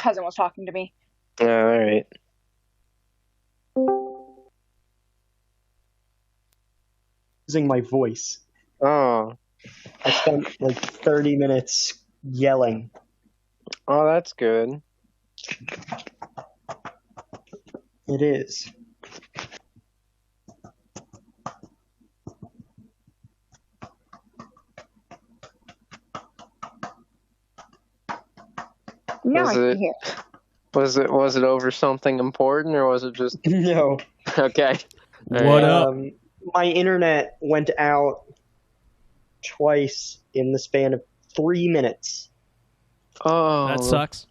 cousin was talking to me. All right. Using my voice. Oh. I spent like 30 minutes yelling. Oh, that's good. It is. Now Was I it- can hear. Was it over something important, or was it just No. okay? What up? My internet went out twice in the span of 3 minutes. Oh, That sucks.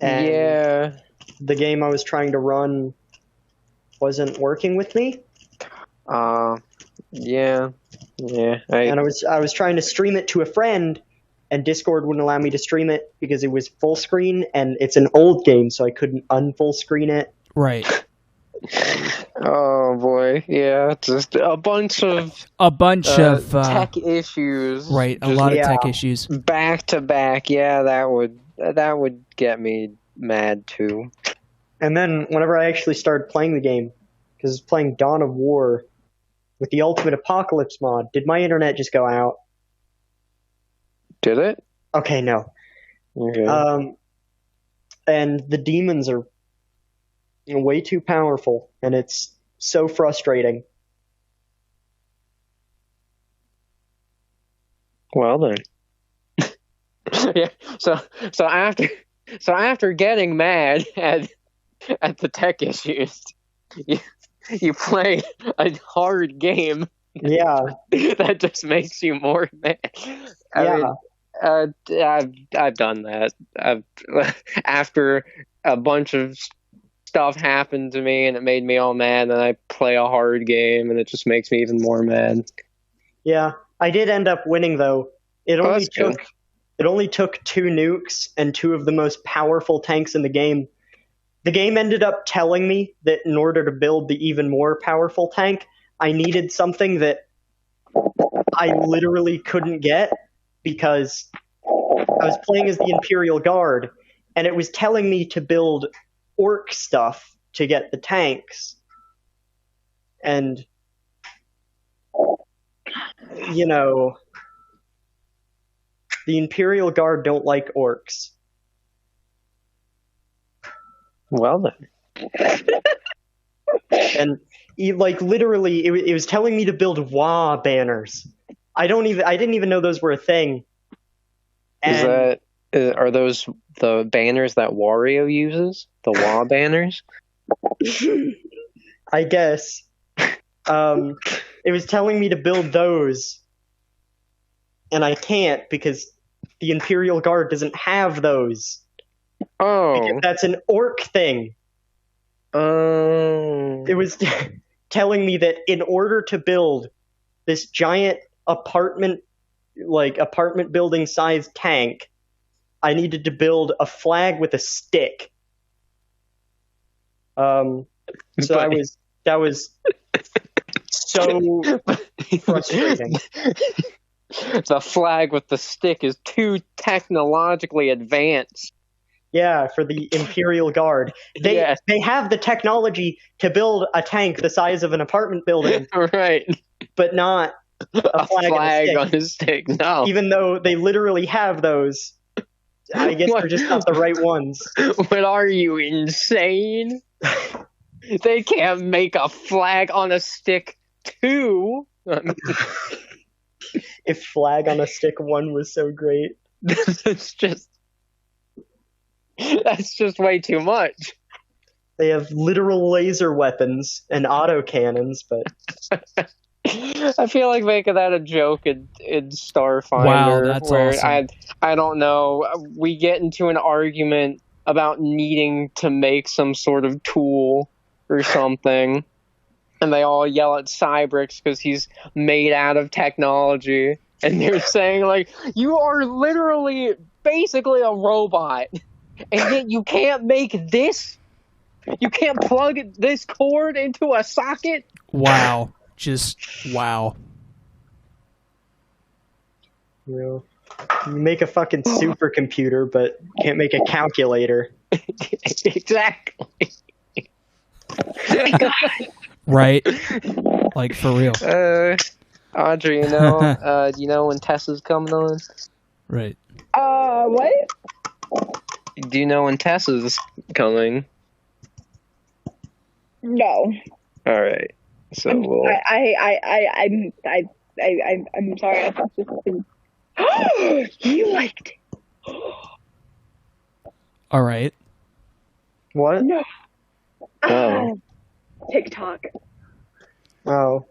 And yeah. the game I was trying to run wasn't working with me. Yeah. And I was trying to stream it to a friend, and Discord wouldn't allow me to stream it because it was full screen, and it's an old game, so I couldn't unfull screen it. Right. Oh boy, yeah. Just a bunch of tech issues. Right, a just lot of yeah. tech issues. back to back. Yeah, that would get me mad too. And then whenever I actually started playing the game, because I was playing Dawn of War with the Ultimate Apocalypse mod, did my internet just go out? Did it? Okay, no. Okay. And the demons are way too powerful, and it's so frustrating. Well then. Yeah. So after getting mad at the tech issues, you play a hard game Yeah, that just makes you more mad. I mean, I've done that. After a bunch of stuff happened to me and it made me all mad, and I play a hard game and it just makes me even more mad. yeah. I did end up winning, though. It Oh, only that's good. took 2 nukes and 2 of the most powerful tanks in the game. The game ended up telling me that in order to build the even more powerful tank, I needed something that I literally couldn't get because I was playing as the Imperial Guard, and it was telling me to build orc stuff to get the tanks. And, you know, the Imperial Guard don't like orcs. Well then. And literally, it was telling me to build WA banners. I didn't even know those were a thing. And Are those the banners that Wario uses? The WA banners? I guess it was telling me to build those, and I can't because the Imperial Guard doesn't have those. Oh. Because that's an orc thing. Oh. It was telling me that in order to build this giant apartment building sized tank, I needed to build a flag with a stick. So that was so frustrating. The flag with the stick is too technologically advanced. Yeah, for the Imperial Guard. They have the technology to build a tank the size of an apartment building, Right. but not a flag on a stick. No. even though they literally have those. I guess they're just not the right ones. What are you, insane? They can't make a flag on a stick too. If Flag on a Stick 1 was so great. That's just way too much. They have literal laser weapons and autocannons, but I feel like making that a joke in Starfinder. Wow, that's where awesome. I don't know. We get into an argument about needing to make some sort of tool or something, and they all yell at Cybrix because he's made out of technology, and they're saying like, "You are literally basically a robot, and yet you can't make this. You can't plug this cord into a socket." Wow. Just wow. you know, You make a fucking supercomputer, but can't make a calculator. Exactly. Right. Like, for real. Audrey, you know when Tessa's coming on? Right. What? Do you know when Tessa's coming? No. All right. So I'm sorry. I thought this was. You liked it. All right. What? No. Oh. TikTok. Oh.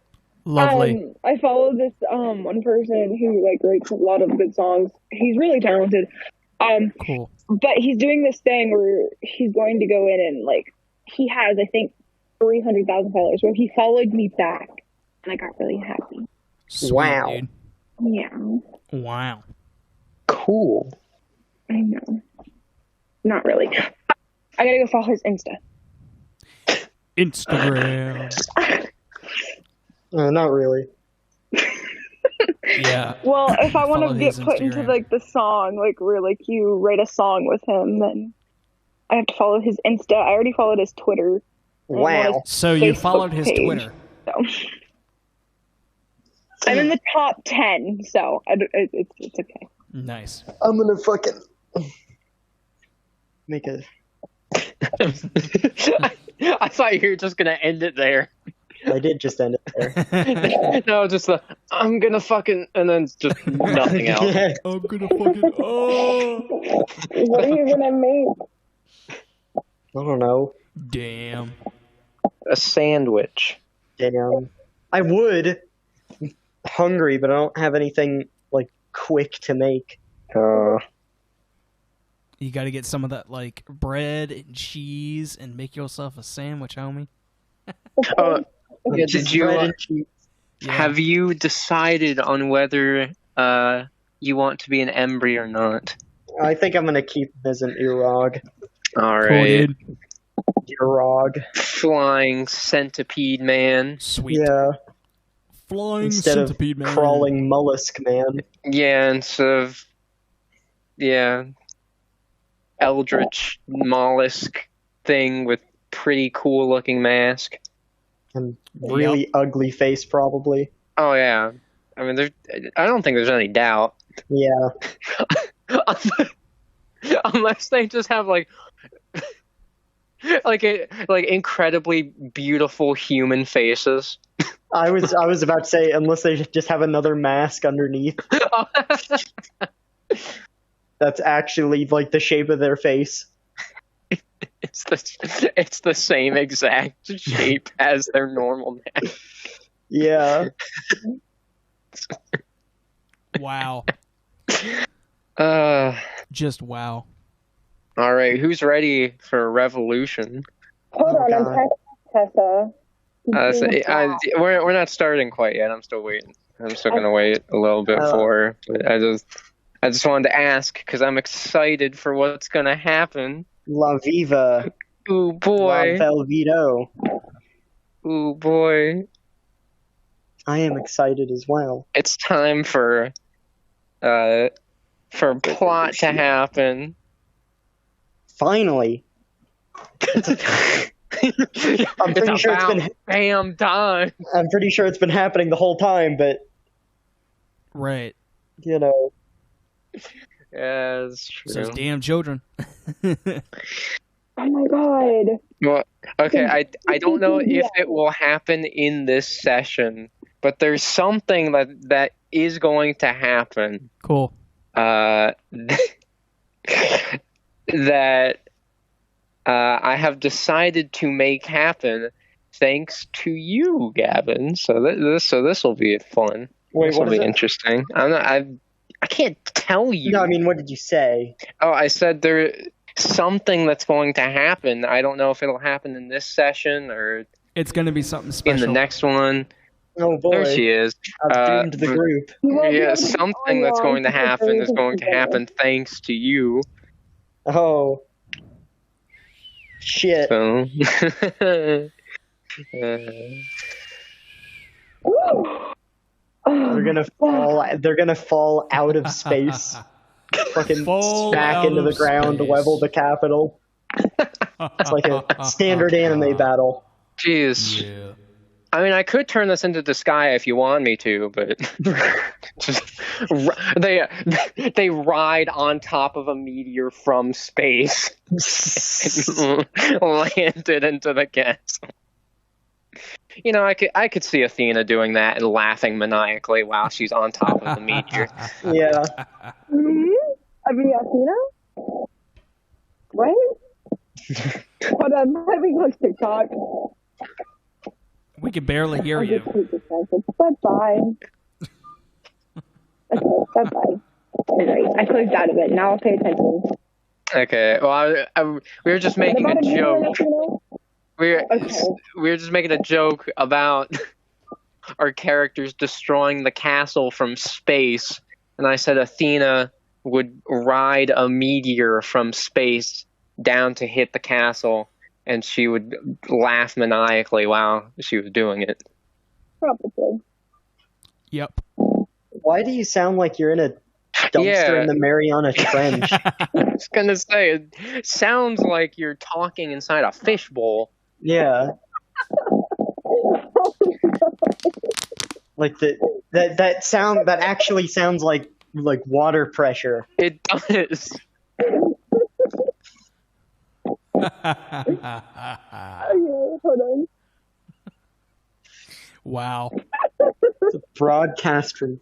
Lovely. I follow this one person who like writes a lot of good songs. He's really talented. Cool. But he's doing this thing where he's going to go in and like he has I think 300,000 followers. Where he followed me back, and I got really happy. Sweet, Wow. dude. Yeah, Wow. Cool. I know. Not really. I gotta go follow his Insta. Instagram. Not really. Yeah. Well, if I want Follow to get his put into Instagram. like the song, like where like you write a song with him, then I have to follow his Insta. I already followed his Twitter. Wow. So you Facebook followed his page. Twitter. So I'm in the top 10, so it's okay. Nice. I'm gonna fucking make a. I thought you were just gonna end it there. I did just end it there. No, just the I'm gonna fucking and then just nothing else. Yeah. I'm gonna fucking. Oh. What are you gonna make? I don't know. Damn. A sandwich. Damn. I would. Hungry, but I don't have anything like quick to make. You got to get some of that like bread and cheese and make yourself a sandwich, homie. Yeah, Just did you bread and cheese. Yeah. have you decided on whether you want to be an embry or not? I think I'm gonna keep him as an Urog. All Cool, right, dude. Urog. flying centipede man. Sweet. Yeah. Flying Instead of centipede man. crawling mollusk man. Yeah, instead of eldritch mollusk thing with pretty cool looking mask. And really ugly face, probably. Oh yeah, I mean, I don't think there's any doubt. Yeah. Unless they just have like incredibly beautiful human faces. I was about to say, unless they just have another mask underneath that's actually like the shape of their face. It's the same exact shape as their normal mask. Yeah. Wow. Just wow. All right, who's ready for a revolution? Hold on, I'm God. texting Tessa. We're not starting quite yet. I'm still waiting. I'm still gonna wait a little bit for her. But I just wanted to ask because I'm excited for what's gonna happen. La Viva. Ooh boy. La Velveto. Ooh boy. I am excited as well. It's time for plot to happen. Finally. I'm pretty sure it's been. Bam time. I'm pretty sure it's been happening the whole time, but Right. you know. Yeah, that's true. Those damn children. Oh my god. Well, okay, I don't know if it will happen in this session, but there's something that is going to happen. Cool. That I have decided to make happen thanks to you, Gavin. So this will be fun. Wait, This will what be is it? interesting. I can't tell you. No, I mean, what did you say? Oh, I said there something that's going to happen. I don't know if it'll happen in this session or It's going to be something in special. the next one. Oh boy. There she is. I've doomed the but- group. You won't be Yeah, able to something go that's on going to because happen is everything's going to together. happen thanks to you. Oh. Shit. So, Oh They're gonna fall. They're gonna fall out of space, fucking Fall smack out into the of ground, space. level the Capitol. It's like a standard anime battle. Jeez. Yeah. I mean, I could turn this into the sky if you want me to, but just they ride on top of a meteor from space and landed into the castle. You know, I could see Athena doing that and laughing maniacally while she's on top of the meteor. Yeah. I mean, Athena? What? Hold on, let me go TikTok. We can barely hear you. Bye-bye. Okay, bye-bye. Alright, I clicked out of it. Now I'll pay attention. Okay, well, we were just making a joke. We were just making a joke about our characters destroying the castle from space, and I said Athena would ride a meteor from space down to hit the castle, and she would laugh maniacally while she was doing it. Probably. Yep. Why do you sound like you're in a dumpster in the Mariana Trench? I was gonna say, it sounds like you're talking inside a fishbowl. Yeah. Like that sound that actually sounds like water pressure. It does. Okay, hold on. Wow. It's a broadcast from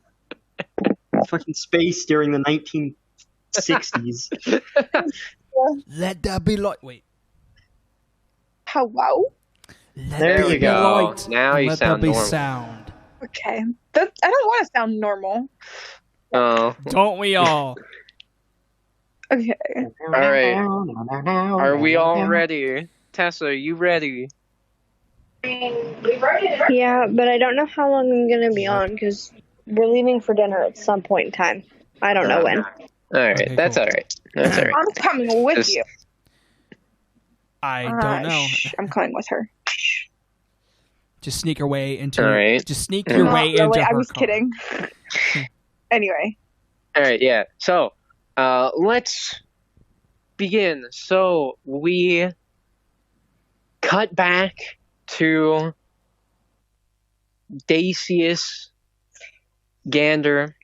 fucking space during the 1960s. Let that be light. Wait. Hello? Let There that you be go. light, Now and you let sound that be normal. sound. Okay. I don't want to sound normal. Oh, Don't we all? Okay. all right. Are we all ready? Tessa, are you ready? Yeah, but I don't know how long I'm going to be on because we're leaving for dinner at some point in time. I don't know when. All right, Okay, that's cool. all right. That's all right. I'm coming with Just- you. I don't know. Shh, I'm coming with her. Just sneak your way into. All right. Just sneak your Not way really, into her I was car. kidding. Anyway. All right, yeah. So, let's begin. So we cut back to Dacius, Gander.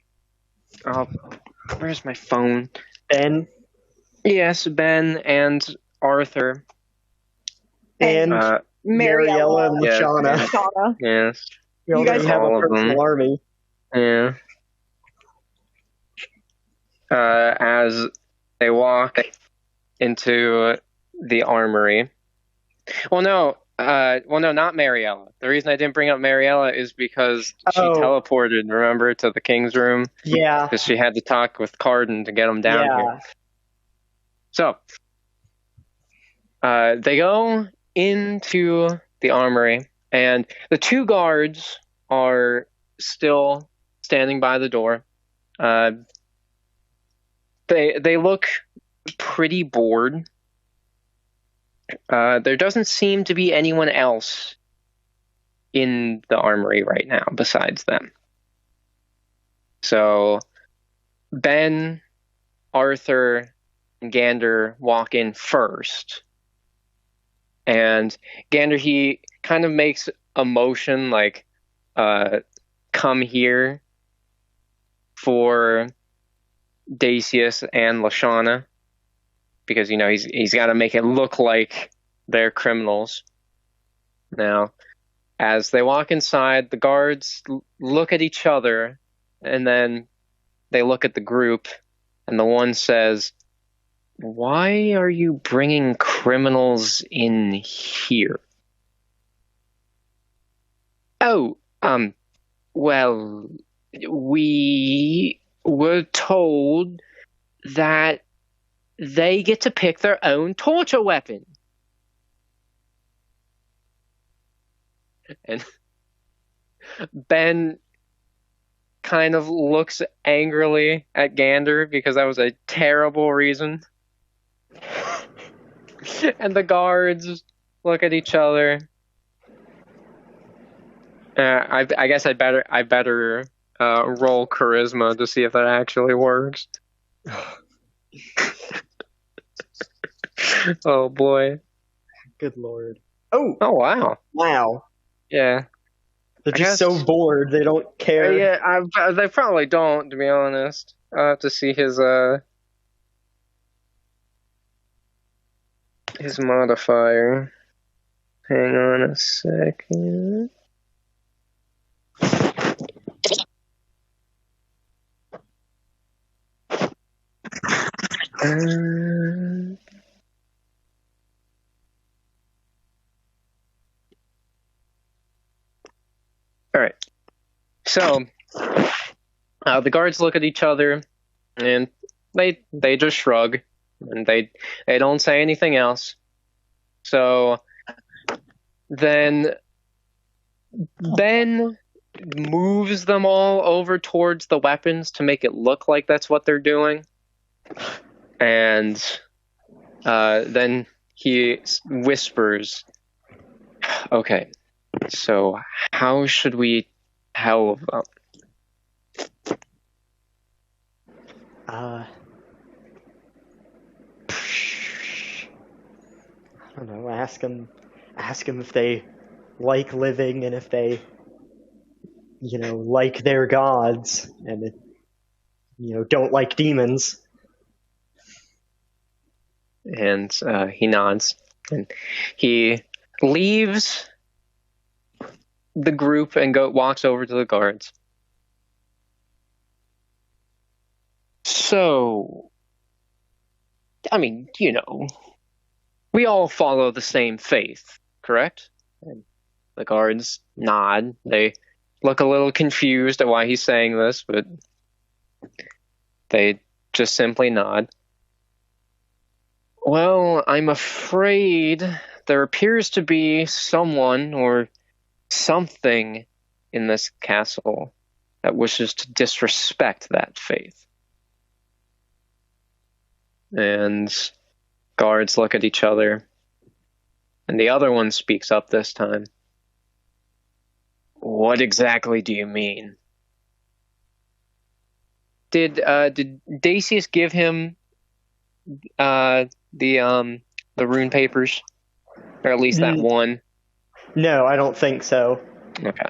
Oh, where's my phone? Ben Yes, Ben and Arthur. and Mariella and Yeah. Lashana. Shauna. Yes. We You guys already have all a of them. personal army. Yeah. As they walk into the armory. Well, no, not Mariella. The reason I didn't bring up Mariella is because she Oh. teleported, remember, to the king's room? Yeah. Because she had to talk with Carden to get him down Yeah. here. So, they go into the armory, and the two guards are still standing by the door. They look pretty bored. There doesn't seem to be anyone else in the armory right now besides them. So Ben, Arthur, and Gander walk in first. And Gander, he kind of makes a motion like, come here for Dacius and Lashana. Because, you know, he's got to make it look like they're criminals. Now, as they walk inside, the guards look at each other, and then they look at the group, and the one says, "Why are you bringing criminals in here?" "Oh, well, we were told that they get to pick their own torture weapon." And Ben kind of looks angrily at Gander because that was a terrible reason. And the guards look at each other. I guess I better roll charisma to see if that actually works. Oh boy. Good lord. Oh, Oh wow. wow. Yeah. They're I just guess- so bored, they don't care. Yeah, they probably don't, to be honest. I'll have to see his modifier. Hang on a second. All right. So the guards look at each other, and they just shrug, and they don't say anything else. So then Ben moves them all over towards the weapons to make it look like that's what they're doing, and then he whispers, "Okay, so how should we help them?" I don't know, ask them if they like living and if they, like their gods and, don't like demons. And he nods, and he leaves the group and walks over to the guards. So, I mean, we all follow the same faith, correct? And the guards nod. They look a little confused at why he's saying this, but they just simply nod. Well, I'm afraid there appears to be someone or something in this castle that wishes to disrespect that faith. And guards look at each other, and the other one speaks up this time. What exactly do you mean? Did Dacius give him the rune papers, or at least that one? No, I don't think so. Okay.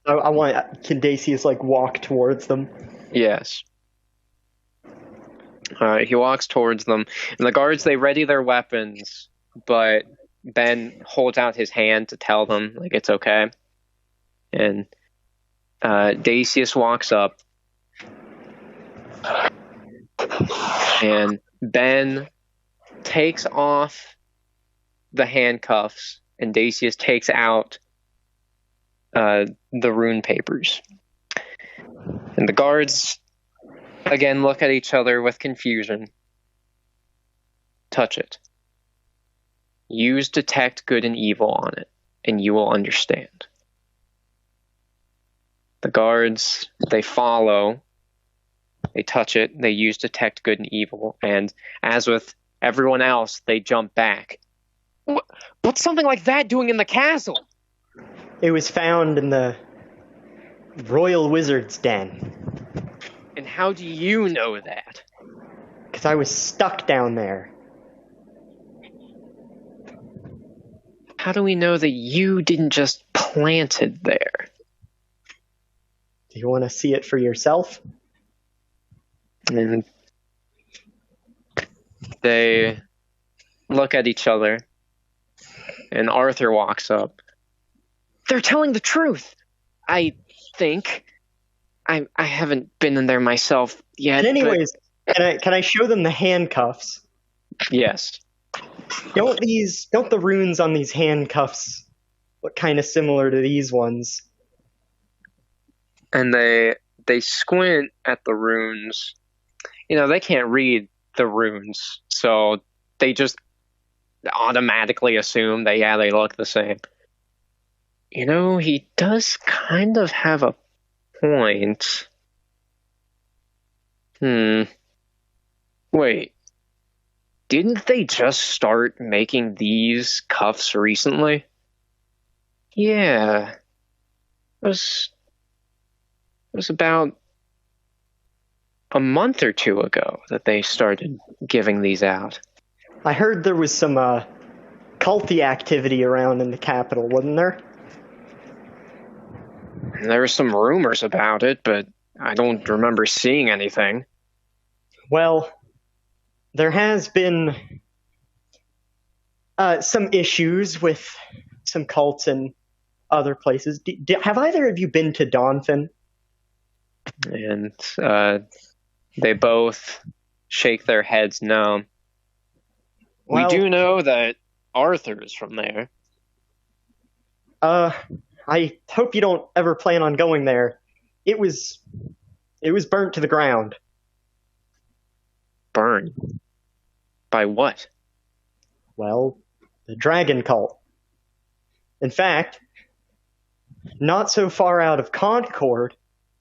I want Dacius walk towards them. Yes. He walks towards them, and the guards, they ready their weapons, but Ben holds out his hand to tell them it's okay. And Dacius walks up, and Ben takes off the handcuffs, and Dacius takes out the rune papers. And the guards again look at each other with confusion. Touch it. Use detect good and evil on it, and you will understand. The guards, they follow, they touch it, they use detect good and evil, and as with everyone else, they jump back. What's something like that doing in the castle? It was found in the Royal Wizard's Den. And how do you know that? Because I was stuck down there. How do we know that you didn't just plant it there? Do you want to see it for yourself? And they look at each other, and Arthur walks up. They're telling the truth, I think. I haven't been in there myself yet. And anyways, can I show them the handcuffs? Yes. Don't the runes on these handcuffs look kind of similar to these ones? And they squint at the runes. They can't read the runes, so they just automatically assume that, yeah, they look the same. He does kind of have a point. Wait. Didn't they just start making these cuffs recently? Yeah. It was about a month or two ago that they started giving these out. I heard there was some culty activity around in the capital, wasn't there? There were some rumors about it, but I don't remember seeing anything. Well, there has been some issues with some cults in other places. Have either of you been to Donphin? And they both shake their heads no. Well, we do know that Arthur is from there. I hope you don't ever plan on going there. It was burnt to the ground. Burned? By what? Well, the dragon cult. In fact, not so far out of Concord,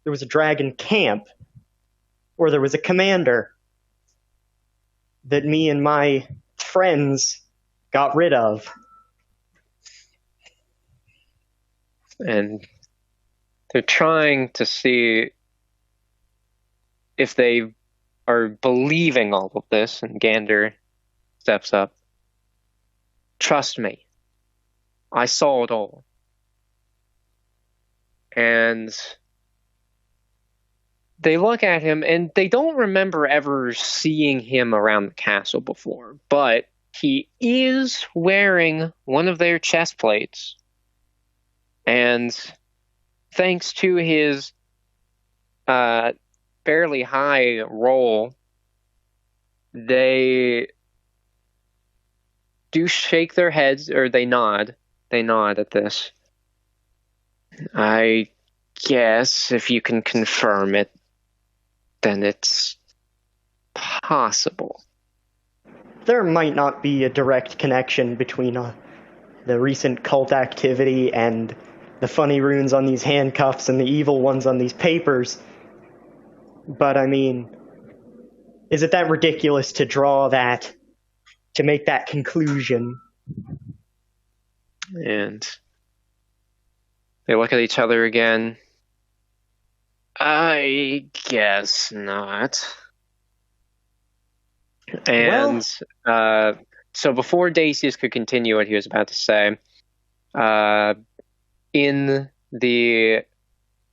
there was a dragon camp, where there was a commander that me and my friends got rid of. And they're trying to see if they are believing all of this, and Gander steps up. Trust me, I saw it all. And they look at him, and they don't remember ever seeing him around the castle before, but he is wearing one of their chest plates. And thanks to his fairly high roll, they do shake their heads, or they nod. They nod at this. I guess if you can confirm it, then it's possible. There might not be a direct connection between the recent cult activity and the funny runes on these handcuffs and the evil ones on these papers. But I mean, is it that ridiculous to draw that, to make that conclusion? And they look at each other again. I guess not. And so before Dacius could continue what he was about to say, in the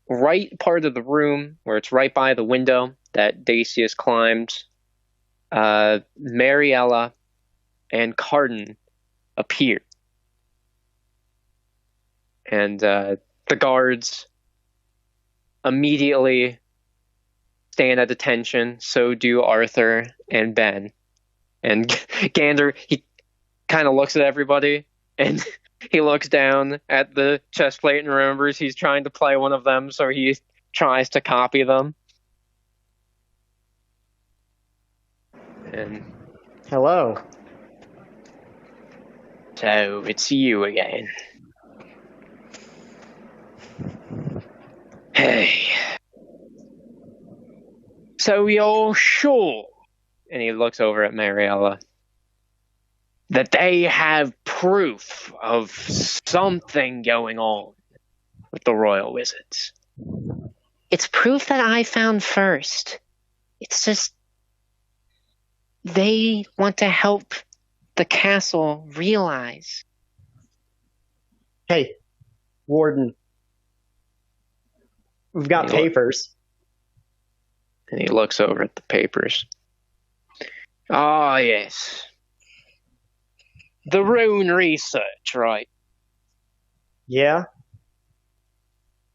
right part of the room, where it's right by the window that Dacius climbed, Mariella and Carden appear. And the guards immediately stand at attention. So do Arthur and Ben. And Gander, he kind of looks at everybody, and he looks down at the chest plate and remembers he's trying to play one of them, so he tries to copy them. And Hello. so it's you again. Hey. So you're sure, and he looks over at Mariella, that they have proof of something going on with the Royal Wizards? It's proof that I found first. It's just they want to help the castle realize. Hey, Warden. We've got papers. And he looks over at the papers. Ah, yes. The rune research, right? Yeah?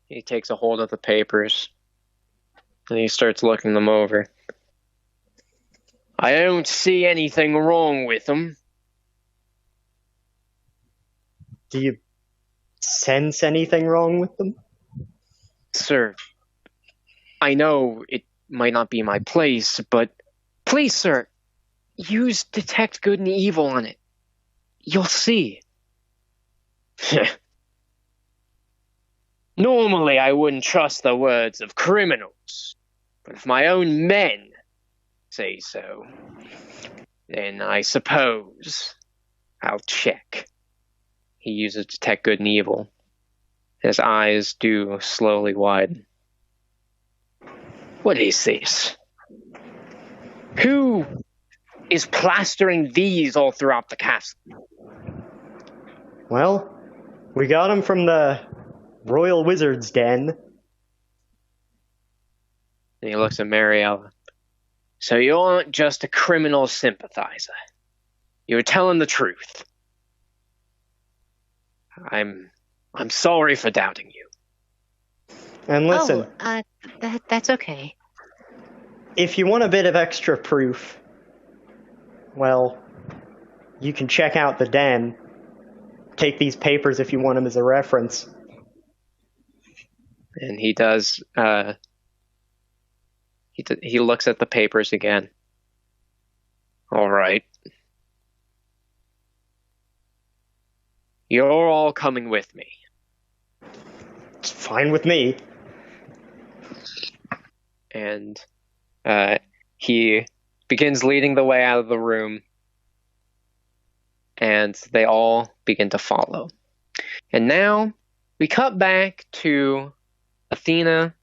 He takes a hold of the papers, and he starts looking them over. I don't see anything wrong with them. Do you sense anything wrong with them? Sir, I know it might not be my place, but please, sir, use Detect Good and Evil on it. You'll see. Normally, I wouldn't trust the words of criminals, but if my own men say so, then I suppose I'll check. He uses Detect Good and Evil. His eyes do slowly widen. What is this? Who is plastering these all throughout the castle? Well, we got them from the Royal Wizard's Den. And he looks at Mariella. So you aren't just a criminal sympathizer. You're telling the truth. I'm sorry for doubting you. And listen, That's okay. if you want a bit of extra proof, well, you can check out the den. Take these papers if you want them as a reference. And he does, he looks at the papers again. All right. You're all coming with me. It's fine with me. And he begins leading the way out of the room. And they all begin to follow. And now we cut back to Athena,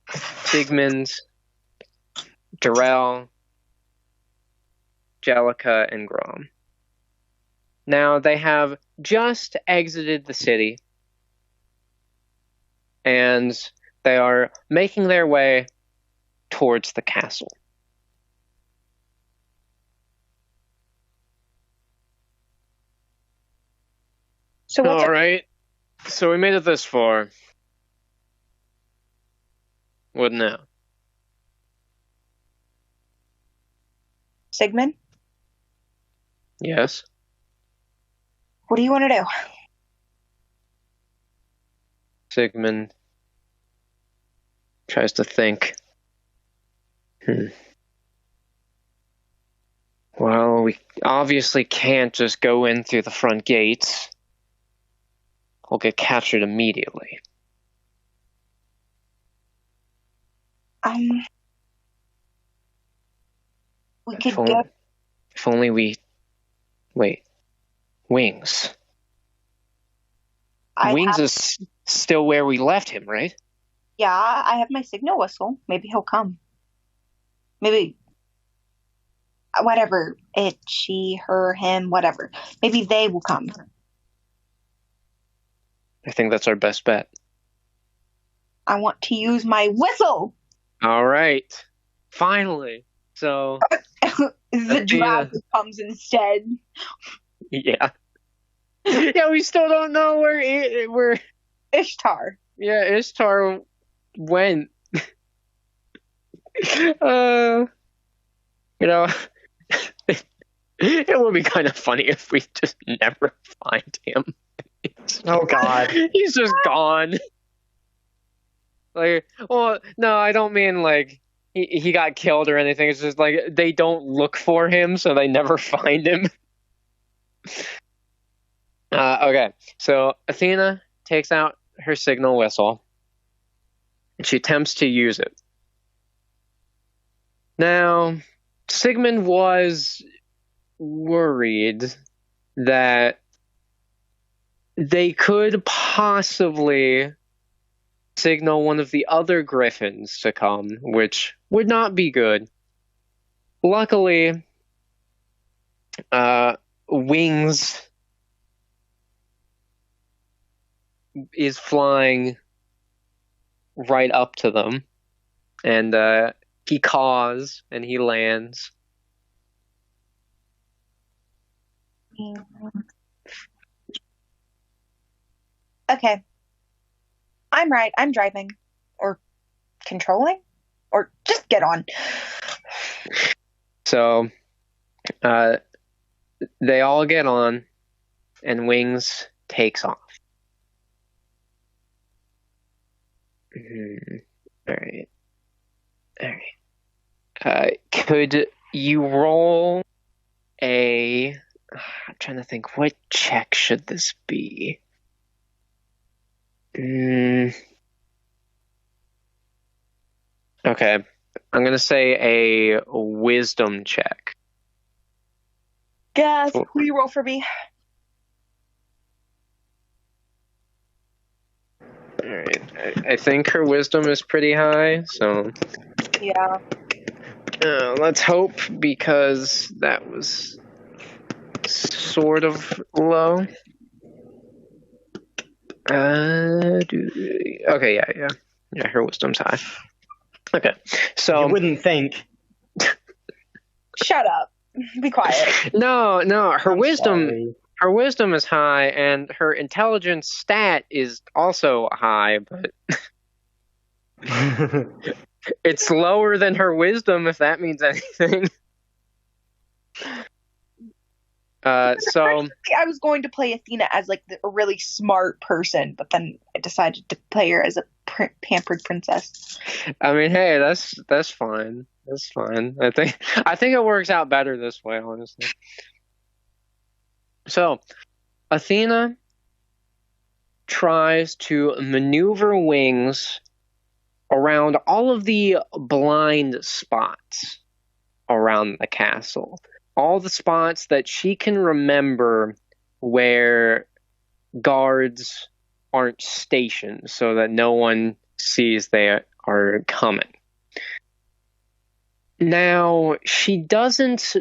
Sigmund, Darrell, Jellica, and Grom. Now they have just exited the city, and they are making their way towards the castle. So what's All right. So we made it this far. What now? Sigmund? Yes. What do you want to do? Sigmund tries to think. Well, we obviously can't just go in through the front gates. We'll get captured immediately. We could go. If only we... Wait. Wings. Wings is still where we left him, right? Yeah, I have my signal whistle. Maybe he'll come. Maybe. Whatever. It, she, her, him, whatever. Maybe they will come. I think that's our best bet. I want to use my whistle! All right. Finally. So... The dragon comes instead. Yeah. Yeah, we still don't know where Ishtar. Yeah, Ishtar went. You know, it would be kind of funny if we just never find him. Oh God. He's just gone. Like, well, no, I don't mean like he got killed or anything. It's just like they don't look for him, so they never find him. Okay, so Athena takes out her signal whistle, and she attempts to use it. Now, Sigmund was worried that they could possibly signal one of the other griffins to come, which would not be good. Luckily, Wings is flying right up to them, and he caws and he lands. Okay. I'm right. I'm driving. Or controlling? Or just get on. So, they all get on, and Wings takes off. Alright. Could you roll a... I'm trying to think, what check should this be? Okay. I'm going to say a wisdom check. Yes, will you roll for me? Alright. I think her wisdom is pretty high, so Yeah. let's hope, because that was sort of low. Okay, yeah, her wisdom's high. Okay, You so wouldn't think. Shut up. Be quiet. no, her I'm wisdom. sorry. Her wisdom is high, and her intelligence stat is also high, but it's lower than her wisdom, if that means anything. So I was going to play Athena as like a really smart person, but then I decided to play her as a pampered princess. I mean, hey, that's fine. That's fine. I think it works out better this way, honestly. So, Athena tries to maneuver wings around all of the blind spots around the castle. All the spots that she can remember where guards aren't stationed, so that no one sees they are coming. Now, she doesn't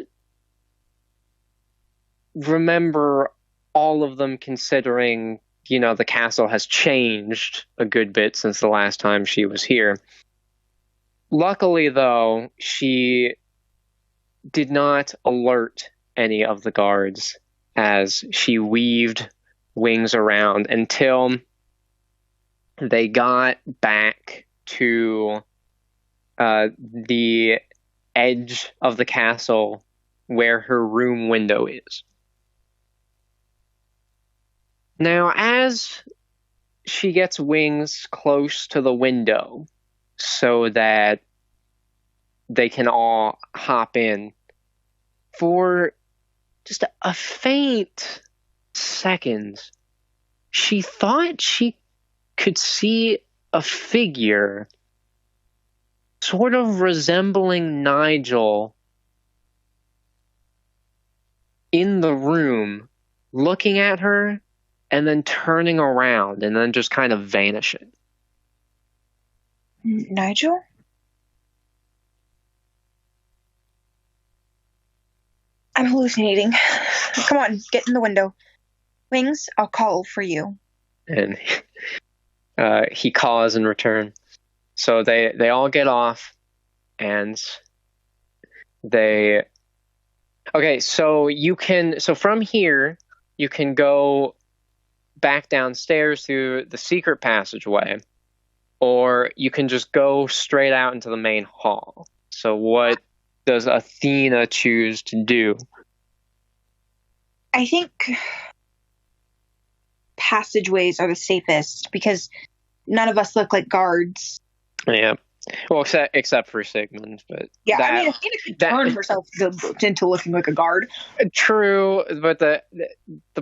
remember all of them, considering, the castle has changed a good bit since the last time she was here. Luckily, though, she did not alert any of the guards as she weaved wings around until they got back to the edge of the castle where her room window is. Now, as she gets wings close to the window so that they can all hop in, for just a faint second, she thought she could see a figure sort of resembling Nigel in the room, looking at her and then turning around and then just kind of vanishing. Nigel? I'm hallucinating. Come on, get in the window. Wings, I'll call for you. And he calls in return. So they all get off, and they... Okay, so from here, you can go back downstairs through the secret passageway, or you can just go straight out into the main hall. So what does Athena choose to do? I think passageways are the safest because none of us look like guards. Yeah. Well, except for Sigmund, but yeah, I mean, Athena could turn herself into looking like a guard. True, but the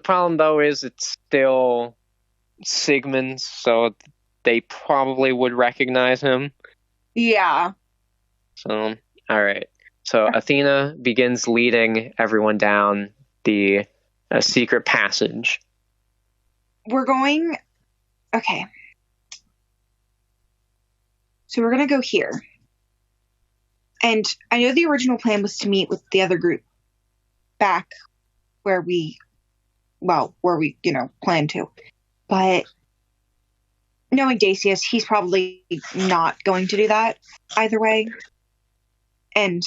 problem though is it's still Sigmund, so they probably would recognize him. Yeah. So, all right. So Athena begins leading everyone down the secret passage. We're going... Okay. So we're going to go here. And I know the original plan was to meet with the other group back where we planned to. But knowing Dacius, he's probably not going to do that either way. And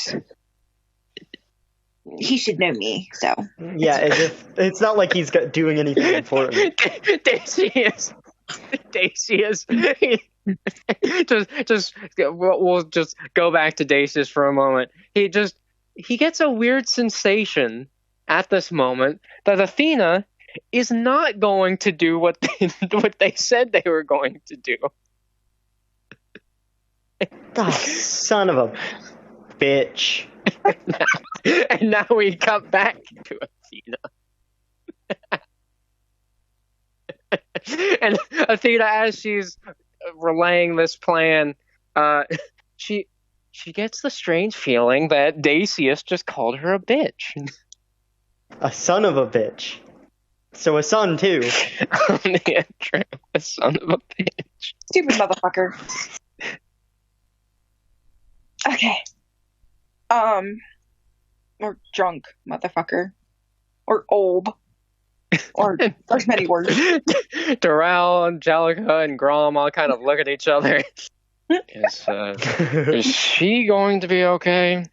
he should know me, so. Yeah, as if it's not like he's doing anything important. Dacius. We'll just go back to Dacius for a moment. He gets a weird sensation at this moment that Athena is not going to do what they said they were going to do. Oh, son of a bitch. And now we come back to Athena. And Athena, as she's relaying this plan, she gets the strange feeling that Dacius just called her a bitch. A son of a bitch. So a son too. Yeah, true. Son of a bitch. Stupid motherfucker. Okay. Or drunk motherfucker. Or old. Or there's many words. Doral, Angelica, and Grom all kind of look at each other. Is she going to be okay?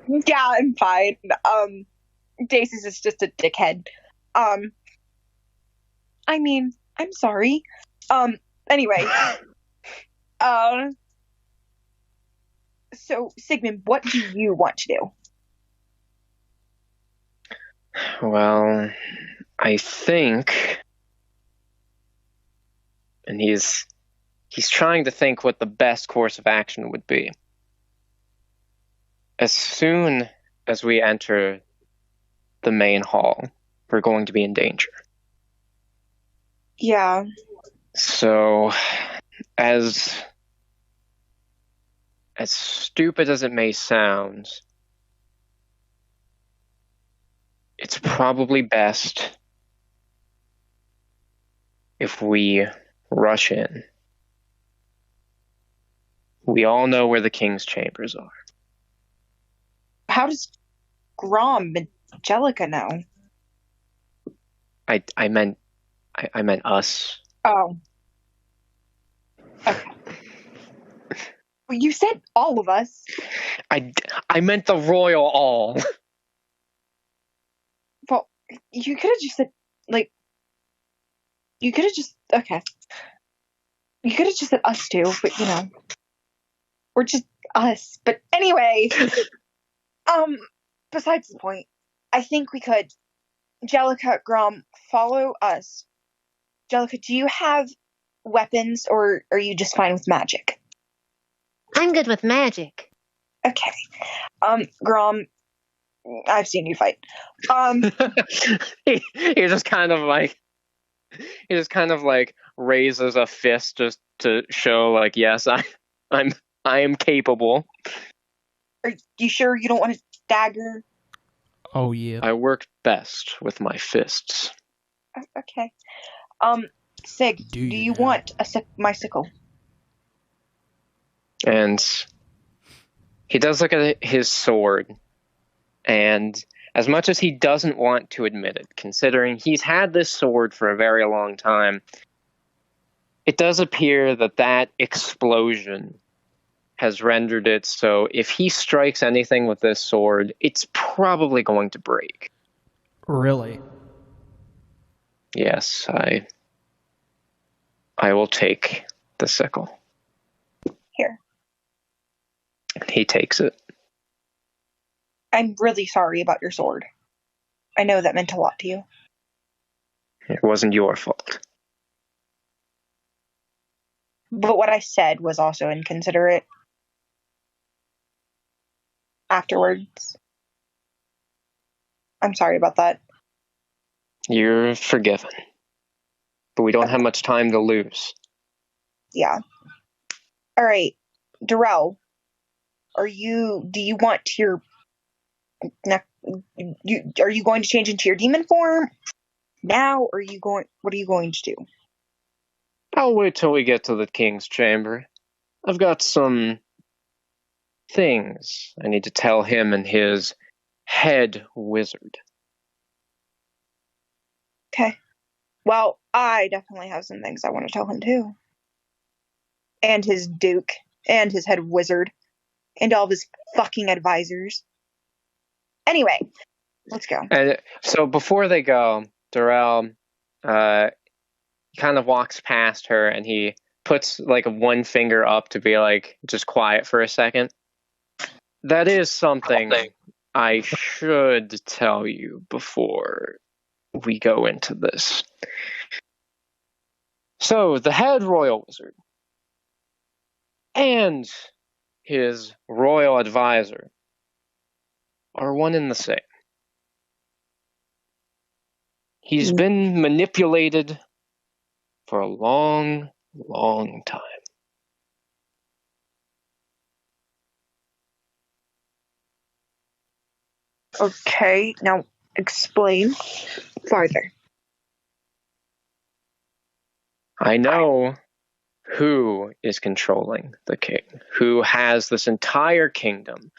Yeah, I'm fine. Daces is just a dickhead. I mean, I'm sorry. Anyway. So, Sigmund, what do you want to do? Well, I think, and he's trying to think what the best course of action would be. As soon as we enter the main hall, we're going to be in danger. Yeah. So, as stupid as it may sound, it's probably best if we rush in. We all know where the king's chambers are. How does Grom and Angelica know? I meant us. Oh. Okay. Well, you said all of us. I meant the royal all. Well, you could have just said, like, you could have just, okay. You could have just said us too, but you know. We're just us. But anyway, besides the point, I think we could, Angelica, Grom, follow us. Angelica, do you have weapons, or are you just fine with magic? I'm good with magic. Okay. Grom, I've seen you fight. He just kind of like raises a fist just to show, like, yes, I am capable. Are you sure you don't want a dagger? Oh yeah. I work best with my fists. Okay. Sig, do you now? want my sickle? And he does look at his sword, and as much as he doesn't want to admit it, considering he's had this sword for a very long time, it does appear that explosion has rendered it so if he strikes anything with this sword, it's probably going to break. Really? Yes, I will take the sickle. Here. He takes it. I'm really sorry about your sword. I know that meant a lot to you. It wasn't your fault. But what I said was also inconsiderate. Afterwards. I'm sorry about that. You're forgiven. But we don't have much time to lose. Yeah. Alright. Darrell, do you want your... are you going to change into your demon form now, or what are you going to do? I'll wait till we get to the king's chamber. I've got some things I need to tell him and his head wizard. Okay. Well, I definitely have some things I want to tell him too. And his duke, and his head wizard, and all of his fucking advisors. Anyway, let's go. And so before they go, Darrell kind of walks past her and he puts like one finger up to be like, just quiet for a second. That is something I should tell you before we go into this. So, the head royal wizard and his royal advisor are one and the same. He's been manipulated for a long, long time. Okay, now explain farther. I know who is controlling the king, who has this entire kingdom,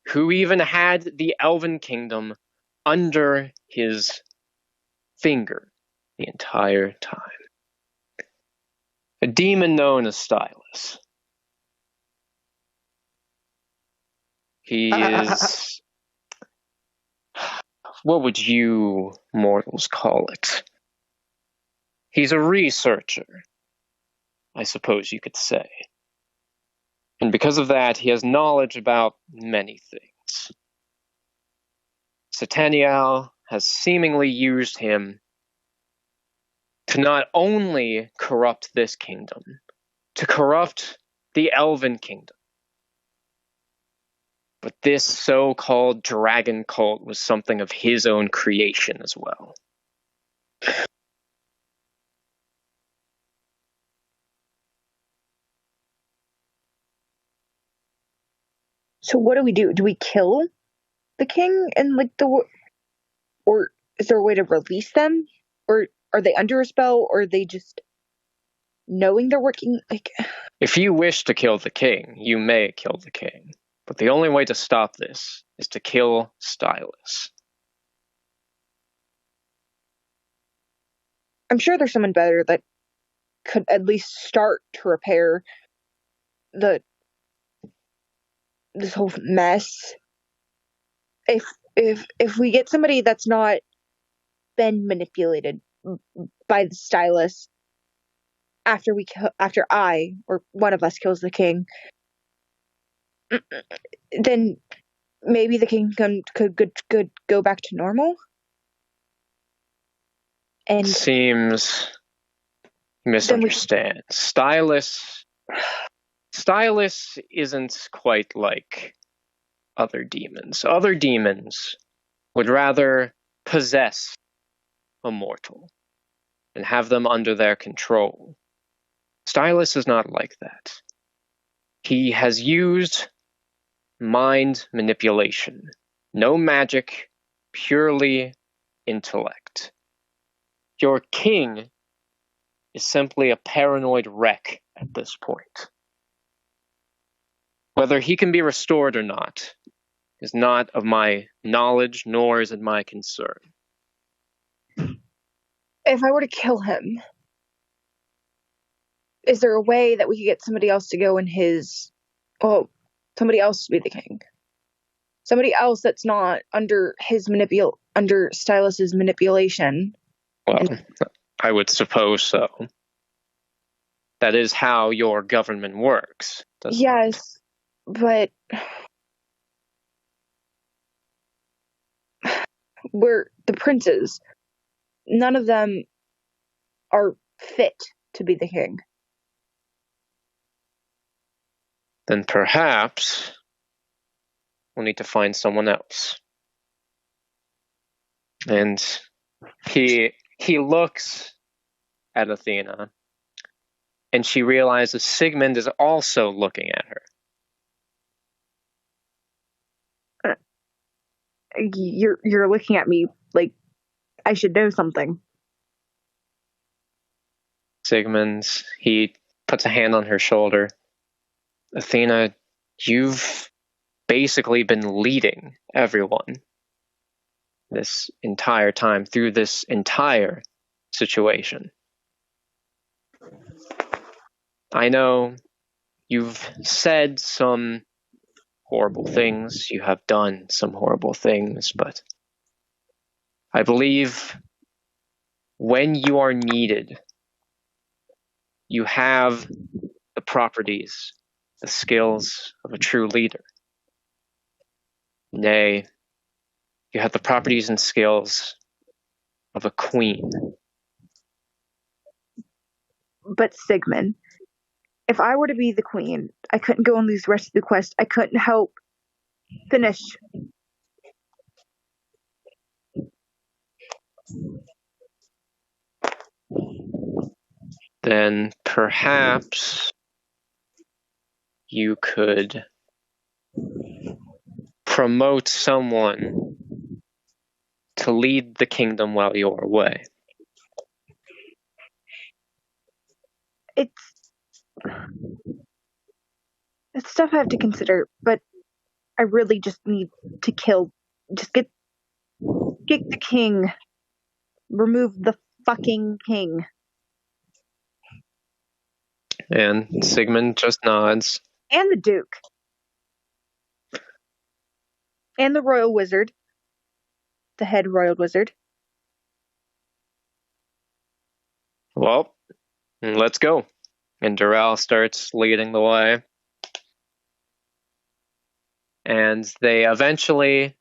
who even had the Elven Kingdom under his finger the entire time. A demon known as Stylus. He is... what would you mortals call it? He's a researcher, I suppose you could say. And because of that, he has knowledge about many things. Sataniel has seemingly used him to not only corrupt this kingdom, to corrupt the Elven Kingdom, but this so-called dragon cult was something of his own creation as well. So what do? Do we kill the king and like or is there a way to release them? Or are they under a spell, or are they just knowing they're working like... If you wish to kill the king, you may kill the king. But the only way to stop this is to kill Stylus. I'm sure there's someone better that could at least start to repair this whole mess. If we get somebody that's not been manipulated by the Stylus after I or one of us kills the king, then maybe the kingdom could go back to normal. And seems misunderstand. Stylus isn't quite like other demons. Other demons would rather possess a mortal and have them under their control. Stylus is not like that. He has used mind manipulation. No magic, purely intellect. Your king is simply a paranoid wreck at this point. Whether he can be restored or not is not of my knowledge, nor is it my concern. If I were to kill him, is there a way that we could get somebody else to go in his... Oh, somebody else to be the king? Somebody else that's not under under Stylus's manipulation? Well, I would suppose so. That is how your government works, doesn't it? Yes, but we're the princes. None of them are fit to be the king. Then perhaps we'll need to find someone else. And he looks at Athena, and she realizes Sigmund is also looking at her. You're looking at me like I should know something. Sigmund, he puts a hand on her shoulder. Athena, you've basically been leading everyone this entire time through this entire situation. I know you've said some horrible things, you have done some horrible things, but I believe when you are needed, you have the properties, the skills of a true leader. Nay, you have the properties and skills of a queen. But Sigmund, if I were to be the queen, I couldn't go on these rest of the quest. I couldn't help finish. Then perhaps you could promote someone to lead the kingdom while you're away. it's stuff I have to consider, but I really just need to get the king. Remove the fucking king. And Sigmund just nods. And the Duke. And the Royal Wizard. The head Royal Wizard. Well, let's go. And Durrell starts leading the way. And they eventually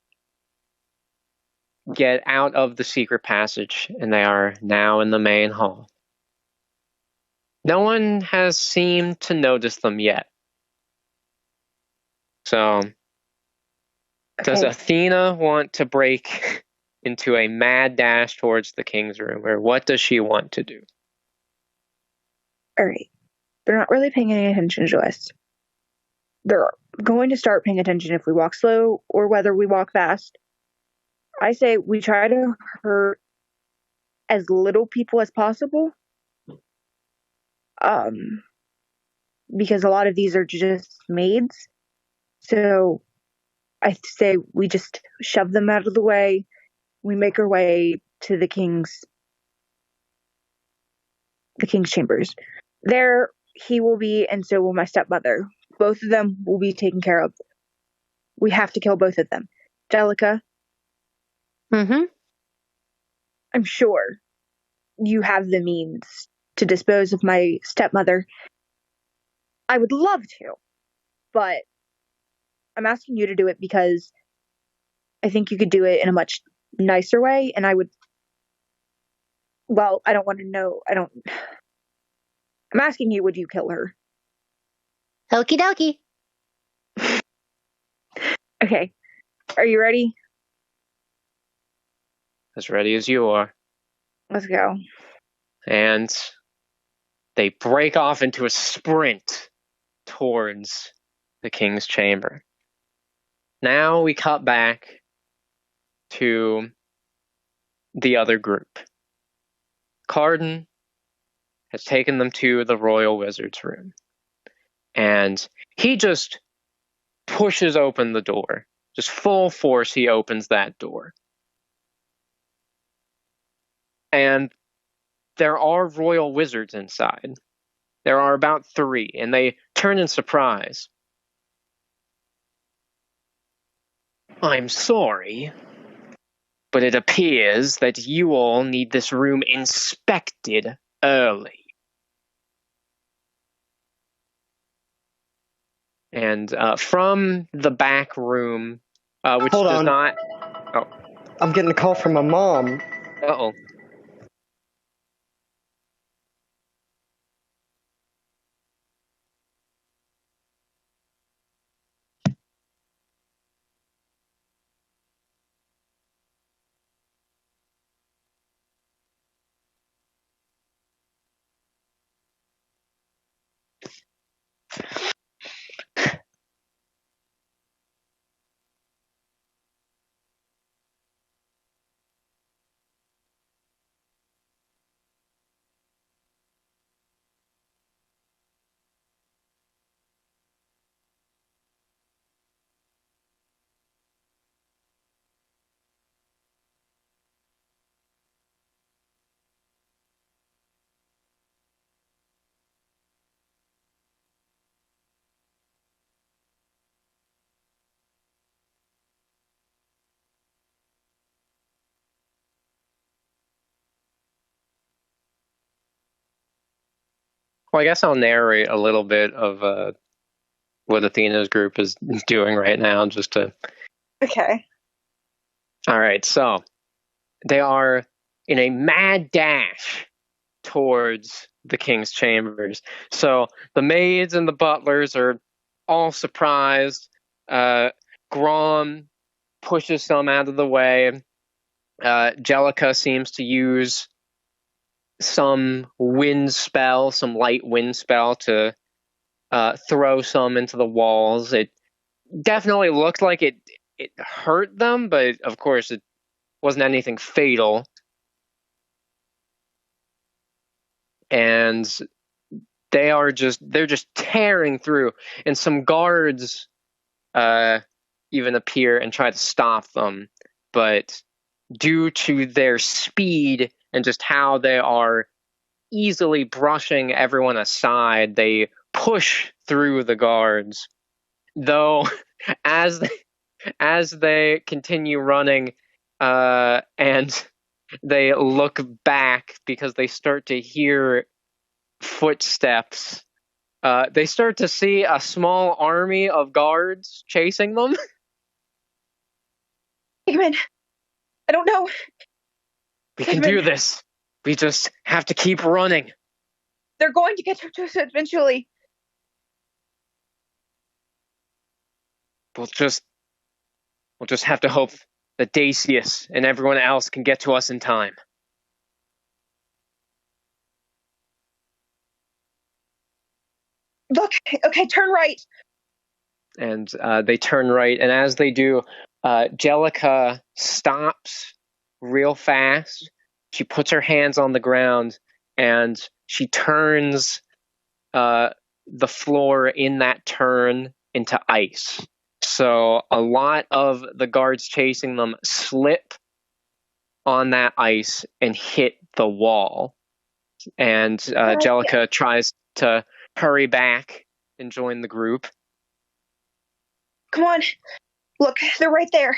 get out of the secret passage, and they are now in the main hall. No one has seemed to notice them yet. So, does Athena want to break into a mad dash towards the king's room, or what does she want to do? Alright. They're not really paying any attention to us. They're going to start paying attention if we walk slow or whether we walk fast. I say we try to hurt as little people as possible. Because a lot of these are just maids. So I say we just shove them out of the way. We make our way to the king's chambers. There he will be, and so will my stepmother. Both of them will be taken care of. We have to kill both of them. Jellica. Mm-hmm. I'm sure you have the means to dispose of my stepmother. I would love to, but I'm asking you to do it because I think you could do it in a much nicer way, and I don't want to know. I'm asking you, would you kill her? Okie dokie. Okay. Are you ready? As ready as you are. Let's go. And they break off into a sprint towards the king's chamber. Now we cut back to the other group. Carden has taken them to the royal wizard's room. And he just pushes open the door. Just full force, he opens that door. And there are royal wizards inside. There are about 3, and they turn in surprise. I'm sorry, but it appears that you all need this room inspected early. And from the back room, which Hold does on. not... Oh. I'm getting a call from my mom. Uh-oh. Well, I guess I'll narrate a little bit of what Athena's group is doing right now, just to... Okay. All right, so they are in a mad dash towards the king's chambers. So the maids and the butlers are all surprised. Grom pushes some out of the way. Jellica seems to use some wind spell, some light wind spell to throw some into the walls. It definitely looked like it hurt them, but of course it wasn't anything fatal. And they're just tearing through, and some guards even appear and try to stop them, but due to their speed and just how they are easily brushing everyone aside, they push through the guards. Though, as they continue running, and they look back because they start to hear footsteps, they start to see a small army of guards chasing them. Figment, I don't know. We can do this. We just have to keep running. They're going to get to us eventually. We'll just have to hope that Dacius and everyone else can get to us in time. Look, okay, turn right. And they turn right, and as they do, Jellica stops real fast. She puts her hands on the ground, and she turns the floor in that turn into ice. So a lot of the guards chasing them slip on that ice and hit the wall. And Jellica tries to hurry back and join the group. Come on. Look, they're right there.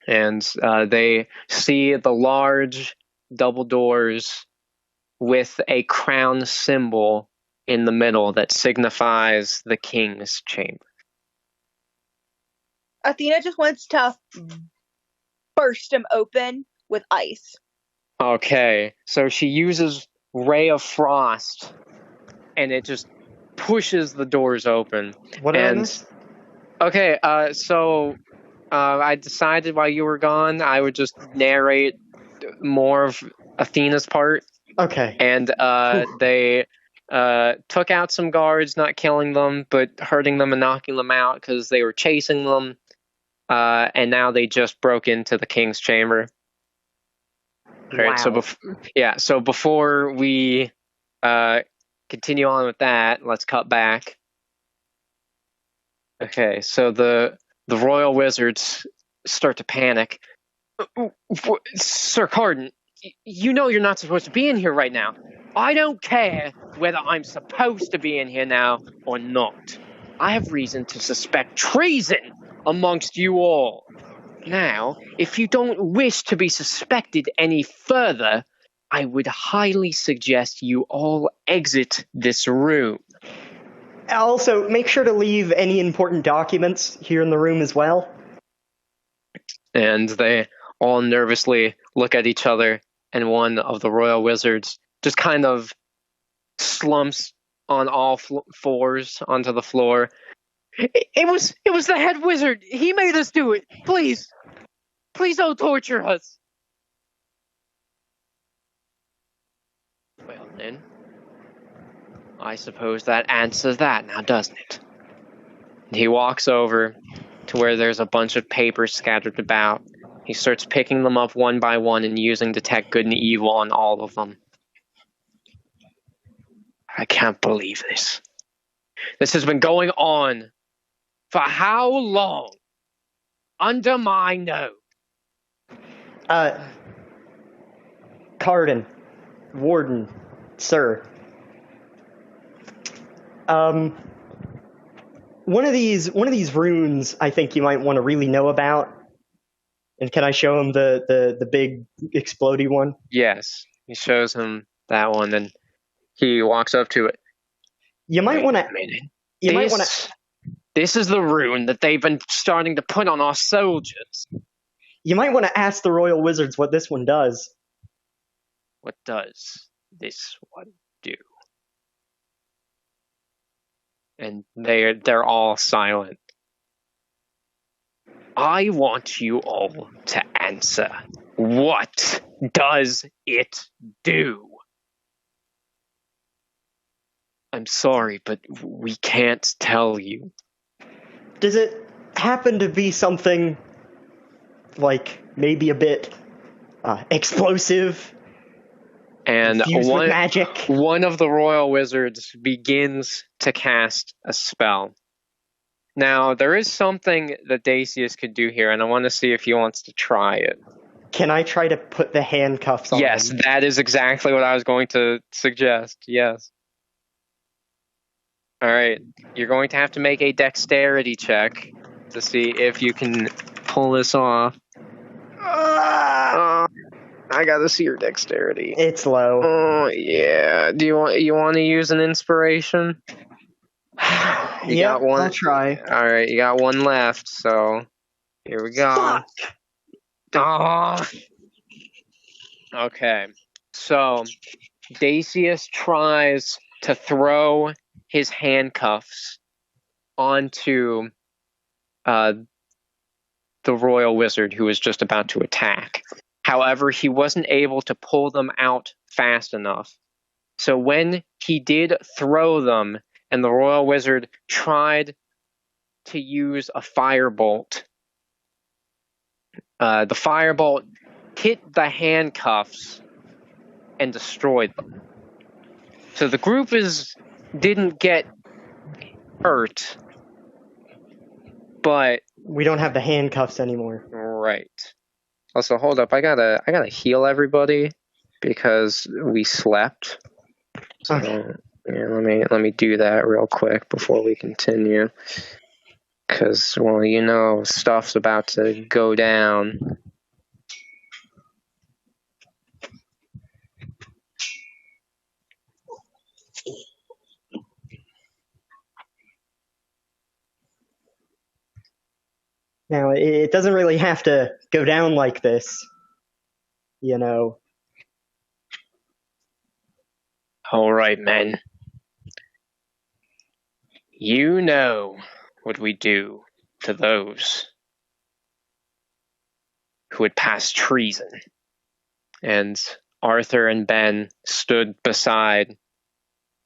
And they see the large double doors with a crown symbol in the middle that signifies the king's chamber. Athena just wants to burst them open with ice. Okay, so she uses Ray of Frost, and it just pushes the doors open. What are those? Okay, so I decided while you were gone, I would just narrate more of Athena's part. Okay. And they took out some guards, not killing them, but hurting them and knocking them out because they were chasing them. And now they just broke into the king's chamber. All right, Wow. so before we continue on with that, let's cut back. Okay, so the royal wizards start to panic. Sir Cardin, you know you're not supposed to be in here right now. I don't care whether I'm supposed to be in here now or not. I have reason to suspect treason amongst you all. Now, if you don't wish to be suspected any further, I would highly suggest you all exit this room. Also, make sure to leave any important documents here in the room as well. And they all nervously look at each other, and one of the royal wizards just kind of slumps on all fours onto the floor. It was the head wizard. He made us do it. Please don't torture us. Well then, I suppose that answers that now, doesn't it? And he walks over to where there's a bunch of papers scattered about. He starts picking them up one by one and using Detect Good and Evil on all of them. I can't believe this. This has been going on for how long? Under my nose. Cardin, Warden, sir. One of these runes I think you might want to really know about. And can I show him the big explodey one? Yes. He shows him that one, and he walks up to it. You might want to. This is the rune that they've been starting to put on our soldiers. You might want to ask the royal wizards what this one does. What does this one do? And they're all silent. I want you all to answer. What does it do? I'm sorry, but we can't tell you. Does it happen to be something like maybe a bit explosive? And Infused with magic. one of the royal wizards begins to cast a spell. Now, there is something that Dacius could do here, and I want to see if he wants to try it. Can I try to put the handcuffs on Yes, him? that is exactly what I was going to suggest. Yes. All right, you're going to have to make a dexterity check to see if you can pull this off. I gotta see your dexterity. It's low. Oh yeah. Do you want to use an inspiration? You Yeah, got one. I'll try. All right, you got one left. So here we go. Fuck! Oh. Okay. So Dacius tries to throw his handcuffs onto the royal wizard who is just about to attack. However, he wasn't able to pull them out fast enough. So when he did throw them, and the royal wizard tried to use a firebolt, the firebolt hit the handcuffs and destroyed them. So the group didn't get hurt, but We don't have the handcuffs anymore. right. Also, hold up, I gotta heal everybody because we slept. So Okay. yeah, let me do that real quick before we continue. Cause well, you know, stuff's about to go down. Now, it doesn't really have to go down like this. You know. All right, men. You know what we do to those who would pass treason. And Arthur and Ben stood beside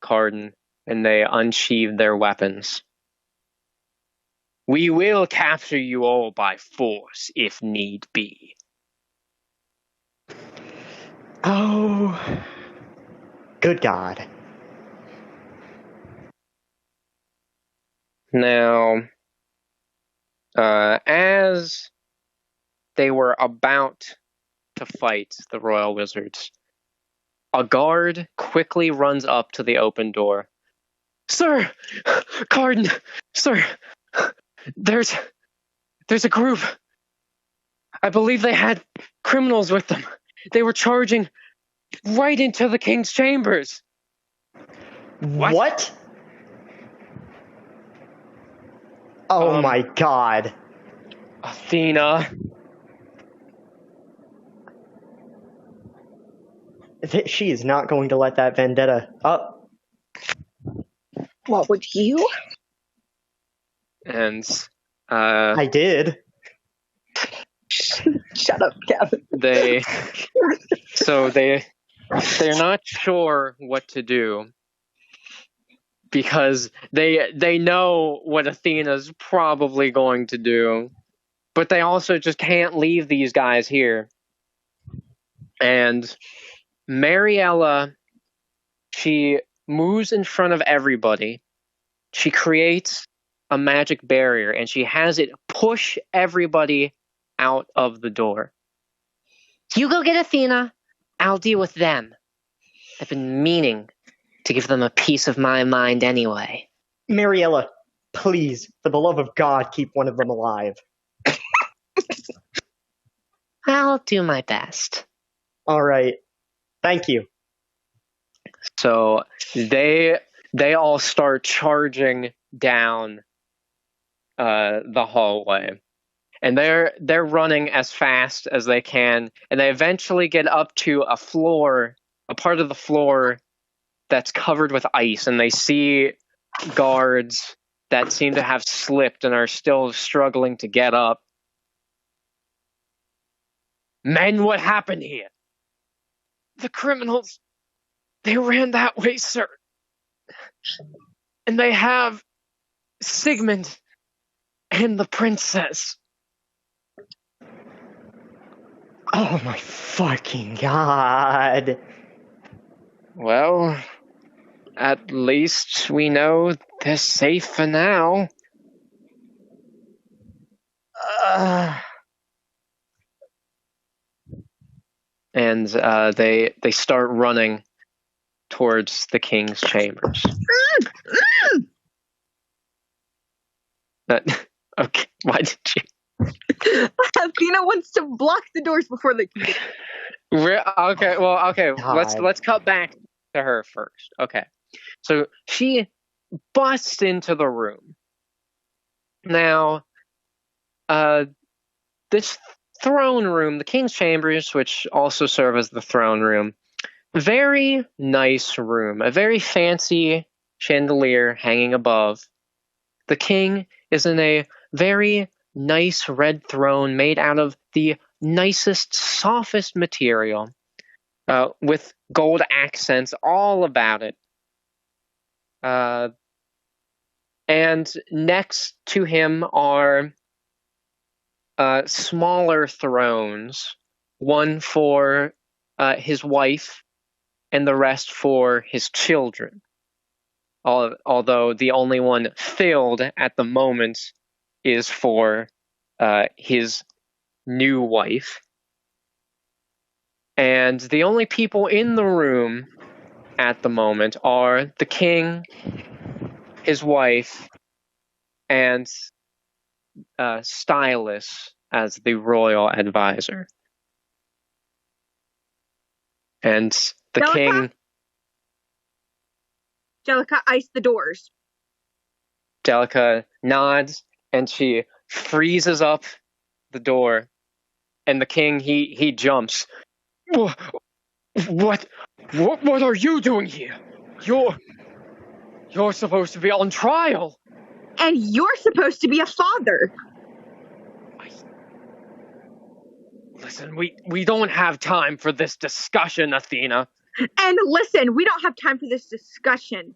Carden, and they unsheathed their weapons. We will capture you all by force, if need be. Oh. Good God. Now, as they were about to fight the royal wizards, a guard quickly runs up to the open door. Sir! Carden! Sir! There's a group. I believe they had criminals with them. They were charging right into the king's chambers. What? Oh my God. Athena. She is not going to let that vendetta up. What would you? And I did. Shut up, Kevin. they're not sure what to do because they know what Athena's probably going to do, but they also just can't leave these guys here. And Mariella, she moves in front of everybody. She creates a magic barrier and she has it push everybody out of the door. You go get Athena. I'll deal with them. I've been meaning to give them a piece of my mind anyway. Mariella, please, for the love of God, keep one of them alive. I'll do my best. All right. Thank you. So they all start charging down the hallway. And they're running as fast as they can, and they eventually get up to a part of the floor that's covered with ice, and they see guards that seem to have slipped and are still struggling to get up. Men, what happened here? The criminals, they ran that way, sir. And they have Sigmund and the princess. Oh my fucking God. Well, at least we know they're safe for now. And they start running towards the king's chambers. Okay, why did you? Athena wants to block the doors before they can get Okay. God. Let's cut back to her first. Okay, so she busts into the room. Now, this throne room, the king's chambers, which also serve as the throne room, very nice room, a very fancy chandelier hanging above. The king is in a very nice red throne made out of the nicest, softest material, with gold accents all about it. And next to him are smaller thrones, one for his wife and the rest for his children. Although the only one filled at the moment is for his new wife. And the only people in the room at the moment are the king, his wife, and Stylus as the royal advisor. And the Delica? king... Jellica, ice the doors. Delica nods, and she freezes up the door. And the king, he jumps. What are you doing here? You're supposed to be on trial. And you're supposed to be a father. Listen, we don't have time for this discussion, Athena. And listen, we don't have time for this discussion,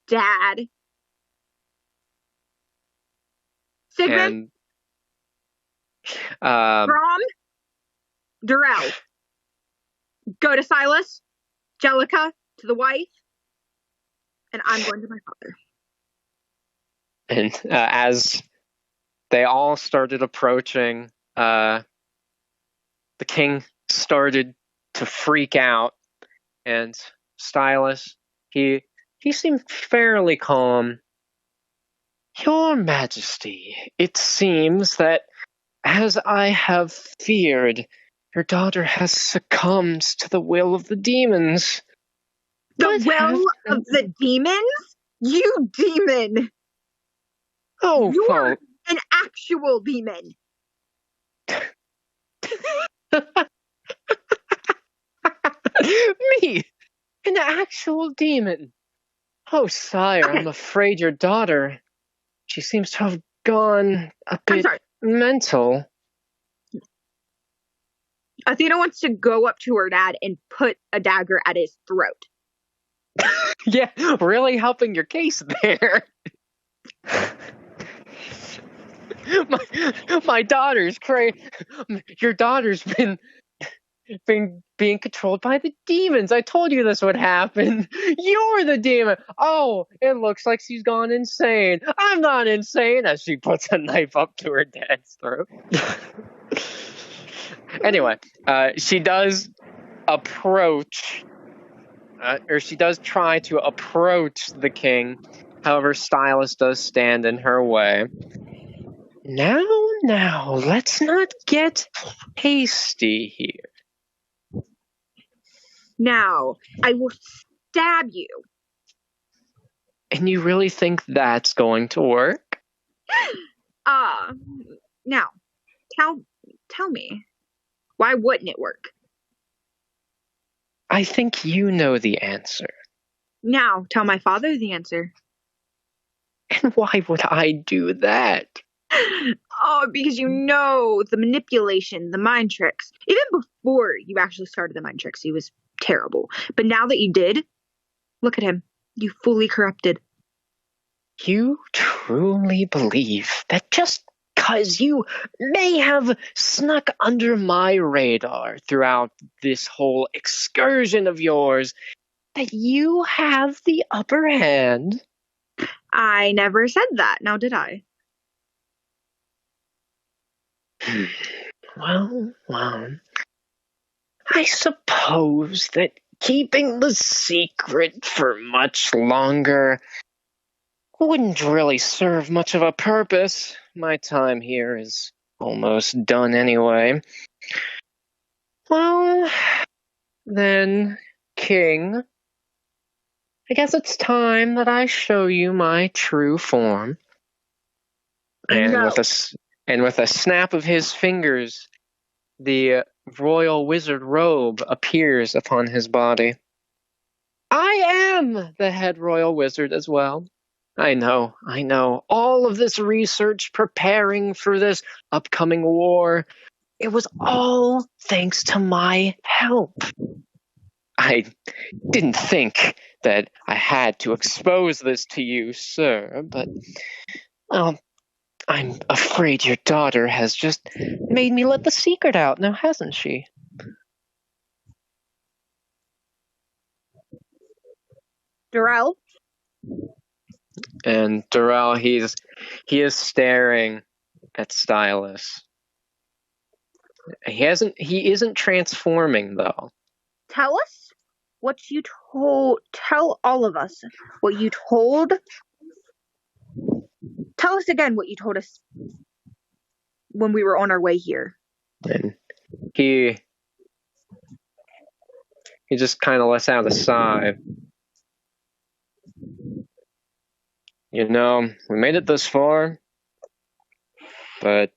Dad. Sigmund, And Brom, Durrell, go to Silas, Jellica to the wife, and I'm going to my father. And as they all started approaching, the king started to freak out, and Stylus, he seemed fairly calm. Your Majesty, it seems that, as I have feared, your daughter has succumbed to the will of the demons. The What will has of the demons? You demon! Oh, You're an actual demon. Me, an actual demon. Oh, sire, Okay. I'm afraid your daughter, she seems to have gone a I'm bit sorry. mental. Athena wants to go up to her dad and put a dagger at his throat. Yeah, really helping your case there. my daughter's crazy. Your daughter's been being controlled by the demons. I told you this would happen. You're the demon. Oh, it looks like she's gone insane. I'm not insane. As she puts a knife up to her dad's throat. Anyway, she does approach, or she does try to approach the king. However, Stylus does stand in her way. Now, let's not get hasty here. Now, I will stab you. And you really think that's going to work? Now, tell me, why wouldn't it work? I think you know the answer. Now, tell my father the answer. And why would I do that? Oh, because you know the manipulation, the mind tricks. Even before you actually started the mind tricks, he was terrible. But now that you did, look at him. You fully corrupted. You truly believe that just because you may have snuck under my radar throughout this whole excursion of yours, that you have the upper hand. I never said that, now did I? Well, I suppose that keeping the secret for much longer wouldn't really serve much of a purpose. My time here is almost done anyway. Well, then, King, I guess it's time that I show you my true form. And No. with a snap of his fingers, the royal wizard robe appears upon his body. I am the head royal wizard as well. I know. All of this research preparing for this upcoming war, it was all thanks to my help. I didn't think that I had to expose this to you, sir, but, well, I'm afraid your daughter has just made me let the secret out now, hasn't she? Darrell? And Darrell, he is staring at Stylus. He isn't transforming though. Tell all of us what you told. Tell us again what you told us when we were on our way here. And he just kind of lets out a sigh. You know, we made it this far, but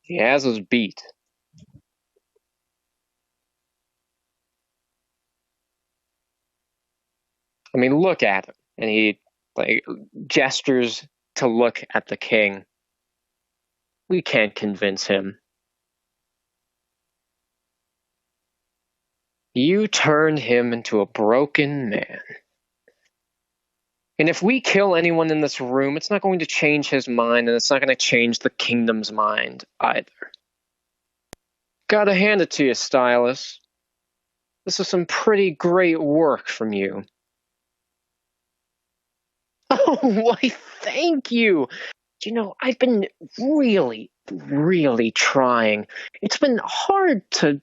he has us beat. I mean, look at him. And he gestures to look at the king. We can't convince him. You turned him into a broken man. And if we kill anyone in this room, it's not going to change his mind, and it's not going to change the kingdom's mind either. Gotta hand it to you, Stylus. This is some pretty great work from you. Oh, why, thank you. You know, I've been really, really trying. It's been hard to,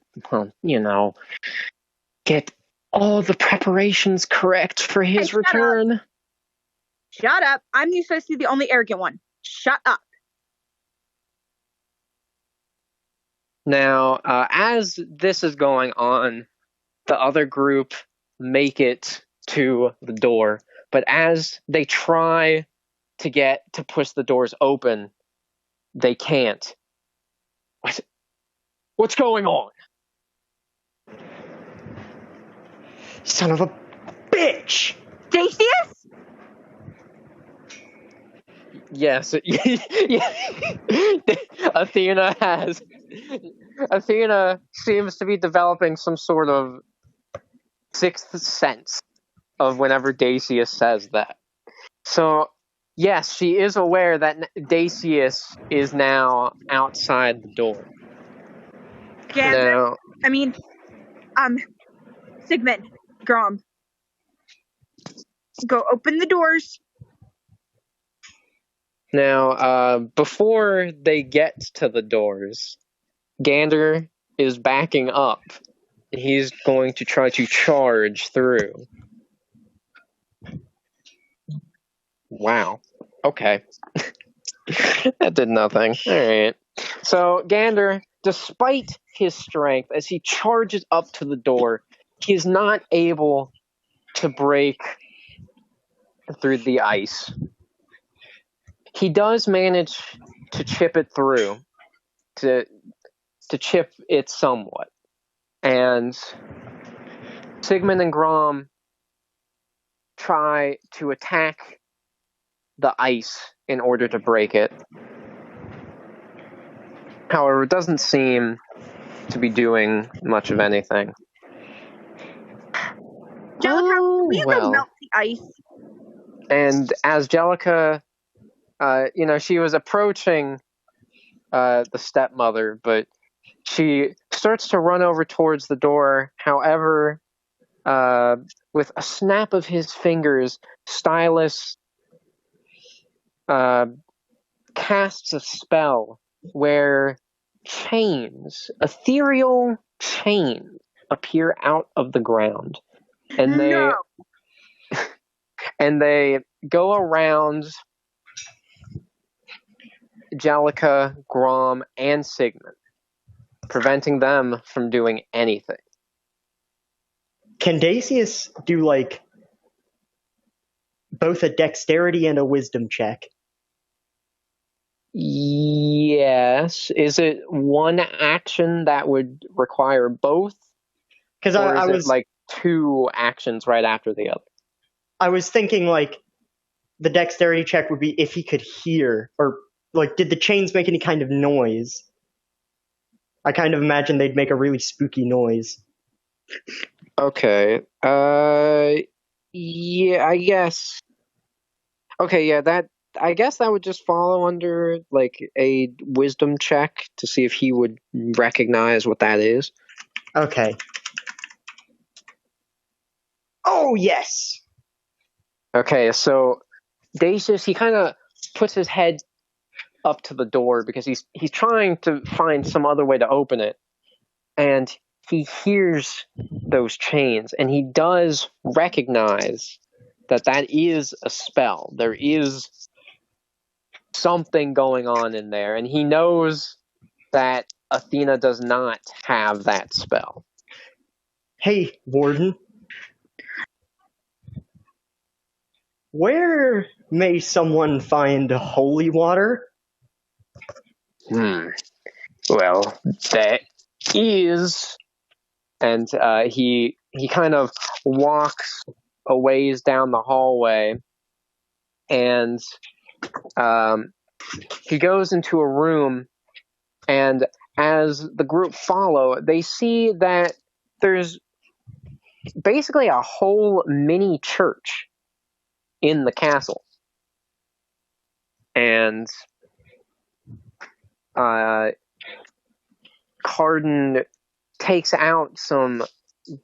get all the preparations correct for his return. Shut up. I'm supposed to be the only arrogant one. Shut up. Now, as this is going on, the other group make it to the door. But as they try to push the doors open, they can't. What's going on? Son of a bitch! Dacius? Yes. Athena seems to be developing some sort of sixth sense of whenever Dacius says that. So, yes, she is aware that Dacius is now outside the door. Gander. Sigmund. Grom. Go open the doors. Now, before they get to the doors, Gander is backing up. He's going to try to charge through. Wow. Okay. That did nothing. Alright. So, Gander, despite his strength, as he charges up to the door, he is not able to break through the ice. He does manage to chip it through, to chip it somewhat. And Sigmund and Grom try to attack the ice in order to break it. However, it doesn't seem to be doing much of anything. Jellica, will you go melt the ice? And as Jellica, she was approaching the stepmother, but she starts to run over towards the door. However, with a snap of his fingers, Stylus casts a spell where chains, ethereal chains, appear out of the ground, and they go around Jellica, Grom, and Sigmund, preventing them from doing anything. Can Dacius do, like, both a dexterity and a wisdom check? Yes. Is it one action that would require both? Because Or is I it was like two actions right after the other? I was thinking, like, the dexterity check would be if he could hear, or, like, did the chains make any kind of noise? I kind of imagine they'd make a really spooky noise. Okay. Yeah, I guess. Okay, yeah, I guess that would just follow under, like, a wisdom check to see if he would recognize what that is. Okay. Oh, yes! Okay, so Dacius, he kind of puts his head up to the door because he's trying to find some other way to open it, and he hears those chains, and he does recognize that is a spell. There is something going on in there, and he knows that Athena does not have that spell. Hey, Warden. Where may someone find holy water? Well, there is, and he kind of walks a ways down the hallway, and he goes into a room, and as the group follow, they see that there's basically a whole mini church in the castle. And Carden takes out some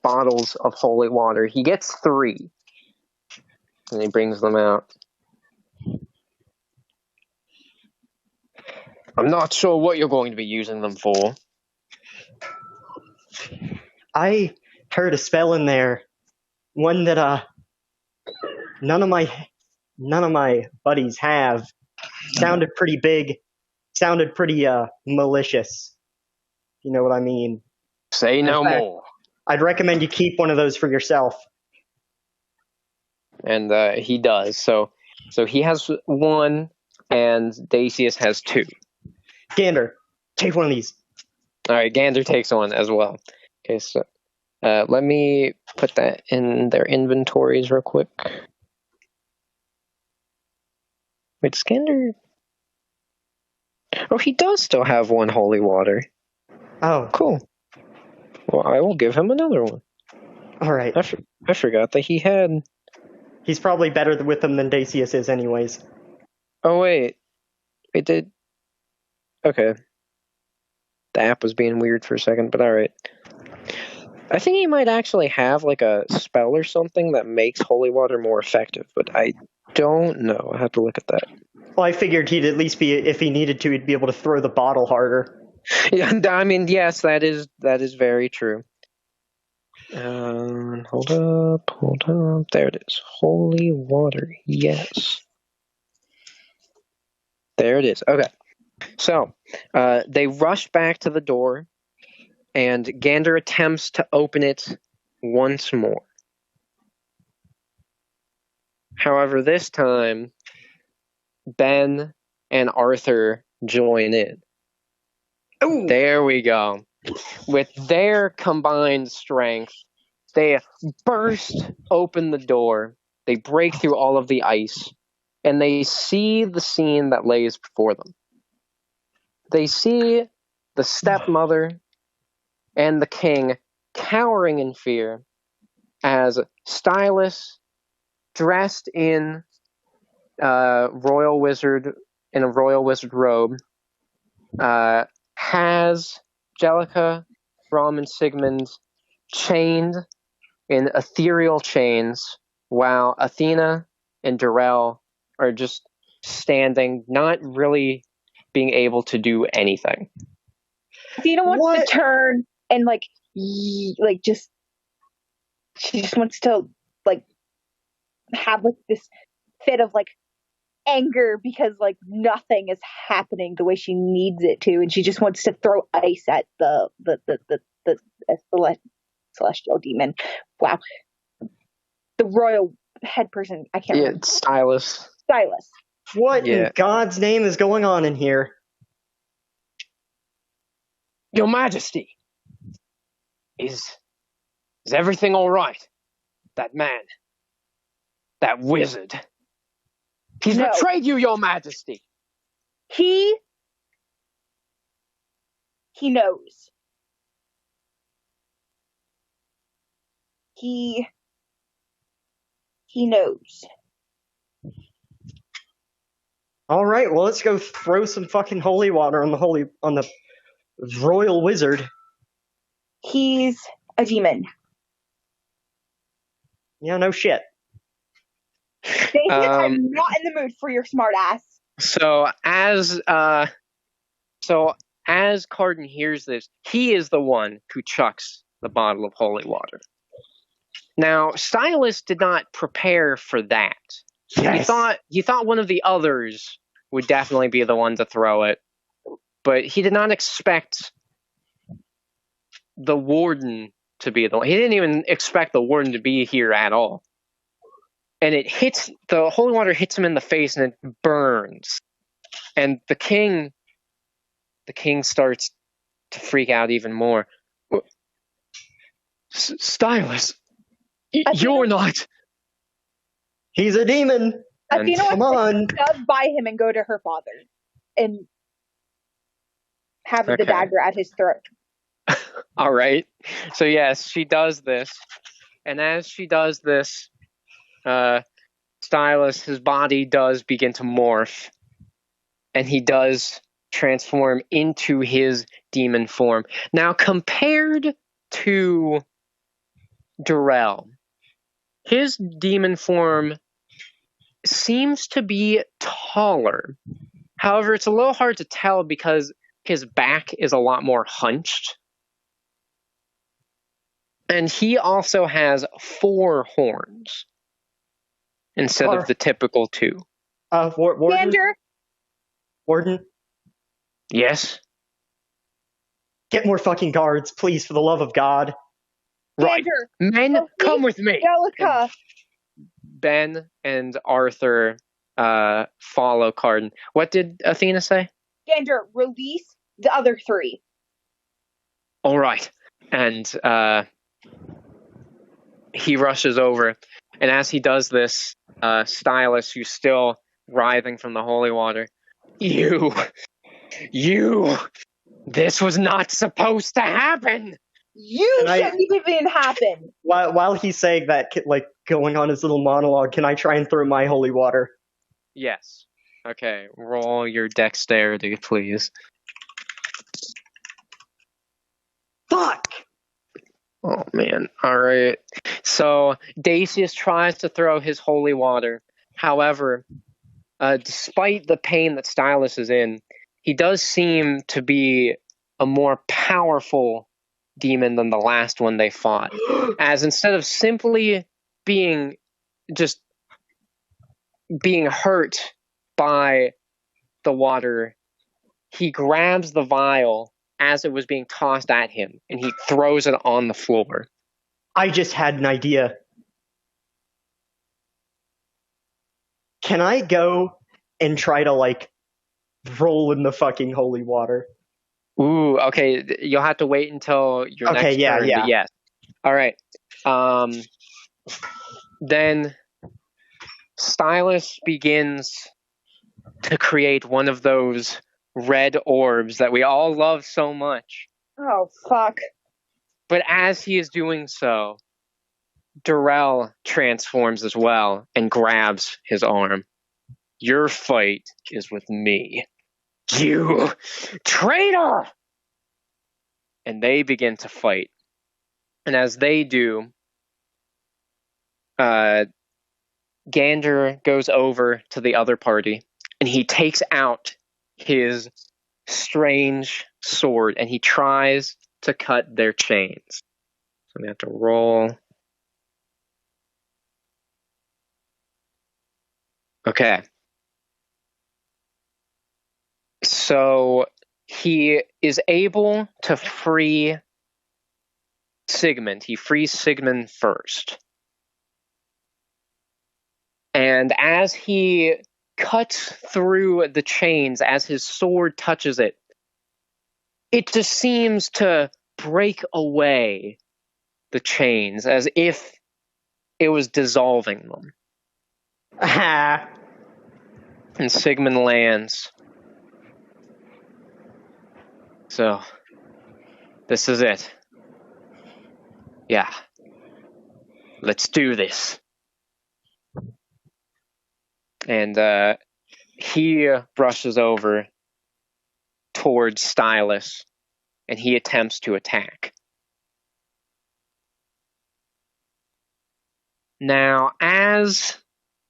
bottles of holy water. He gets 3, and he brings them out. I'm not sure what you're going to be using them for. I heard a spell in there. One that none of my buddies have. Sounded pretty big. Sounded pretty malicious. You know what I mean? Say no In fact, more. I'd recommend you keep one of those for yourself. And he does. So he has 1, and Dacius has 2. Gander, take one of these. All right, Gander takes 1 as well. Okay, so let me put that in their inventories real quick. Wait, does Gander... Oh, he does still have 1 holy water. Oh, Cool. Well, I will give him another one. all right. I forgot that he had... He's probably better with them than Dacius is anyways. Oh, wait. It did... Okay. The app was being weird for a second, but alright. I think he might actually have, like, a spell or something that makes holy water more effective, but I don't know. I have to look at that. Well, I figured he'd at least be, if he needed to, he'd be able to throw the bottle harder. Yeah, I mean, yes, that is very true. Hold up. There it is. Holy water. Yes. There it is. Okay. So, they rush back to the door, and Gander attempts to open it once more. However, this time, Ben and Arthur join in. Ooh. There we go. With their combined strength, they burst open the door, they break through all of the ice, and they see the scene that lays before them. They see the stepmother and the king cowering in fear as Stylus, dressed in a royal wizard robe, has Jellica, Grom, and Sigmund chained in ethereal chains, while Athena and Darrell are just standing, not really being able to do anything. Athena wants What? to turn and just she just wants to have this fit of anger because nothing is happening the way she needs it to, and she just wants to throw ice at the celestial demon. Wow, the royal head person. I can't remember. Stylus. Stylus. What in God's name is going on in here? Your Majesty, is everything all right? That man, that wizard, he's betrayed you, Your Majesty. He knows. He knows. All right, well, let's go throw some fucking holy water on the royal wizard. He's a demon. Yeah, no shit. David, I'm not in the mood for your smart ass. So as Cardin hears this, he is the one who chucks the bottle of holy water. Now, Stylus did not prepare for that. Yes. He thought one of the others would definitely be the one to throw it, but he did not expect the warden to be the one. He didn't even expect the warden to be here at all. And the holy water hits him in the face and it burns. And the king starts to freak out even more. Stylus, you're not. He's a demon. Athena Come on. does buy him and go to her father and have the dagger at his throat. All right. So yes, she does this. And as she does this, Stylus, his body does begin to morph. And he does transform into his demon form. Now, compared to Darrell, his demon form seems to be taller. However, it's a little hard to tell because his back is a lot more hunched. And he also has 4 horns instead of the typical 2. Warden? Warden? Yes? Get more fucking guards, please, for the love of God. Right. Men, come with me. Angelica. Ben and Arthur follow Cardin. What did Athena say? Gander, release the other 3. All right. And he rushes over. And as he does this, Stylus, who's still writhing from the holy water, You, this was not supposed to happen. You shouldn't even happen. While he's saying that, going on his little monologue, can I try and throw my holy water? Yes. Okay, roll your dexterity, please. Fuck! Oh, man. All right. So, Dacius tries to throw his holy water. However, despite the pain that Stylus is in, he does seem to be a more powerful demon than the last one they fought. As instead of simply being hurt by the water, he grabs the vial as it was being tossed at him, and he throws it on the floor. I just had an idea. Can I go and try to, roll in the fucking holy water? Ooh, okay. You'll have to wait until your next turn. Yeah. But yes. All right. Then Stylus begins to create one of those red orbs that we all love so much. Oh, fuck. But as he is doing so, Darrell transforms as well and grabs his arm. Your fight is with me. You traitor! And they begin to fight. And as they do, Gander goes over to the other party, and he takes out his strange sword, and he tries to cut their chains. So we have to roll. Okay. So he is able to free Sigmund. He frees Sigmund first. And as he cuts through the chains, as his sword touches it, it just seems to break away the chains as if it was dissolving them. Ah. And Sigmund lands. So, this is it. Yeah. Let's do this. And he brushes over towards Stylus, and he attempts to attack. Now, as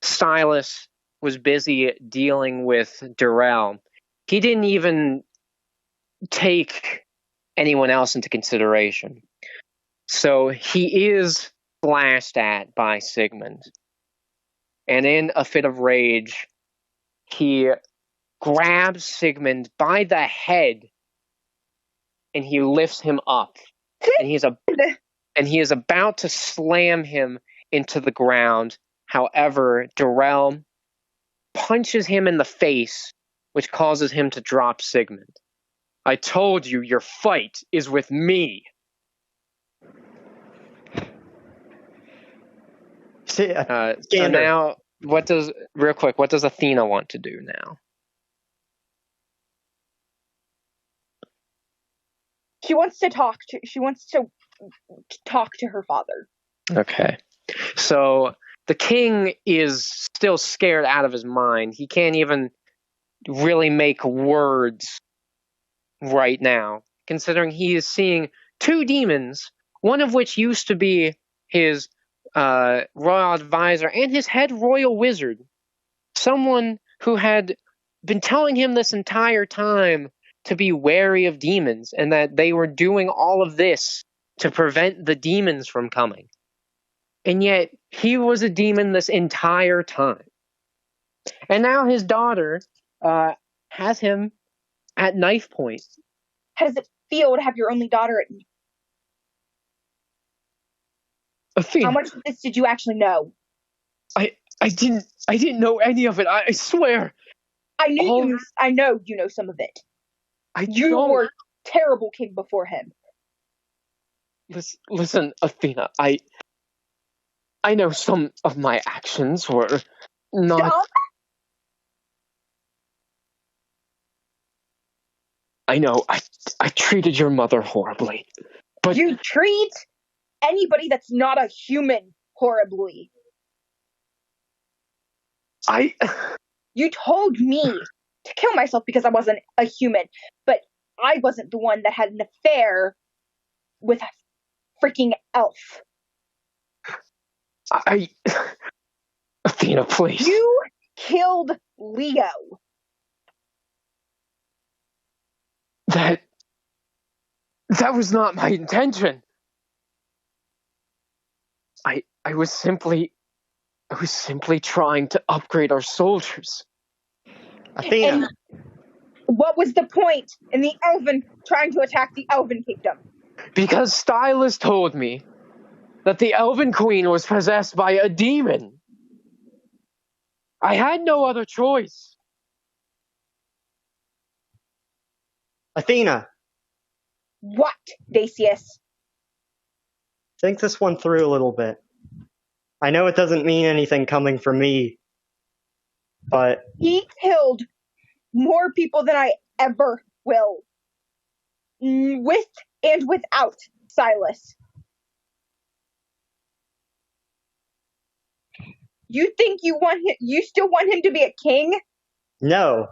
Stylus was busy dealing with Durrell, he didn't even take anyone else into consideration. So he is slashed at by Sigmund. And in a fit of rage, he grabs Sigmund by the head and he lifts him up. And he is about to slam him into the ground. However, Durrell punches him in the face, which causes him to drop Sigmund. I told you, your fight is with me. So now, what does Athena want to do now? She wants to talk to her father. Okay. So the king is still scared out of his mind. He can't even really make words right now, considering he is seeing two demons, one of which used to be his royal advisor and his head royal wizard, someone who had been telling him this entire time to be wary of demons and that they were doing all of this to prevent the demons from coming. And yet he was a demon this entire time. And now his daughter has him at knife point. How does it feel to have your only daughter at Athena, how much of this did you actually know? I didn't know any of it. I swear. I know you know some of it. You were a terrible king before him. Listen, Athena, I know some of my actions were not... Stop. I know, I treated your mother horribly, but... You treat anybody that's not a human horribly. You told me to kill myself because I wasn't a human, but I wasn't the one that had an affair with a freaking elf. Athena, please. You killed Leo. That was not my intention. I was simply trying to upgrade our soldiers. Athena. And what was the point in the Elven trying to attack the Elven kingdom? Because Stylus told me that the Elven Queen was possessed by a demon. I had no other choice. Athena. What, Dacius? Think this one through a little bit. I know it doesn't mean anything coming from me, but... He killed more people than I ever will. With and without Silas. You think you still want him to be a king? No.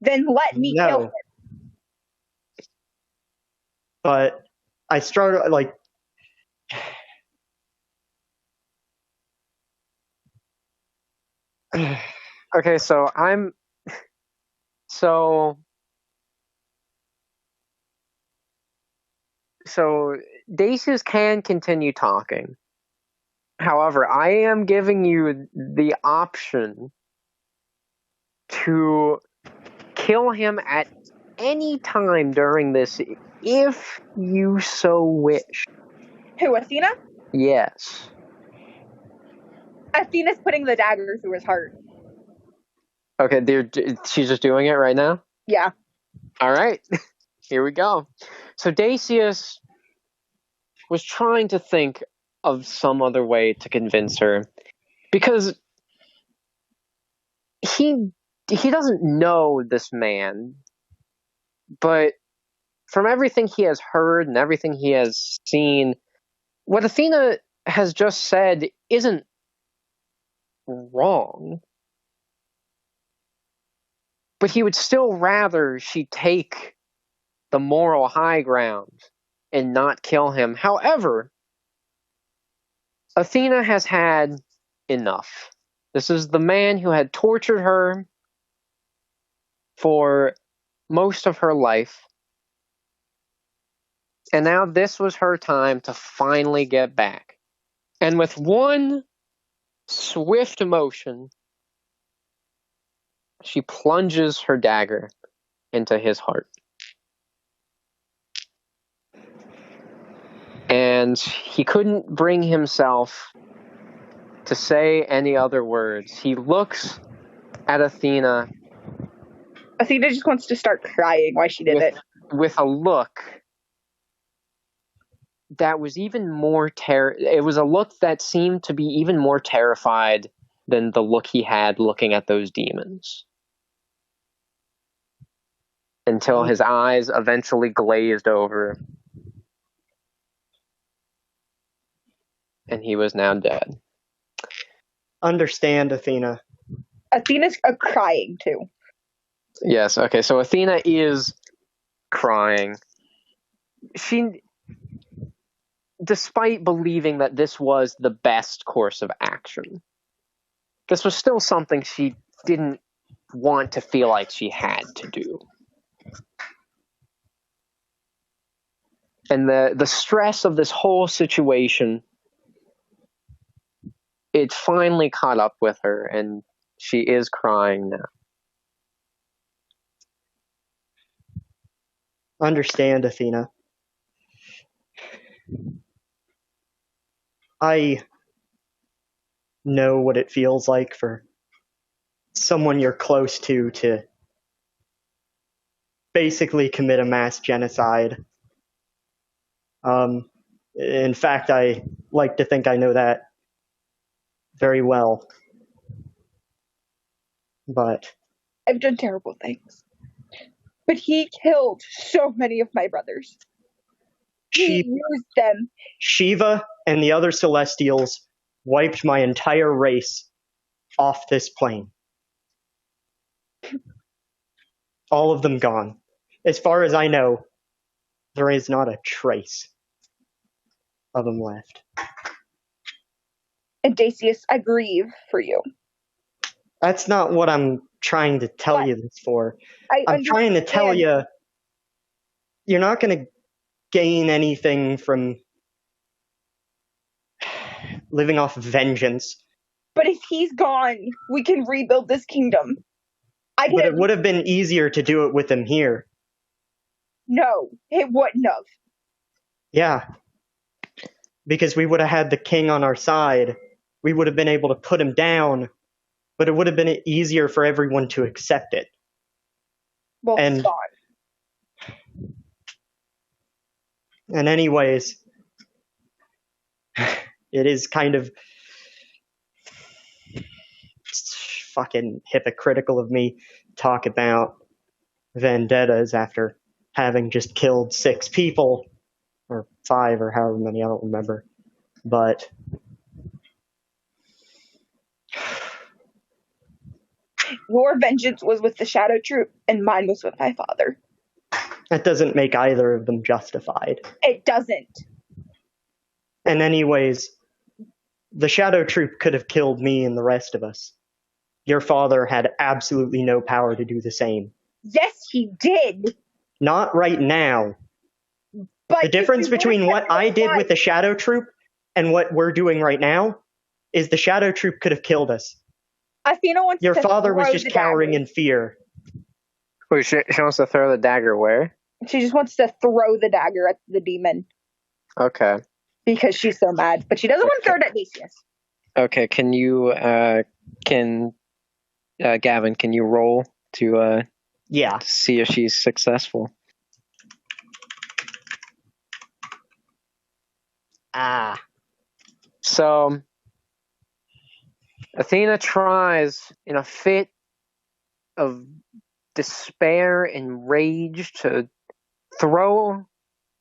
Then let me kill him. But I started, Okay, so so Dacius can continue talking. However, I am giving you the option to kill him at any time during this, if you so wish. Who, Athena? Yes. Athena's putting the dagger through his heart. Okay, she's just doing it right now? Yeah. All right. Here we go. So Dacius was trying to think of some other way to convince her, because he doesn't know this man, but from everything he has heard and everything he has seen, what Athena has just said isn't wrong. But he would still rather she take the moral high ground and not kill him. However, Athena has had enough. This is the man who had tortured her for most of her life. And now this was her time to finally get back. And with one swift motion, she plunges her dagger into his heart. And he couldn't bring himself to say any other words. He looks at Athena. Athena just wants to start crying while she did it. With a look that was even more it was a look that seemed to be even more terrified than the look he had looking at those demons. Until his eyes eventually glazed over. And he was now dead. Understand, Athena. Athena's crying too. Yes, okay, so Athena is crying. She, despite believing that this was the best course of action, this was still something she didn't want to feel like she had to do. And the stress of this whole situation, it finally caught up with her, and she is crying now. Understand, Athena. I know what it feels like for someone you're close to basically commit a mass genocide. In fact, I like to think I know that very well. But I've done terrible things. But he killed so many of my brothers. He used them. Shiva and the other Celestials wiped my entire race off this plane. All of them gone. As far as I know, there is not a trace of them left. And Dacius, I grieve for you. That's not what I'm trying to tell you this for. I'm trying to tell you, you're not going to gain anything from living off vengeance. But if he's gone, we can rebuild this kingdom. But it would have been easier to do it with him here. No, it wouldn't have. Yeah. Because we would have had the king on our side. We would have been able to put him down. But it would have been easier for everyone to accept it. Well, and, God. And anyways, it is kind of fucking hypocritical of me to talk about vendettas after having just killed 6 people, or 5, or however many, I don't remember. But your vengeance was with the Shadow Troop, and mine was with my father. That doesn't make either of them justified. It doesn't. And anyways, the Shadow Troop could have killed me and the rest of us. Your father had absolutely no power to do the same. Yes, he did. Not right now. But The if difference he would've between kept what it I did alive- with the Shadow Troop and what we're doing right now is the Shadow Troop could have killed us. Athena wants Your to father was throw just the cowering dagger. in fear. Wait, she wants to throw the dagger where? She just wants to throw the dagger at the demon Okay. because she's so mad. But she doesn't want to throw it at Decius. Okay, can you, Gavin, can you roll to Yeah. see if she's successful? Ah. So, Athena tries, in a fit of despair and rage, to throw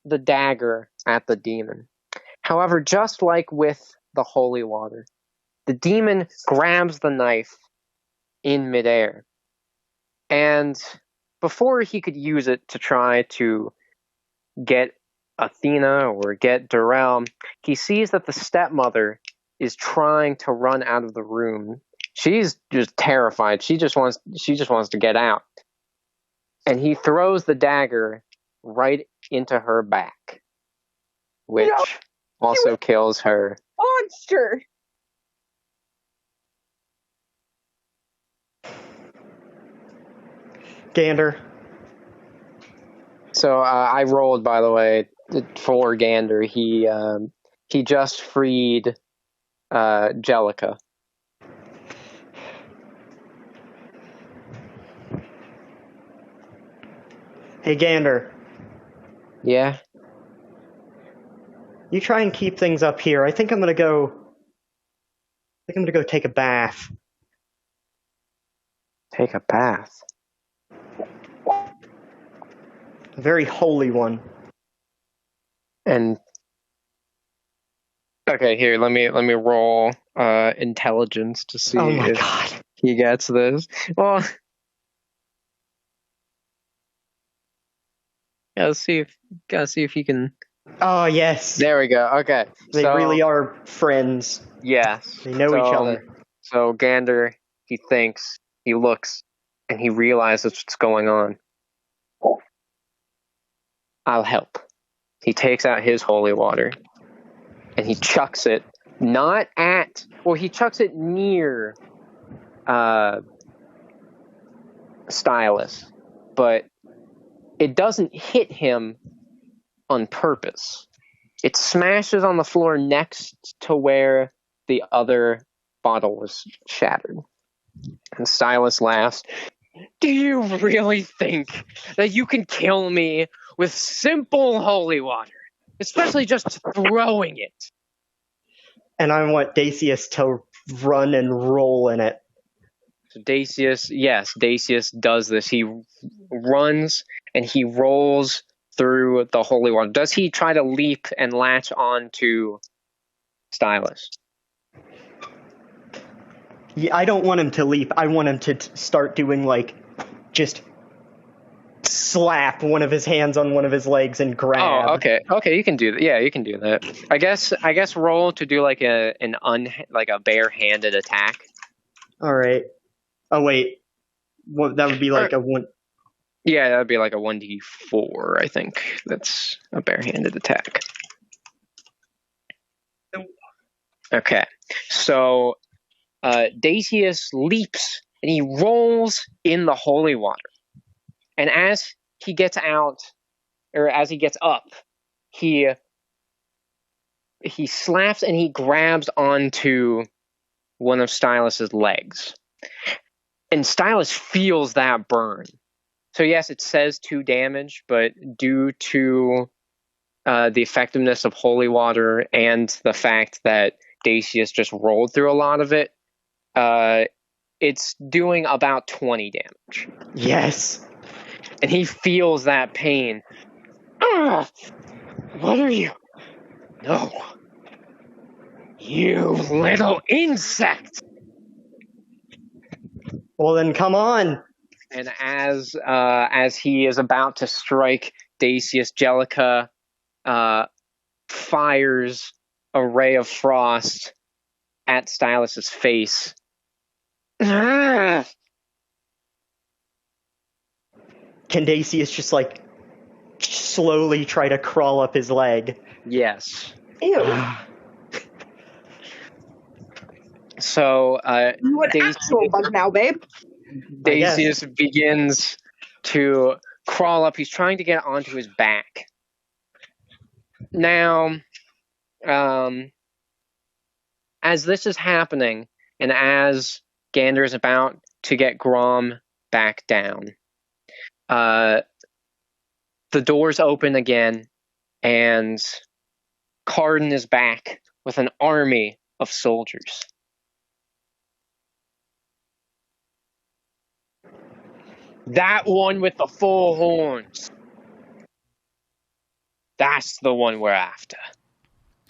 the dagger at the demon. However, just like with the holy water, the demon grabs the knife in midair. And before he could use it to try to get Athena or get Durrell, he sees that the stepmother is trying to run out of the room. She's just terrified. She just wants to get out. And he throws the dagger right into her back, which also kills her. Monster. Gander. So I rolled, by the way, for Gander. He just freed Jellica. Hey, Gander. Yeah? You try and keep things up here. I think I'm gonna go take a bath. Take a bath. A very holy one. And okay, here, let me roll intelligence to see Oh my if god. he gets this. Well, gotta see if he can. Oh yes. There we go. Okay, They so, really are friends. Yes, They know each other. So Gander, he thinks, he looks, and he realizes what's going on. I'll help. He takes out his holy water, and he chucks it, he chucks it near Stylus, but it doesn't hit him on purpose. It smashes on the floor next to where the other bottle was shattered. And Stylus laughs. Do you really think that you can kill me with simple holy water? Especially just throwing it. And I want Decius to run and roll in it. So Decius does this. He runs and he rolls through the holy water. Does he try to leap and latch on to Stylus? Yeah, I don't want him to leap. I want him to start doing, just slap one of his hands on one of his legs and grab. Oh, okay. Okay, you can do that. Yeah, you can do that. I guess roll to do like a bare-handed attack. All right. Oh wait. Well, that would be like a one. Yeah, that would be like a 1d4, I think. That's a bare-handed attack. Okay. So Decius leaps and he rolls in the holy water. And as he gets out, or as he gets up, he slaps and he grabs onto one of Stylus's legs. And Stylus feels that burn. So yes, it says 2 damage, but due to the effectiveness of holy water and the fact that Decius just rolled through a lot of it, it's doing about 20 damage. Yes. And he feels that pain. Ah! What are you? No. You little insect! Well then, come on. And as he is about to strike Decius, Jellica fires a ray of frost at Stylus's face, Can Dacius just like slowly try to crawl up his leg? Yes. Ew. So, You an actual bug now, babe. Dacius begins to crawl up. He's trying to get onto his back. Now, as this is happening, and as Gander is about to get Grom back down, the doors open again, and Cardin is back with an army of soldiers. That one with the full horns. That's the one we're after.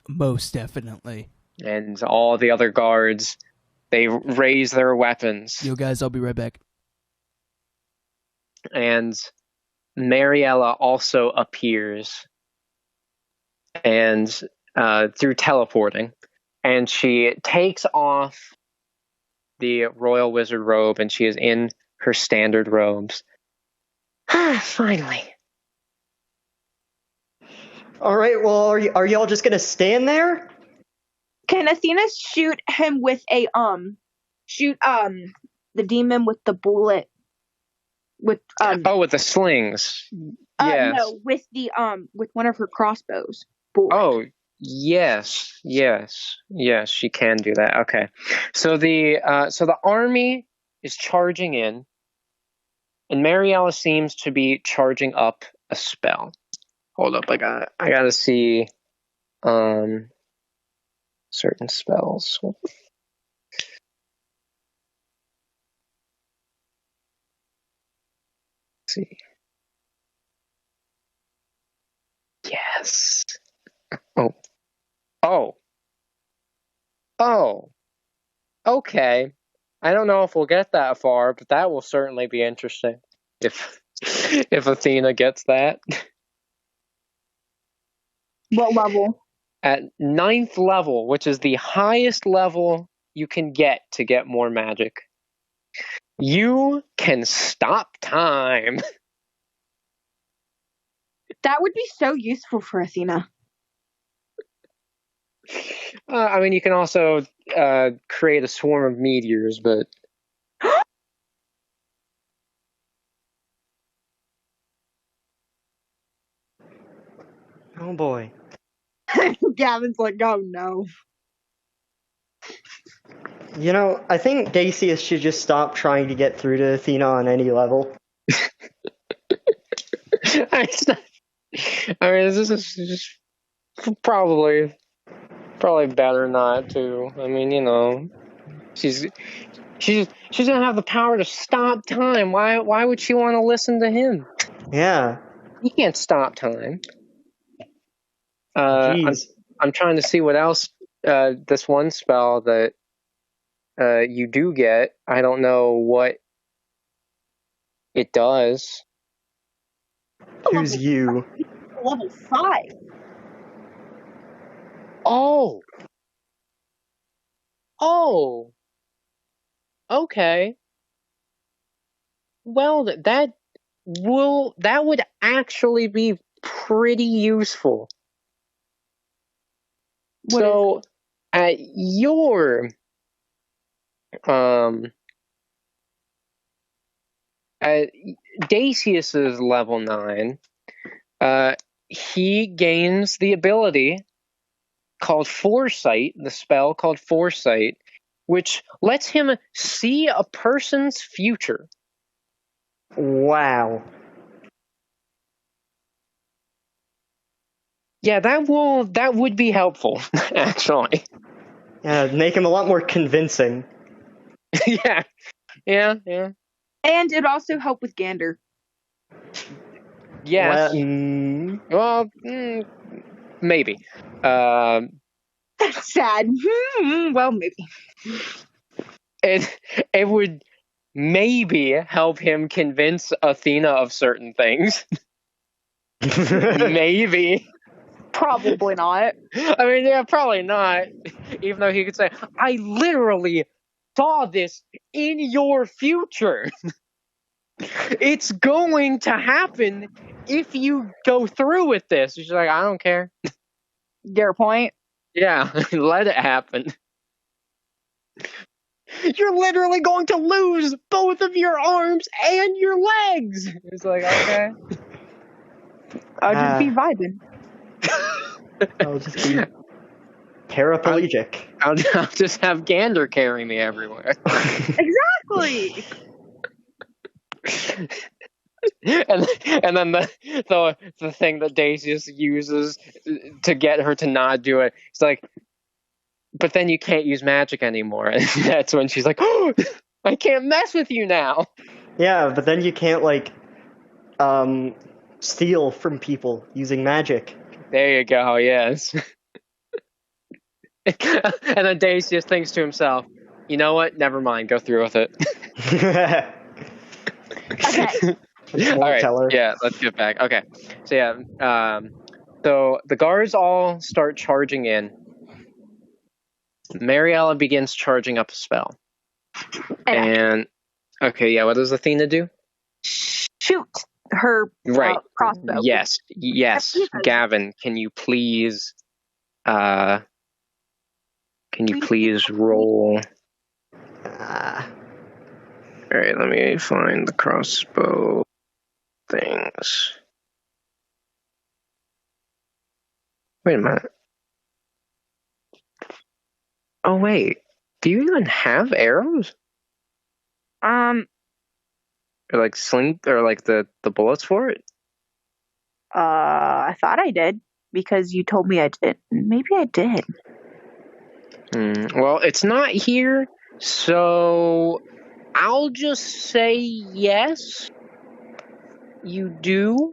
Most definitely. And all the other guards, they raise their weapons. Yo, guys, I'll be right back. And Mariella also appears, and through teleporting, and she takes off the royal wizard robe, and she is in her standard robes. Finally. All right. Well, are y'all just gonna stand there? Can Athena shoot him with a shoot the demon with the bullet with with the slings. Yes. no, with the with one of her crossbows. Bullet. Oh, yes, she can do that. Okay. So the army is charging in, and Mariella seems to be charging up a spell. Hold up, I gotta see certain spells. Let's see. Yes. Oh. Okay. I don't know if we'll get that far, but that will certainly be interesting if Athena gets that. What level? At 9th level, which is the highest level you can get to get more magic, you can stop time. That would be so useful for Athena. I mean, you can also create a swarm of meteors, but... Oh boy. Gavin's like, oh no. You know, I think Dacius should just stop trying to get through to Athena on any level. I mean, this is just probably better not to. I mean, you know, she's gonna have the power to stop time. Why would she want to listen to him? Yeah. He can't stop time. Jeez. I'm trying to see what else. This one spell that you do get. I don't know what it does. Who's you? Level 5. Oh. Okay. Well, that would actually be pretty useful. So, at your at Dacius's level 9, he gains the ability called Foresight, the spell called Foresight, which lets him see a person's future. Wow. Yeah, that would be helpful, actually. Yeah, make him a lot more convincing. Yeah. And it also helped with Gander. Yes. Well, maybe. That's sad. Well, maybe. It would maybe help him convince Athena of certain things. Maybe. Probably not. I mean, yeah, probably not. Even though he could say, I literally saw this in your future. It's going to happen if you go through with this. She's like, I don't care. Your point? Yeah, let it happen. You're literally going to lose both of your arms and your legs. It's like, okay. I'll just be vibing. I'll just be paraplegic. I'll just have Gander carry me everywhere. Exactly. and then the thing that Dacius uses to get her to not do it, it's like, but then you can't use magic anymore. And that's when she's like, oh, I can't mess with you now. Yeah, but then you can't, like, steal from people using magic. There you go, yes. And then Dacius thinks to himself, you know what? Never mind, go through with it. Okay. All right, yeah, let's get back. Okay, so yeah, so the guards all start charging in. Mariella begins charging up a spell. And, okay, yeah, what does Athena do? Shoot her Right. crossbow. Yes. Gavin, can you please roll? Alright, let me find the crossbow things. Wait a minute. Oh wait, do you even have arrows? Or like sling, or like the bullets for it? I thought I did because you told me I did. Maybe I did. Well, it's not here, so I'll just say yes, you do.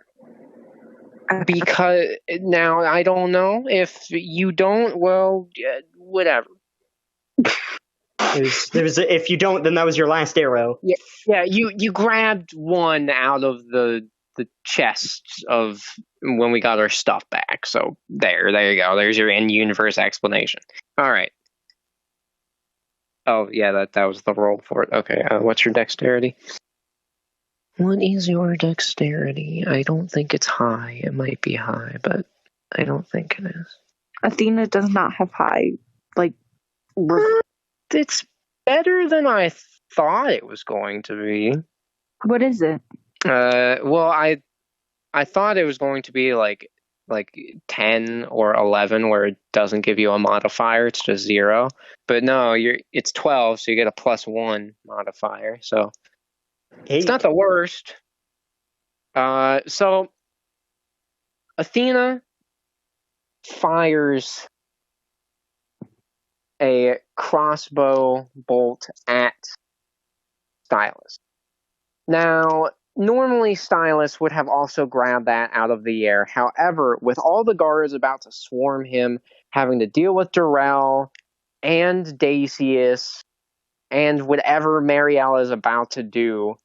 Because now I don't know if you don't. Well, whatever. If you don't, then that was your last arrow. Yeah. You grabbed one out of the chest of when we got our stuff back. So there you go. There's your in-universe explanation. All right. Oh yeah, that was the roll for it. Okay. What's your dexterity? What is your dexterity? I don't think it's high. It might be high, but I don't think it is. Athena does not have high, like. It's better than I thought it was going to be. What is it? Well, I thought it was going to be like 10 or 11, where it doesn't give you a modifier; it's just 0. But no, it's 12, so you get a +1 modifier. So. It's not the worst. So Athena fires a crossbow bolt at Stylus. Now, normally Stylus would have also grabbed that out of the air. However, with all the guards about to swarm him, having to deal with Durrell and Dacius, and whatever Mariella is about to do,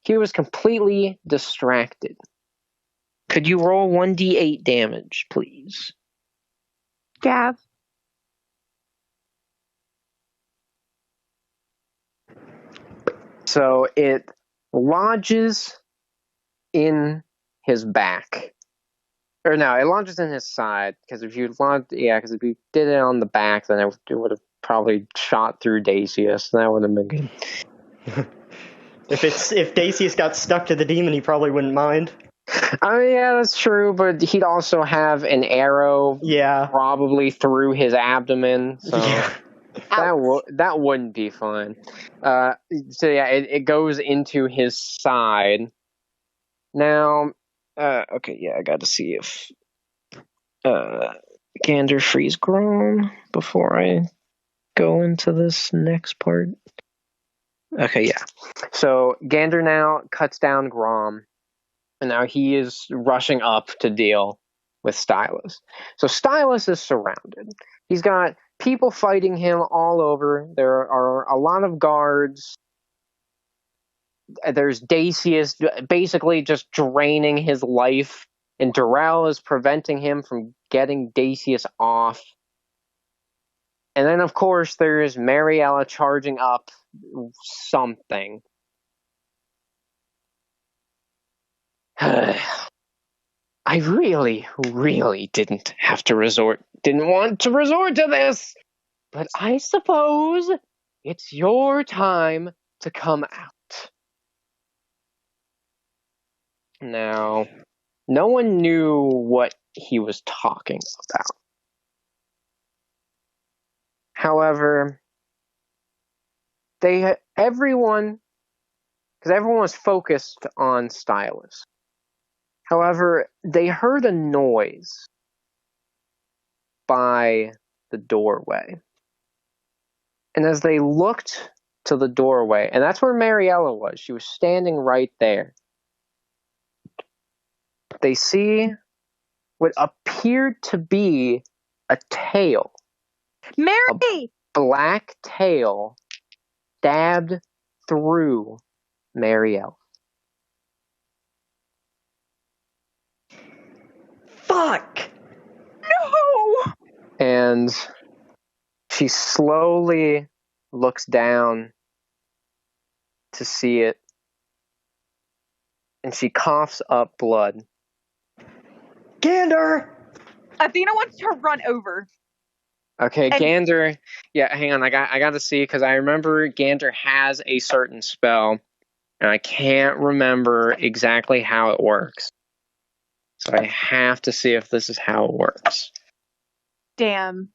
he was completely distracted. Could you roll 1d8 damage, please? Gav. So it lodges in his back. Or no, it launches in his side, because if you did it on the back, then it would have probably shot through Dacius. That would have been good. If Dacius got stuck to the demon, he probably wouldn't mind. I mean, yeah, that's true, but he'd also have an arrow probably through his abdomen, so that wouldn't be fun. So yeah, it goes into his side. Now, okay, yeah, I got to see if Gander frees Grom before I go into this next part. Okay, yeah. So Gander now cuts down Grom, and now he is rushing up to deal with Stylus. So Stylus is surrounded. He's got people fighting him all over. There are a lot of guards. There's Dacius basically just draining his life, and Durrell is preventing him from getting Dacius off. And then, of course, there's Mariella charging up something. I really, really didn't want to resort to this. But I suppose it's your time to come out. Now, no one knew what he was talking about. However, everyone was focused on Stylus. However, they heard a noise by the doorway. And as they looked to the doorway, and that's where Mariella was, she was standing right there. They see what appeared to be a tail. Mary! A black tail stabbed through Marielle. Fuck! No! And she slowly looks down to see it. And she coughs up blood. Gander! Athena wants to run over. Okay, And- Gander. Yeah, hang on. I got to see, because I remember Gander has a certain spell, and I can't remember exactly how it works. So I have to see if this is how it works. Damn.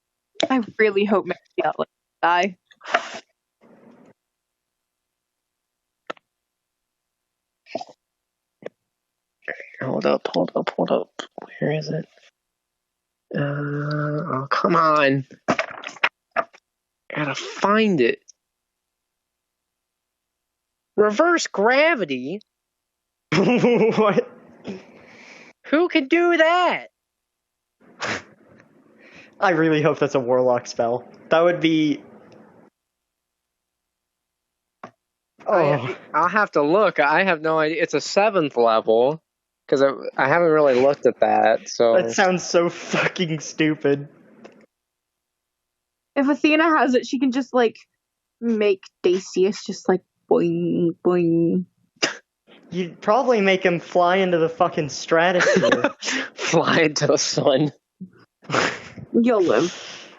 I really hope Mariella die. Hold up. Where is it? Oh, come on. I gotta find it. Reverse gravity? What? Who could do that? I really hope that's a warlock spell. That would be... Oh. I'll have to look. I have no idea. It's a 7th level, because I haven't really looked at that. So That sounds so fucking stupid. If Athena has it, she can just, like, make Dacius just, like, boing, boing. You'd probably make him fly into the fucking stratosphere. fly into the sun. You'll live.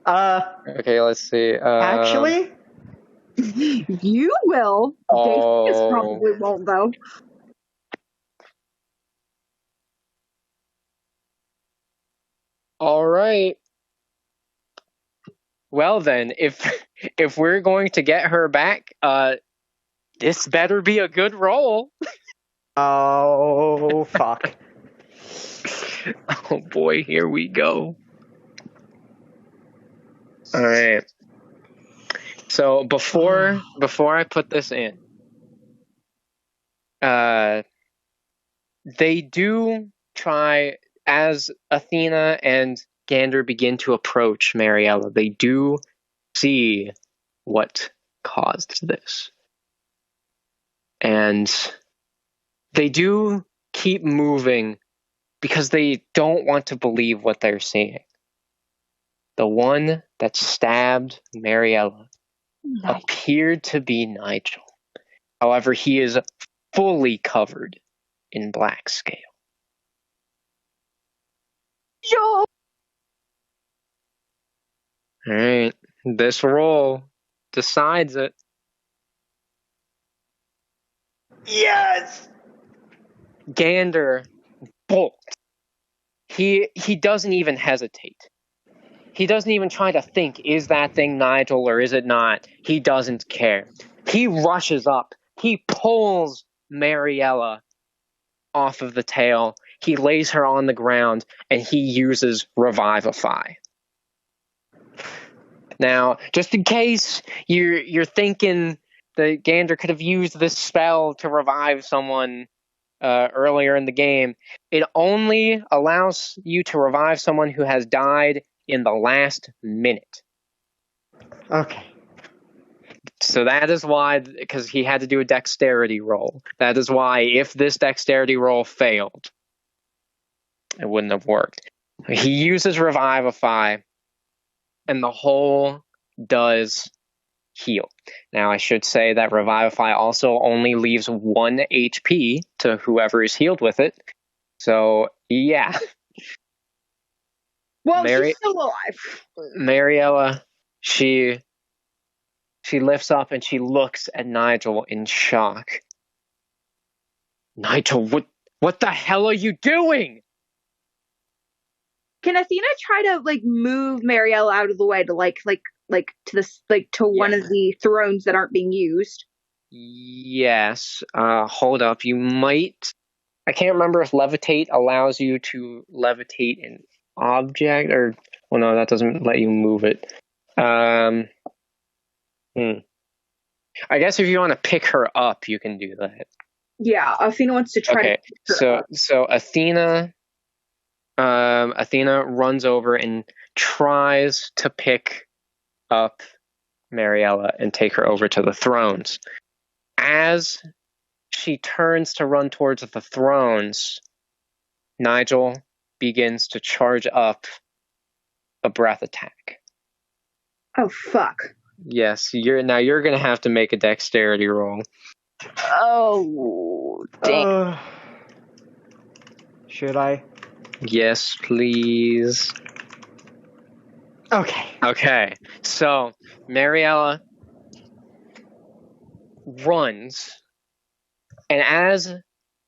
Okay, let's see. Actually? You will. Oh. Dacius probably won't, though. All right. Well then, if we're going to get her back, this better be a good roll. Oh, fuck. Oh boy, here we go. All right. So before I put this in, they do try, as Athena and Gander begin to approach Mariella, they do see what caused this. And they do keep moving because they don't want to believe what they're seeing. The one that stabbed Mariella appeared to be Nigel. However, he is fully covered in black scale. Joel! Alright, this roll decides it. Yes! Gander bolt. He doesn't even hesitate. He doesn't even try to think, is that thing Nigel or is it not? He doesn't care. He rushes up. He pulls Mariella off of the tail. He lays her on the ground, and he uses Revivify. Now, just in case you're thinking that Gander could have used this spell to revive someone earlier in the game, it only allows you to revive someone who has died in the last minute. Okay. So that is why, because he had to do a dexterity roll. That is why, if this dexterity roll failed, it wouldn't have worked. He uses Revivify, and the hole does heal. Now, I should say that Revivify also only leaves 1 HP to whoever is healed with it. So, yeah. Well, she's still alive. Mariella, she lifts up and she looks at Nigel in shock. Nigel, what the hell are you doing? Can Athena try to like move Mariella out of the way to like to this to one of the thrones that aren't being used? Yes. Hold up. You might. I can't remember if levitate allows you to levitate an object, or well, no, that doesn't let you move it. I guess if you want to pick her up, you can do that. Yeah, Athena wants to try to pick her up. So Athena runs over and tries to pick up Mariella and take her over to the thrones. As she turns to run towards the thrones, Nigel begins to charge up a breath attack. Oh fuck. Yes, you're gonna have to make a dexterity roll. Oh dang. Should I? Yes, please. Okay. So Mariella runs, and as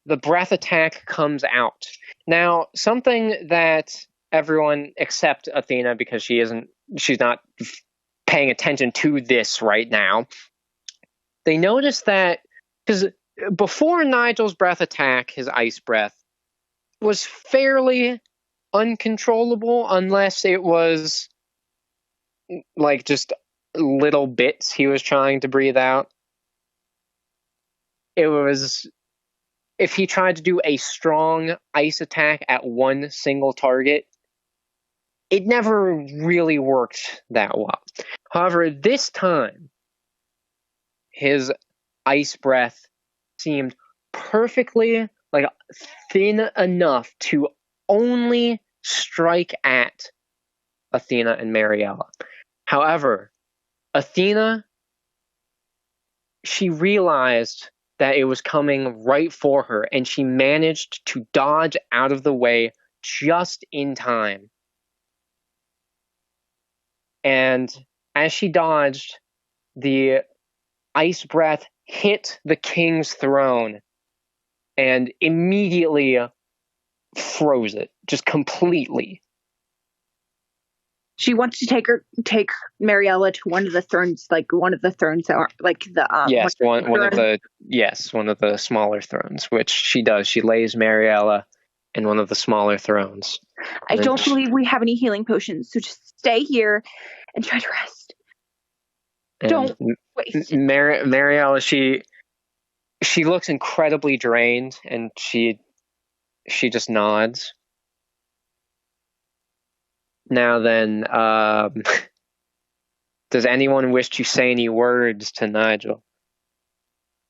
the breath attack comes out, now something that everyone except Athena, because she's not paying attention to this right now, they notice that because before Nigel's breath attack, his ice breath was fairly uncontrollable unless it was like just little bits he was trying to breathe out. It was, if he tried to do a strong ice attack at one single target, it never really worked that well. However, this time, his ice breath seemed perfectly like thin enough to only strike at Athena and Mariella. However, Athena, she realized that it was coming right for her, and she managed to dodge out of the way just in time. And as she dodged, the ice breath hit the king's throne and immediately froze it, just completely. She wants to take Mariella to one of the thrones, that are like the one of the smaller thrones, which she does. She lays Mariella in one of the smaller thrones. I don't believe we have any healing potions, so just stay here and try to rest. Don't waste. Mariella, she looks incredibly drained, and she just nods. Now then, does anyone wish to say any words to Nigel?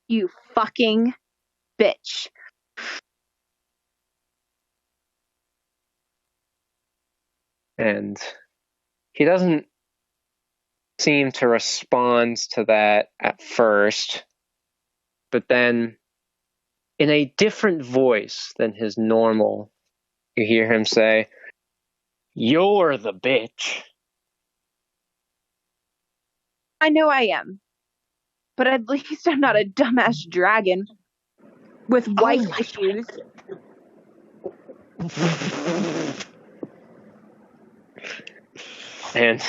You fucking bitch. And he doesn't seem to respond to that at first, but then in a different voice than his normal, you hear him say, "You're the bitch." I know I am, but at least I'm not a dumbass dragon with wife issues. And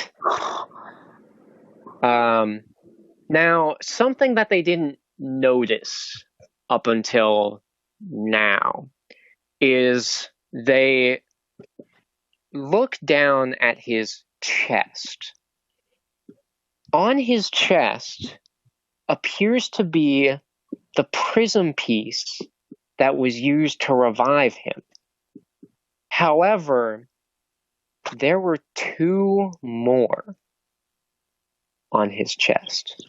now something that they didn't notice up until now is they look down at his chest. On his chest appears to be the prism piece that was used to revive him. However, there were 2 more on his chest.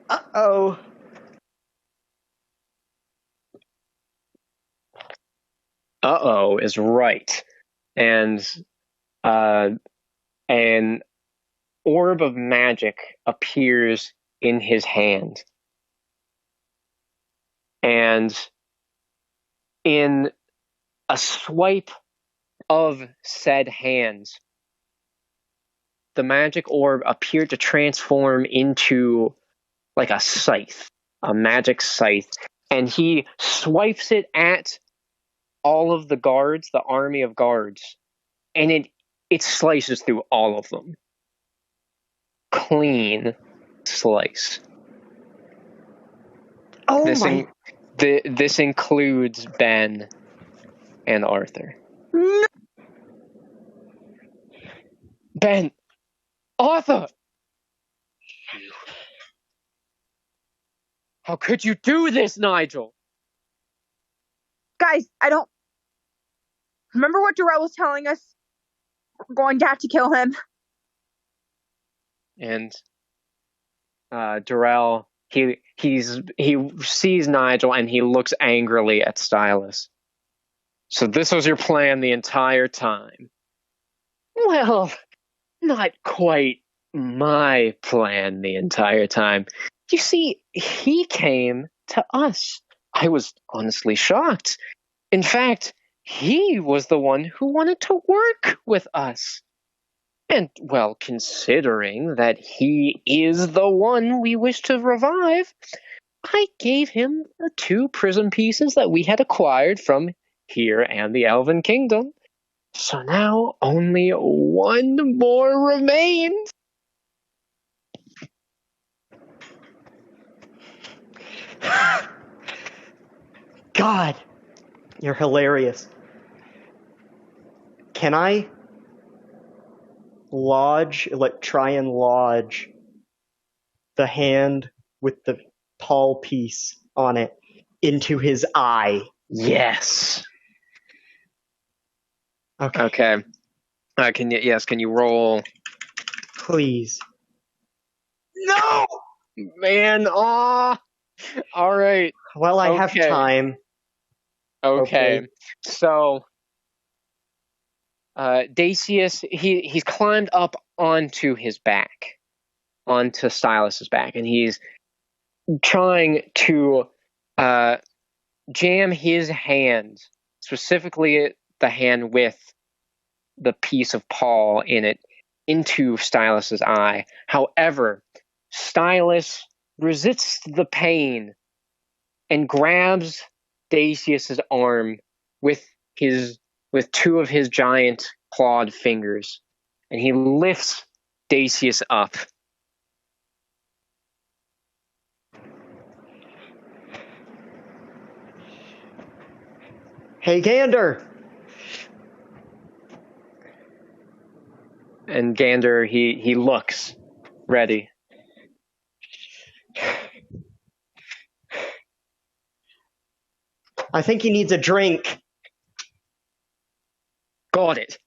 Uh-oh. uh-oh is right. And an orb of magic appears in his hand. And in a swipe of said hands, the magic orb appeared to transform into like a scythe, a magic scythe, and he swipes it at all of the guards, the army of guards, and it slices through all of them. Clean slice. Oh my! This includes Ben and Arthur. No. Ben! Arthur! How could you do this, Nigel? Guys, I don't... Remember what Darrell was telling us? We're going to have to kill him. And Darrell, he sees Nigel and he looks angrily at Stylus. So this was your plan the entire time? Well, not quite my plan the entire time. You see, he came to us. I was honestly shocked. In fact, he was the one who wanted to work with us. And, well, considering that he is the one we wish to revive, I gave him the 2 prism pieces that we had acquired from here and the Elven Kingdom. So now only 1 more remains. God, you're hilarious. Can I try and lodge the hand with the tall piece on it into his eye? Yes. Okay. Can you roll? Please. No! Man, all right. Well, I have time. Okay. So, Dacius, he's climbed up onto his back, onto Stylus's back, and he's trying to jam his hand, specifically the hand with the piece of Paul in it, into Stylus's eye. However, Stylus resists the pain and grabs Dacius's arm with 2 of his giant clawed fingers, and he lifts Dacius up. Hey, Gander! And Gander, he looks ready. I think he needs a drink. Got it.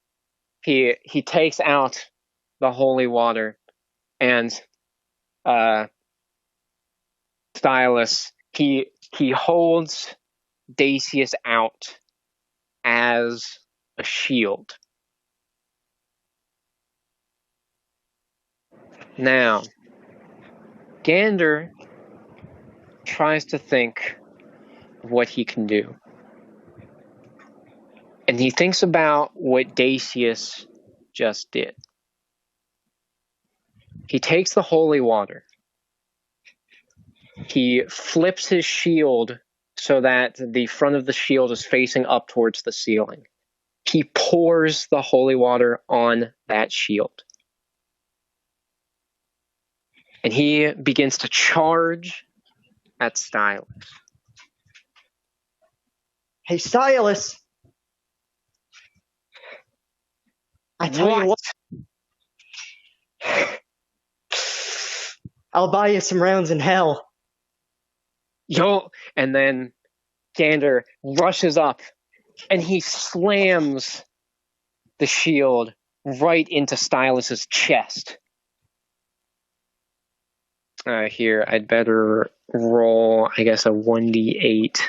He takes out the holy water, and Stylus, he holds Dacius out as a shield. Now, Gander tries to think of what he can do. And he thinks about what Dacius just did. He takes the holy water. He flips his shield so that the front of the shield is facing up towards the ceiling. He pours the holy water on that shield. And he begins to charge at Stylus. Hey, Stylus! I tell you what. I'll buy you some rounds in hell. And then Gander rushes up and he slams the shield right into Stylus's chest. Here, I'd better roll, I guess, a 1d8.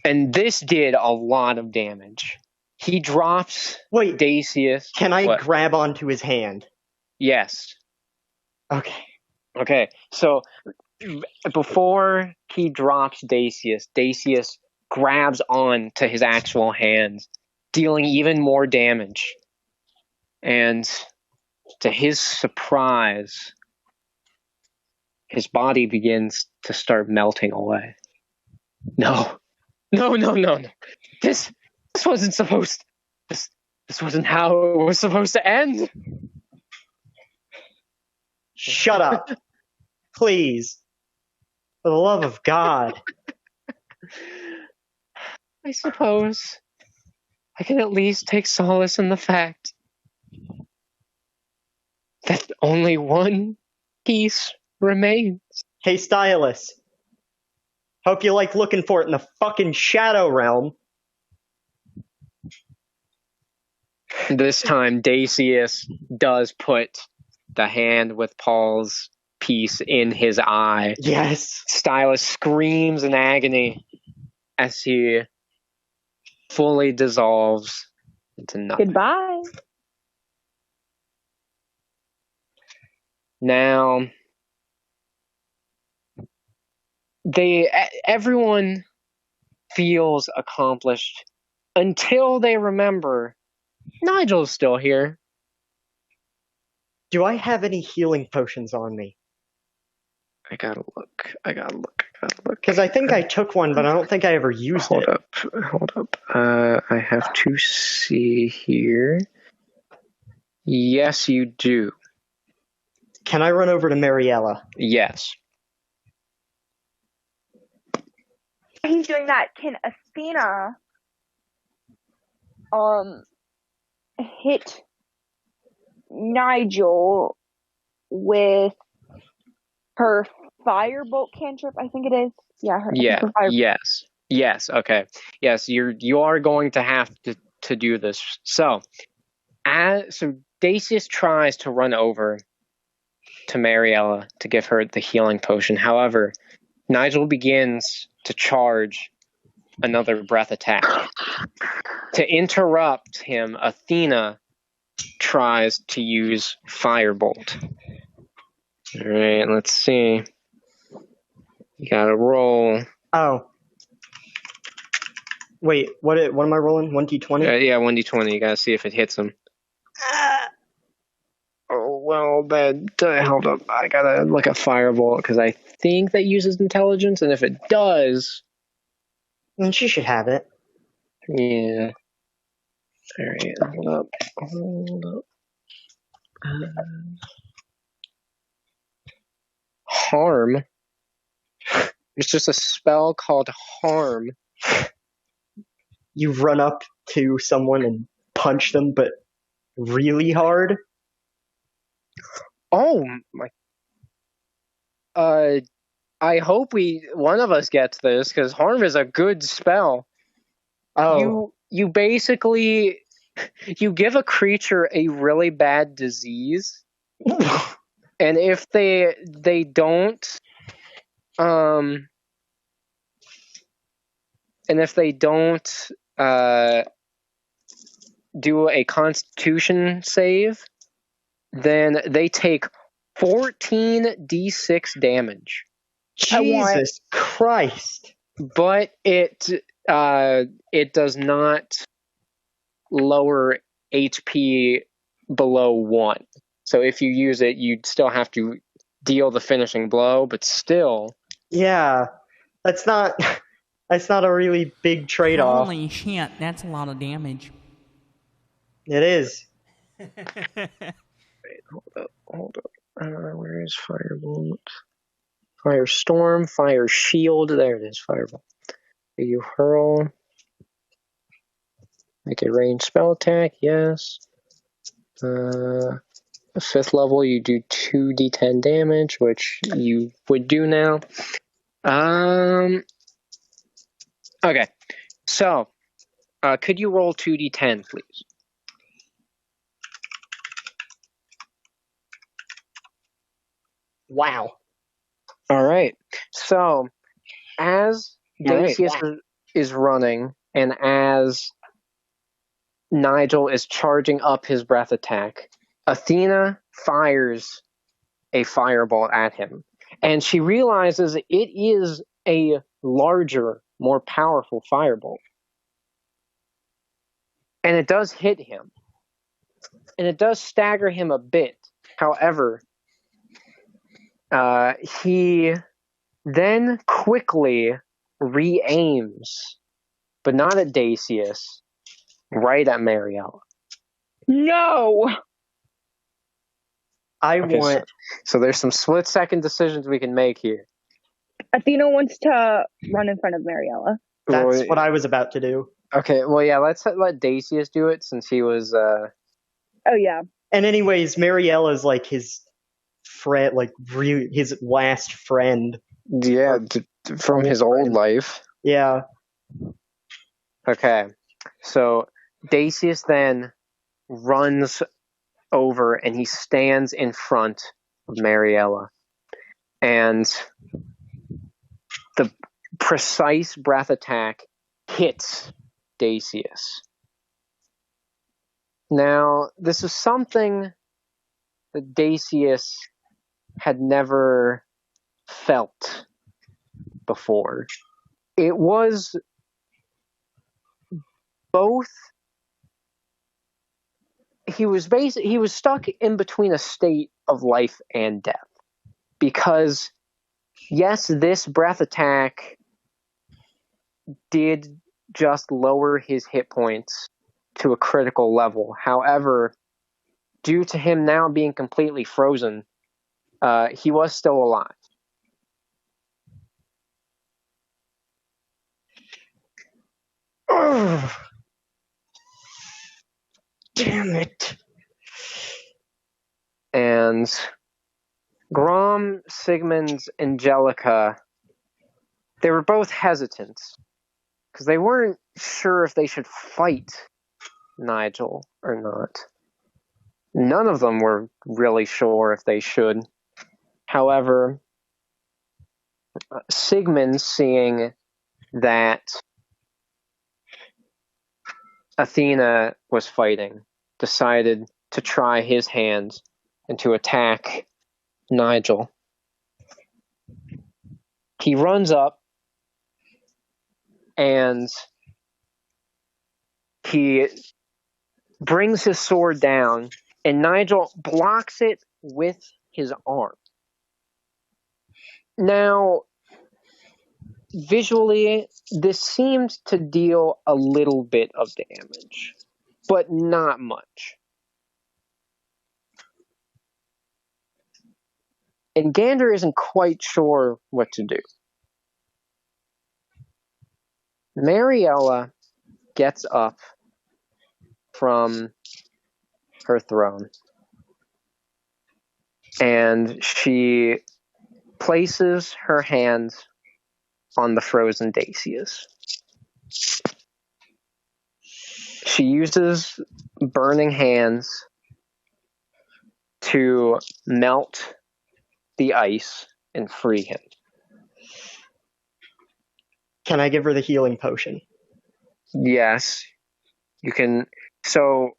And this did a lot of damage. He drops Wait, Dacius. can I What? grab onto his hand? Yes. Okay. Okay, so before he drops Dacius, Dacius grabs on to his actual hands, dealing even more damage. And to his surprise, his body begins to start melting away. No. This wasn't supposed. This wasn't how it was supposed to end. Shut up. Please. For the love of God. I suppose I can at least take solace in the fact that only one piece remains. Hey, Stylus. Hope you like looking for it in the fucking Shadow Realm. This time, Dacius does put the hand with Paul's piece in his eye. Yes. Stylus screams in agony as he fully dissolves into nothing. Goodbye. Now, everyone feels accomplished until they remember Nigel's still here. Do I have any healing potions on me? I gotta look. Because I think I took one, but I don't think I ever used it. Hold up. I have to see here. Yes, you do. Can I run over to Mariella? Yes. He's doing that. Can Athena hit Nigel with her firebolt cantrip? I think it is. Yeah. Her Yes. Yes. Okay. Yes. You are going to have to do this. So Dacius tries to run over to Mariella to give her the healing potion. However, Nigel begins to charge another breath attack. To interrupt him, Athena tries to use Firebolt. Alright, let's see. You gotta roll. Oh. Wait, what am I rolling? 1d20? Yeah, 1d20. You gotta see if it hits him. Oh, well, hold up. I gotta look at Firebolt, because I think that uses intelligence, and if it does... Then she should have it. Yeah. Alright, hold up. Harm. It's just a spell called Harm. You run up to someone and punch them, but really hard? Oh my. I hope one of us gets this, because Harm is a good spell. Oh. You basically, you give a creature a really bad disease, and if they don't, and if they don't do a Constitution save, then they take 14d6 damage. Jesus Christ. But it does not lower HP below 1. So if you use it, you'd still have to deal the finishing blow, but still. Yeah, that's not a really big trade-off. Holy shit, that's a lot of damage. It is. Wait, hold up. Where is Firebolt? Firestorm, Fire Shield. There it is, Firebolt. You hurl. Make a ranged spell attack, yes. 5th level, you do 2d10 damage, which you would do now. Okay, so could you roll 2d10, please? Wow. All right. So, as Dacius is running, and as Nigel is charging up his breath attack, Athena fires a fireball at him. And she realizes it is a larger, more powerful fireball. And it does hit him. And it does stagger him a bit. However, he then quickly re-aims, but not at Dacius, right at Mariella. No! I Okay, want. so there's some split-second decisions we can make here. Athena wants to run in front of Mariella. That's Well, what I was about to do. Okay, well, yeah, let's let Dacius do it since he was. Oh, yeah. And anyways, Mariella's like his friend, like his last friend. Yeah, from his old life. Yeah. Okay, so Dacius then runs over and he stands in front of Mariella. And the precise breath attack hits Dacius. Now, this is something that Dacius had never felt before. It was both. He was stuck in between a state of life and death. Because, yes, this breath attack did just lower his hit points to a critical level. However, due to him now being completely frozen, he was still alive. Ugh. Damn it. And Grom, Sigmund, Angelica, they were both hesitant because they weren't sure if they should fight Nigel or not. None of them were really sure if they should. However, Sigmund, seeing that Athena was fighting, decided to try his hand and to attack Nigel. He runs up and he brings his sword down, and Nigel blocks it with his arm. Now, visually, this seemed to deal a little bit of damage, but not much. And Gander isn't quite sure what to do. Mariella gets up from her throne and she places her hand on the frozen Dacius. She uses burning hands to melt the ice and free him. Can I give her the healing potion? Yes, you can. So,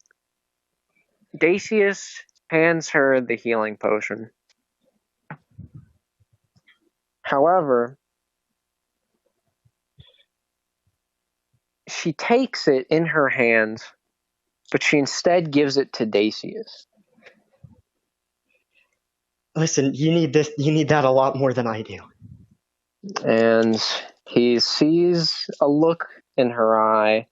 Dacius hands her the healing potion. However, she takes it in her hand, but she instead gives it to Dacius. Listen, you need this. You need that a lot more than I do. And he sees a look in her eye.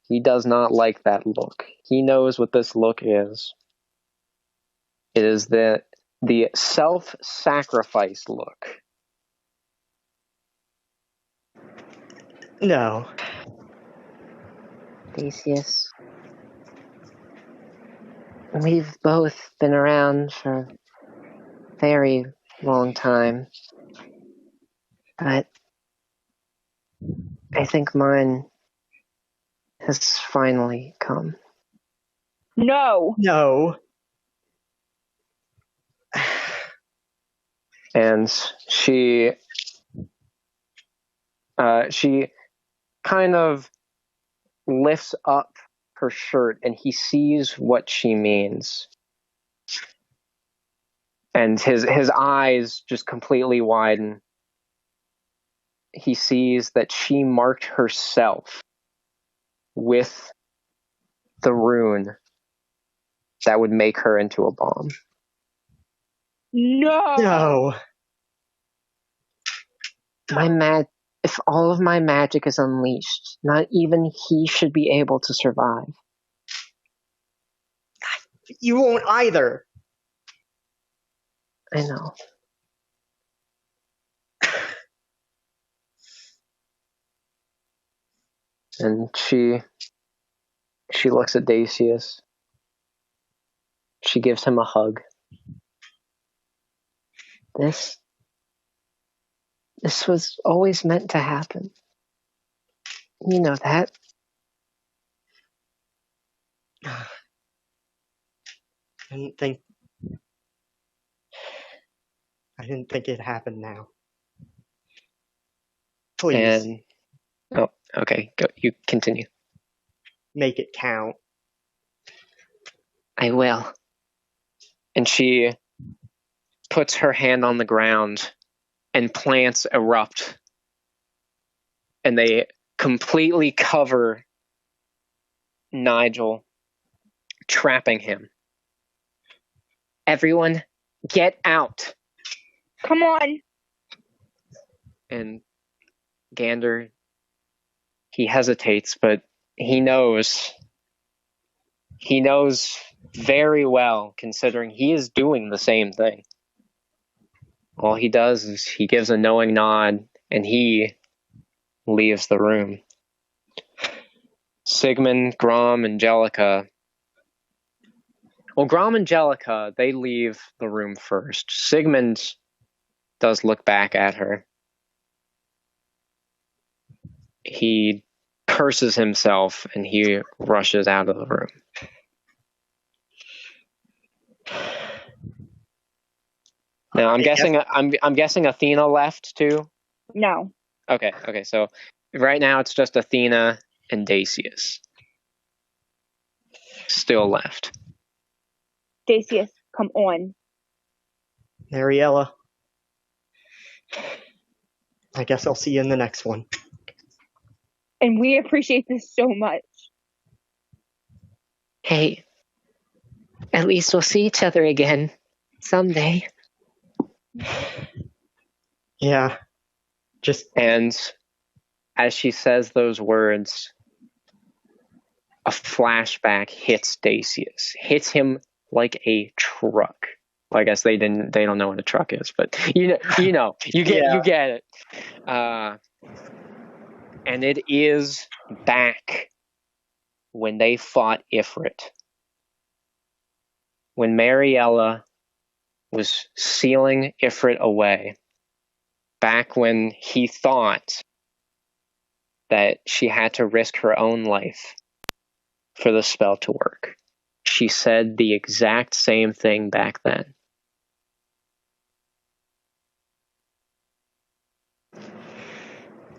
He does not like that look. He knows what this look is. It is the self-sacrifice look. No. Theseus, we've both been around for a very long time, but I think mine has finally come. No. No. And she kind of lifts up her shirt and he sees what she means. And his eyes just completely widen. He sees that she marked herself with the rune that would make her into a bomb. No. If all of my magic is unleashed, not even he should be able to survive. You won't either. I know. And she looks at Dacius. She gives him a hug. This was always meant to happen. You know that. I didn't think it happened now. Please. And oh, okay, go. You continue. Make it count. I will. And she puts her hand on the ground, and plants erupt, and they completely cover Nigel, trapping him. Everyone, get out. Come on. And Gander, he hesitates, but he knows very well, considering he is doing the same thing. All he does is he gives a knowing nod, and he leaves the room. Sigmund, Grom, Angelica. Well, Grom and Angelica, they leave the room first. Sigmund does look back at her. He curses himself, and he rushes out of the room. Now I'm guessing Athena left too. No. Okay. So right now it's just Athena and Dacius still left. Dacius, come on. Mariella. I guess I'll see you in the next one. And we appreciate this so much. Hey, at least we'll see each other again someday. Yeah. And as she says those words, a flashback hits Dacius. Hits him like a truck. Well, I guess they don't know what a truck is, but you get it. And it is back when they fought Ifrit. When Mariella was sealing Ifrit away, back when he thought that she had to risk her own life for the spell to work. She said the exact same thing back then.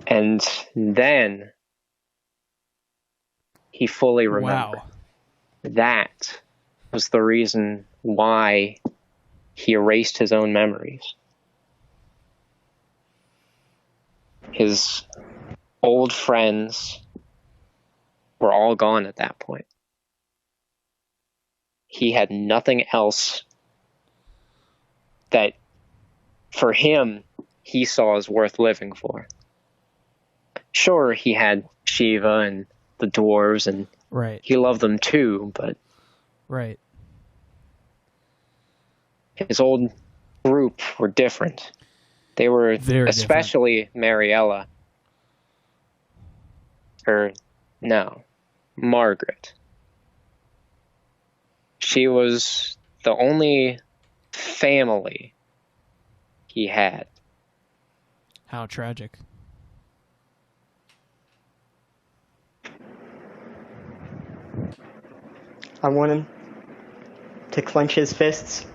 And then he fully remembered. Wow. That was the reason why he erased his own memories. His old friends were all gone at that point. He had nothing else that, for him, he saw as worth living for. Sure, he had Shiva and the dwarves, and right. He loved them too, but right. His old group were different. They were Very especially different. Mariella. Margaret. She was the only family he had. How tragic. I want him to clench his fists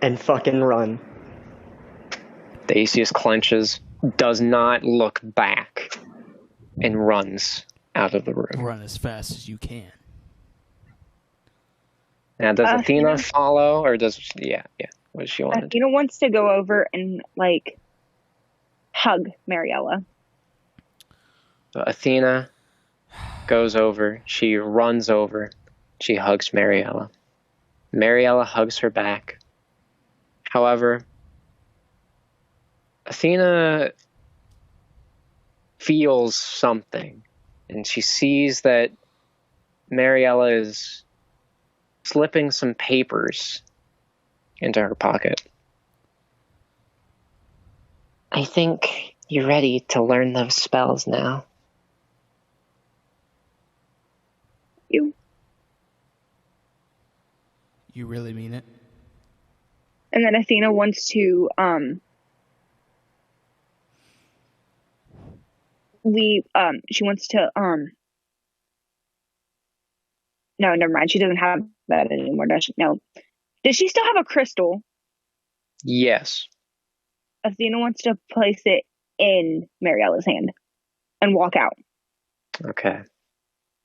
and fucking run. Dacius clenches, does not look back. and runs out of the room. Run as fast as you can. Now, does Athena Athena- follow, or does yeah? What does she want to do? Athena wants to go over and like hug Mariella. So Athena goes over. She runs over. She hugs Mariella. Mariella hugs her back. However, Athena feels something, and she sees that Mariella is slipping some papers into her pocket. I think you're ready to learn those spells now. You really mean it? And then Athena wants to leave. She wants to No, never mind. She doesn't have that anymore, does she? No. Does she still have a crystal? Yes. Athena wants to place it in Mariella's hand and walk out. Okay.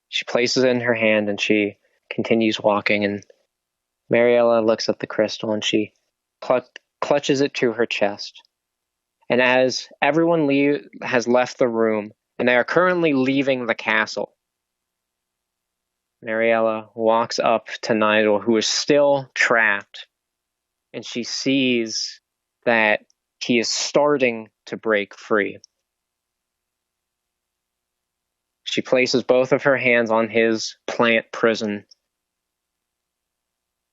She places it in her hand and she continues walking, and Mariella looks at the crystal and she clutches it to her chest. And as everyone has left the room and they are currently leaving the castle, Mariella walks up to Nigel, who is still trapped, and she sees that he is starting to break free. She places both of her hands on his plant prison,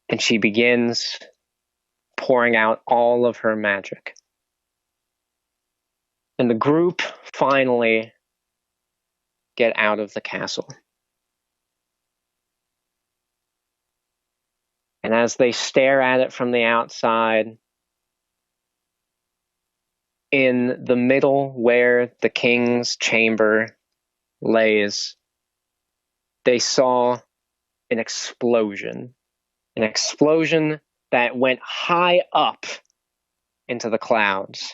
and she begins pouring out all of her magic. And the group finally get out of the castle. And as they stare at it from the outside, in the middle where the king's chamber lays, they saw an explosion. An explosion that went high up into the clouds.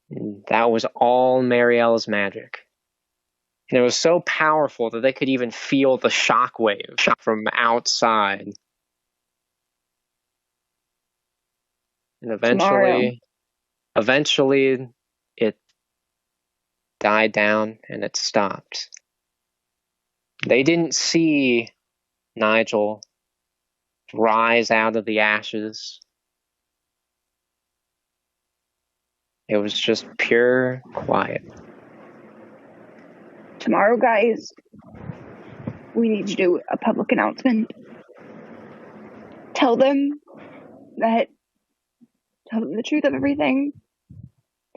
And that was all Mariella's magic. And it was so powerful that they could even feel the shockwave from outside. And eventually it died down and it stopped. They didn't see Nigel rise out of the ashes. It was just pure quiet. Tomorrow, guys, we need to do a public announcement. Tell them the truth of everything.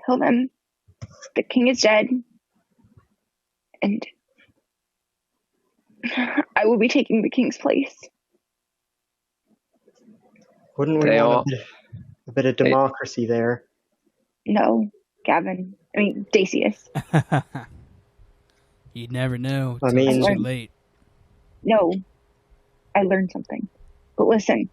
Tell them the king is dead. And I will be taking the king's place. Wouldn't we want a bit of democracy there? No, Gavin. I mean, Dacius. You'd never know. I mean, it's too late. No, I learned something. But listen,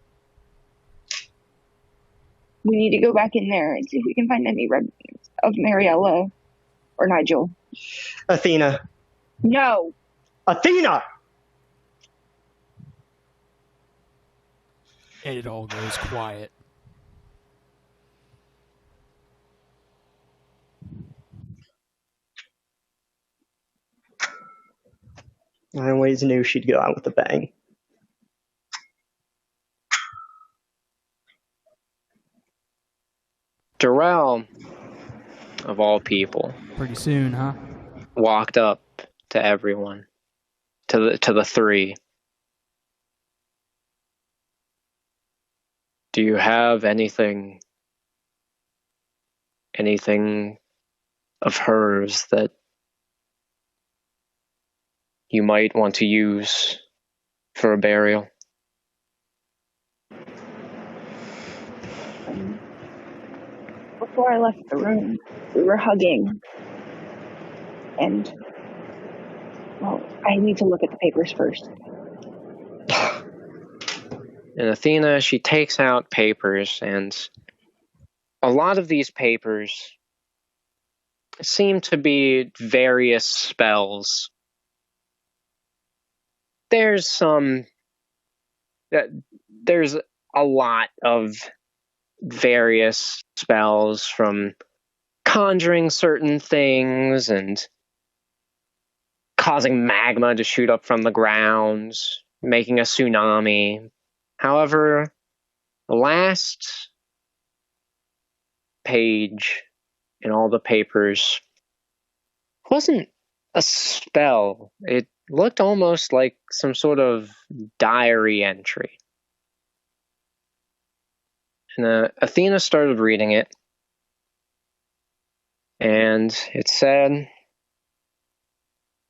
we need to go back in there and see if we can find any remnants of Mariella or Nigel. Athena. No. Athena! And it all goes quiet. I always knew she'd go out with a bang. Darrell, of all people, pretty soon, huh? Walked up to everyone, to the three. Do you have anything of hers that you might want to use for a burial? Before I left the room, we were hugging. And, well, I need to look at the papers first. And Athena, she takes out papers, and a lot of these papers seem to be various spells. There's a lot of various spells, from conjuring certain things and causing magma to shoot up from the ground, making a tsunami. However, the last page in all the papers wasn't a spell. It looked almost like some sort of diary entry. And Athena started reading it, and it said,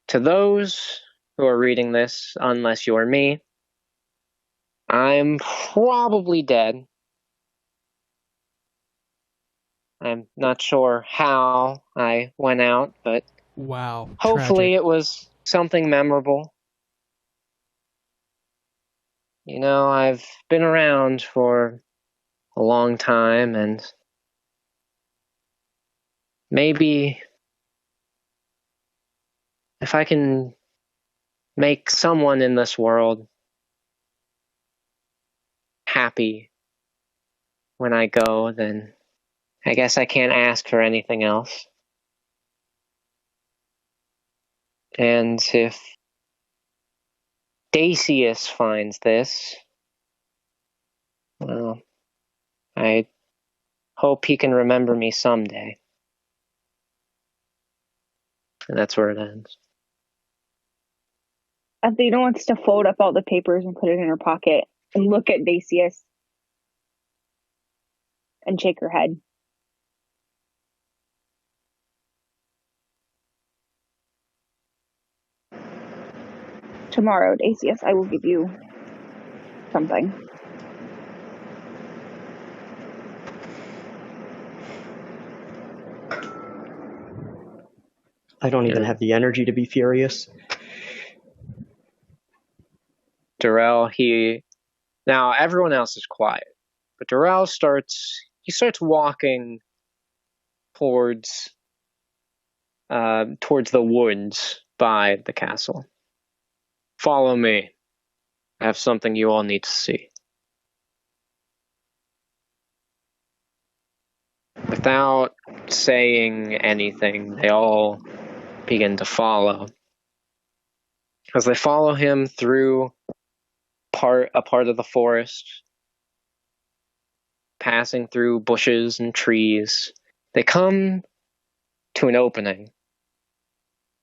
"To those who are reading this, unless you're me, I'm probably dead. I'm not sure how I went out, but wow, hopefully tragic. it was something memorable. You know, I've been around for a long time, and maybe if I can make someone in this world happy when I go, then I guess I can't ask for anything else. And if Dacius finds this, well, I hope he can remember me someday." And that's where it ends. Athena wants to fold up all the papers and put it in her pocket and look at Dacius and shake her head. Tomorrow, Dacius, I will give you something. I don't even have the energy to be furious. Darrell, now everyone else is quiet, but Darrell starts walking towards the woods by the castle. "Follow me. I have something you all need to see." Without saying anything, they all begin to follow. As they follow him through a part of the forest, passing through bushes and trees, they come to an opening,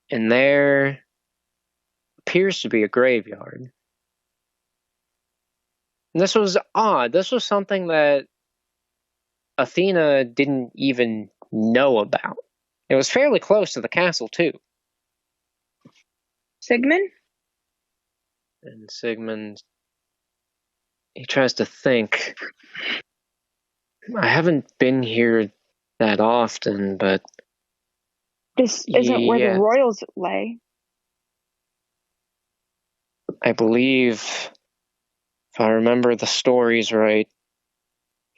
and there appears to be a graveyard. And this was odd. This was something that Athena didn't even know about. It was fairly close to the castle, too. Sigmund? And Sigmund, he tries to think. I haven't been here that often, but This isn't where the royals lay. I believe, if I remember the stories right,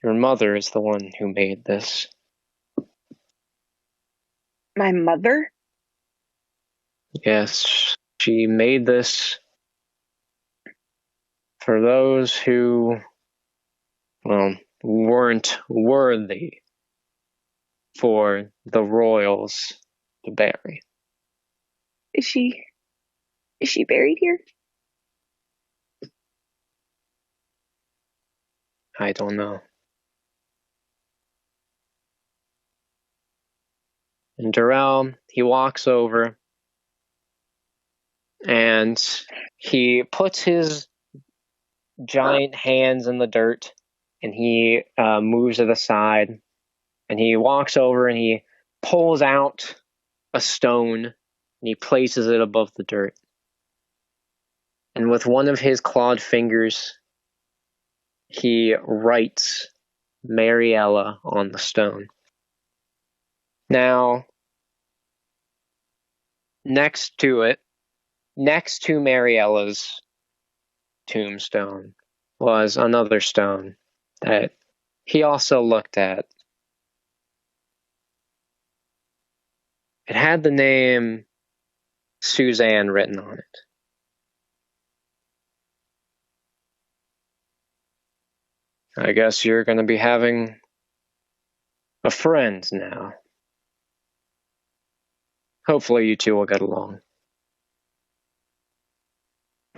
your mother is the one who made this. My mother? Yes, she made this for those who, well, weren't worthy for the royals to bury. Is she buried here? I don't know. And Darrell, he walks over and he puts his giant hands in the dirt and he moves to the side and he walks over and he pulls out a stone and he places it above the dirt. And with one of his clawed fingers, he writes Mariella on the stone. Now, next to Mariella's tombstone, was another stone that he also looked at. It had the name Suzanne written on it. I guess you're going to be having a friend now. Hopefully you two will get along.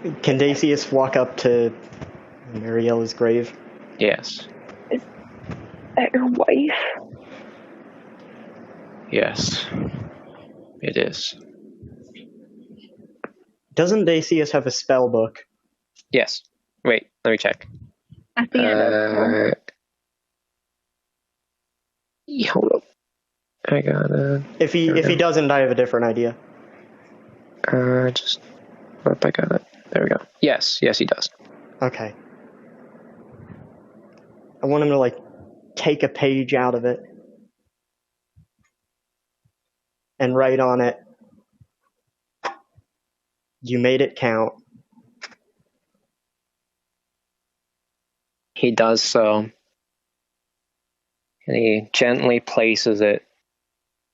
Can Dacius walk up to Mariella's grave? Yes. Is that your wife? Yes. It is. Doesn't Dacius have a spell book? Yes. Wait, let me check. Athena Hold up. I gotta... If he doesn't, I have a different idea. I got it. There we go. Yes, he does. Okay. I want him to, take a page out of it and write on it, "You made it count." He does so. And he gently places it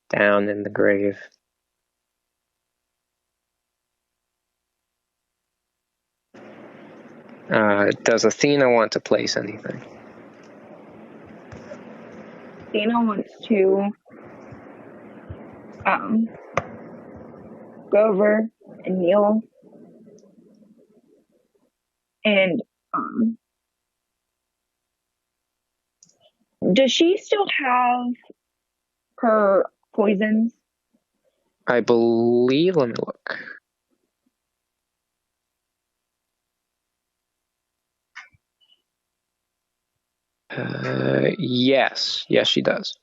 down in the grave. Does Athena want to place anything? Athena wants to go over and kneel and does she still have her poisons? I believe, let me look. Yes, she does.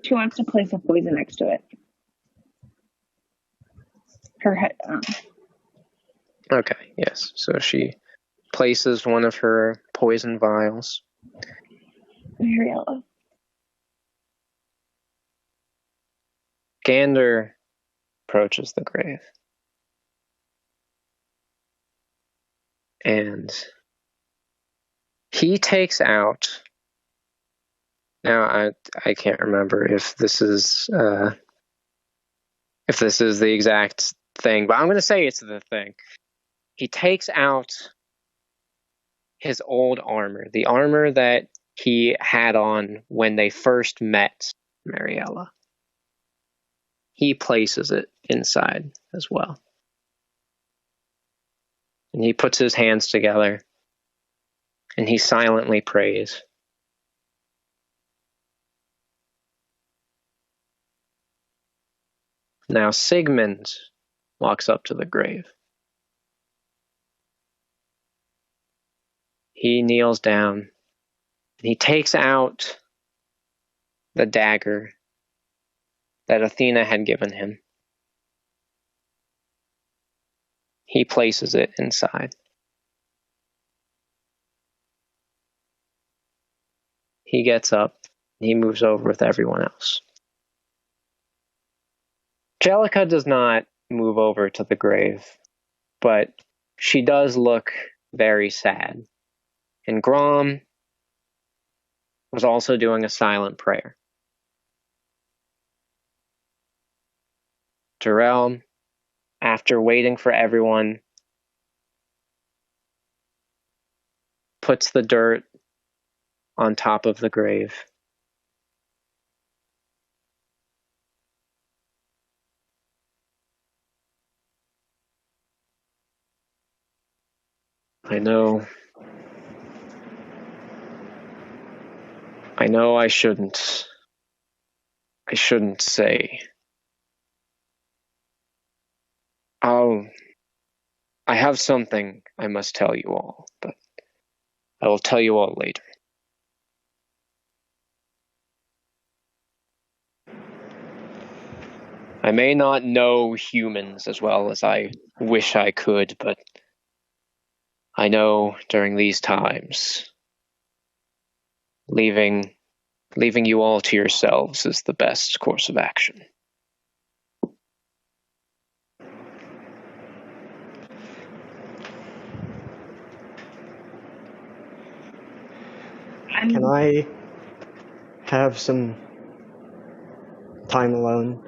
She wants to place a poison next to it. Her head. Okay, yes. So she places one of her poison vials. Mariella. Gander approaches the grave. And he takes out... Now, I can't remember if this is the exact thing, but I'm going to say it's the thing. He takes out his old armor, the armor that he had on when they first met Mariella. He places it inside as well. And he puts his hands together and he silently prays. Now Sigmund walks up to the grave. He kneels down. And he takes out the dagger that Athena had given him. He places it inside. He gets up. And he moves over with everyone else. Jellica does not move over to the grave, but she does look very sad. And Grom was also doing a silent prayer. Jarrell, after waiting for everyone, puts the dirt on top of the grave. I know I shouldn't say. I have something I must tell you all, but I will tell you all later. I may not know humans as well as I wish I could, but I know during these times, leaving you all to yourselves is the best course of action. Can I have some time alone.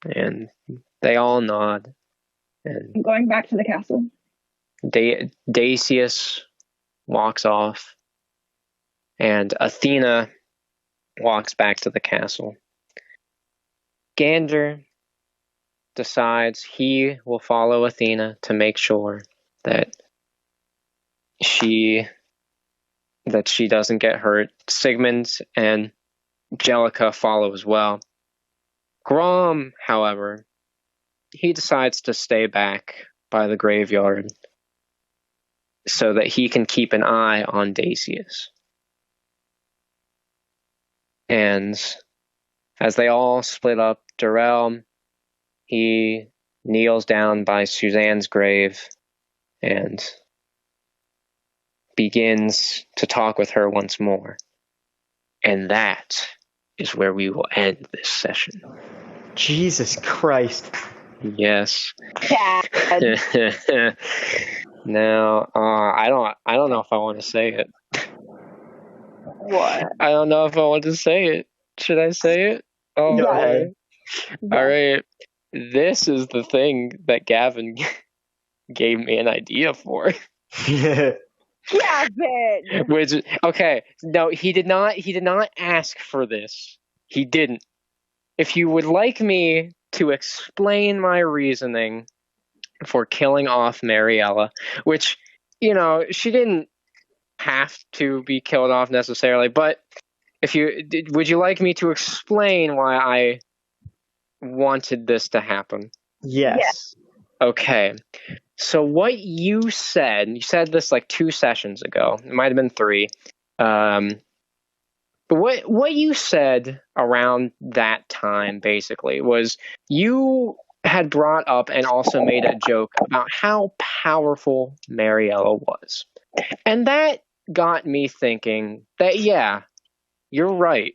And they all nod. And I'm going back to the castle. Dacius walks off. And Athena walks back to the castle. Gander decides he will follow Athena to make sure that she doesn't get hurt. Sigmund and Jellica follow as well. Grom, however, he decides to stay back by the graveyard so that he can keep an eye on Dacius. And as they all split up, Darrell, he kneels down by Suzanne's grave and begins to talk with her once more. And that is where we will end this session. Jesus Christ. Yes. Dad. Now, I don't know if I want to say it. What? I don't know if I want to say it. Should I say it? Oh, Go okay. ahead. All right. This is the thing that Gavin gave me an idea for. Gavin! Which, okay, no, he did not ask for this. He didn't. If you would like me to explain my reasoning for killing off Mariella, which, you know, she didn't have to be killed off necessarily, but would you like me to explain why I wanted this to happen? Yes. Okay. So what you said this like 2 sessions ago. It might have been 3. But what you said around that time basically was you had brought up and also made a joke about how powerful Mariella was. And that got me thinking that, yeah, you're right.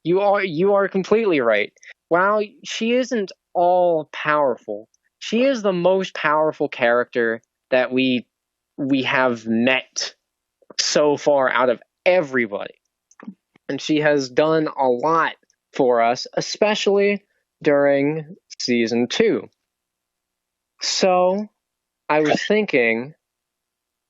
You are completely right. While she isn't all powerful, she is the most powerful character that we have met so far out of everybody. And she has done a lot for us, especially during season 2. So I was thinking,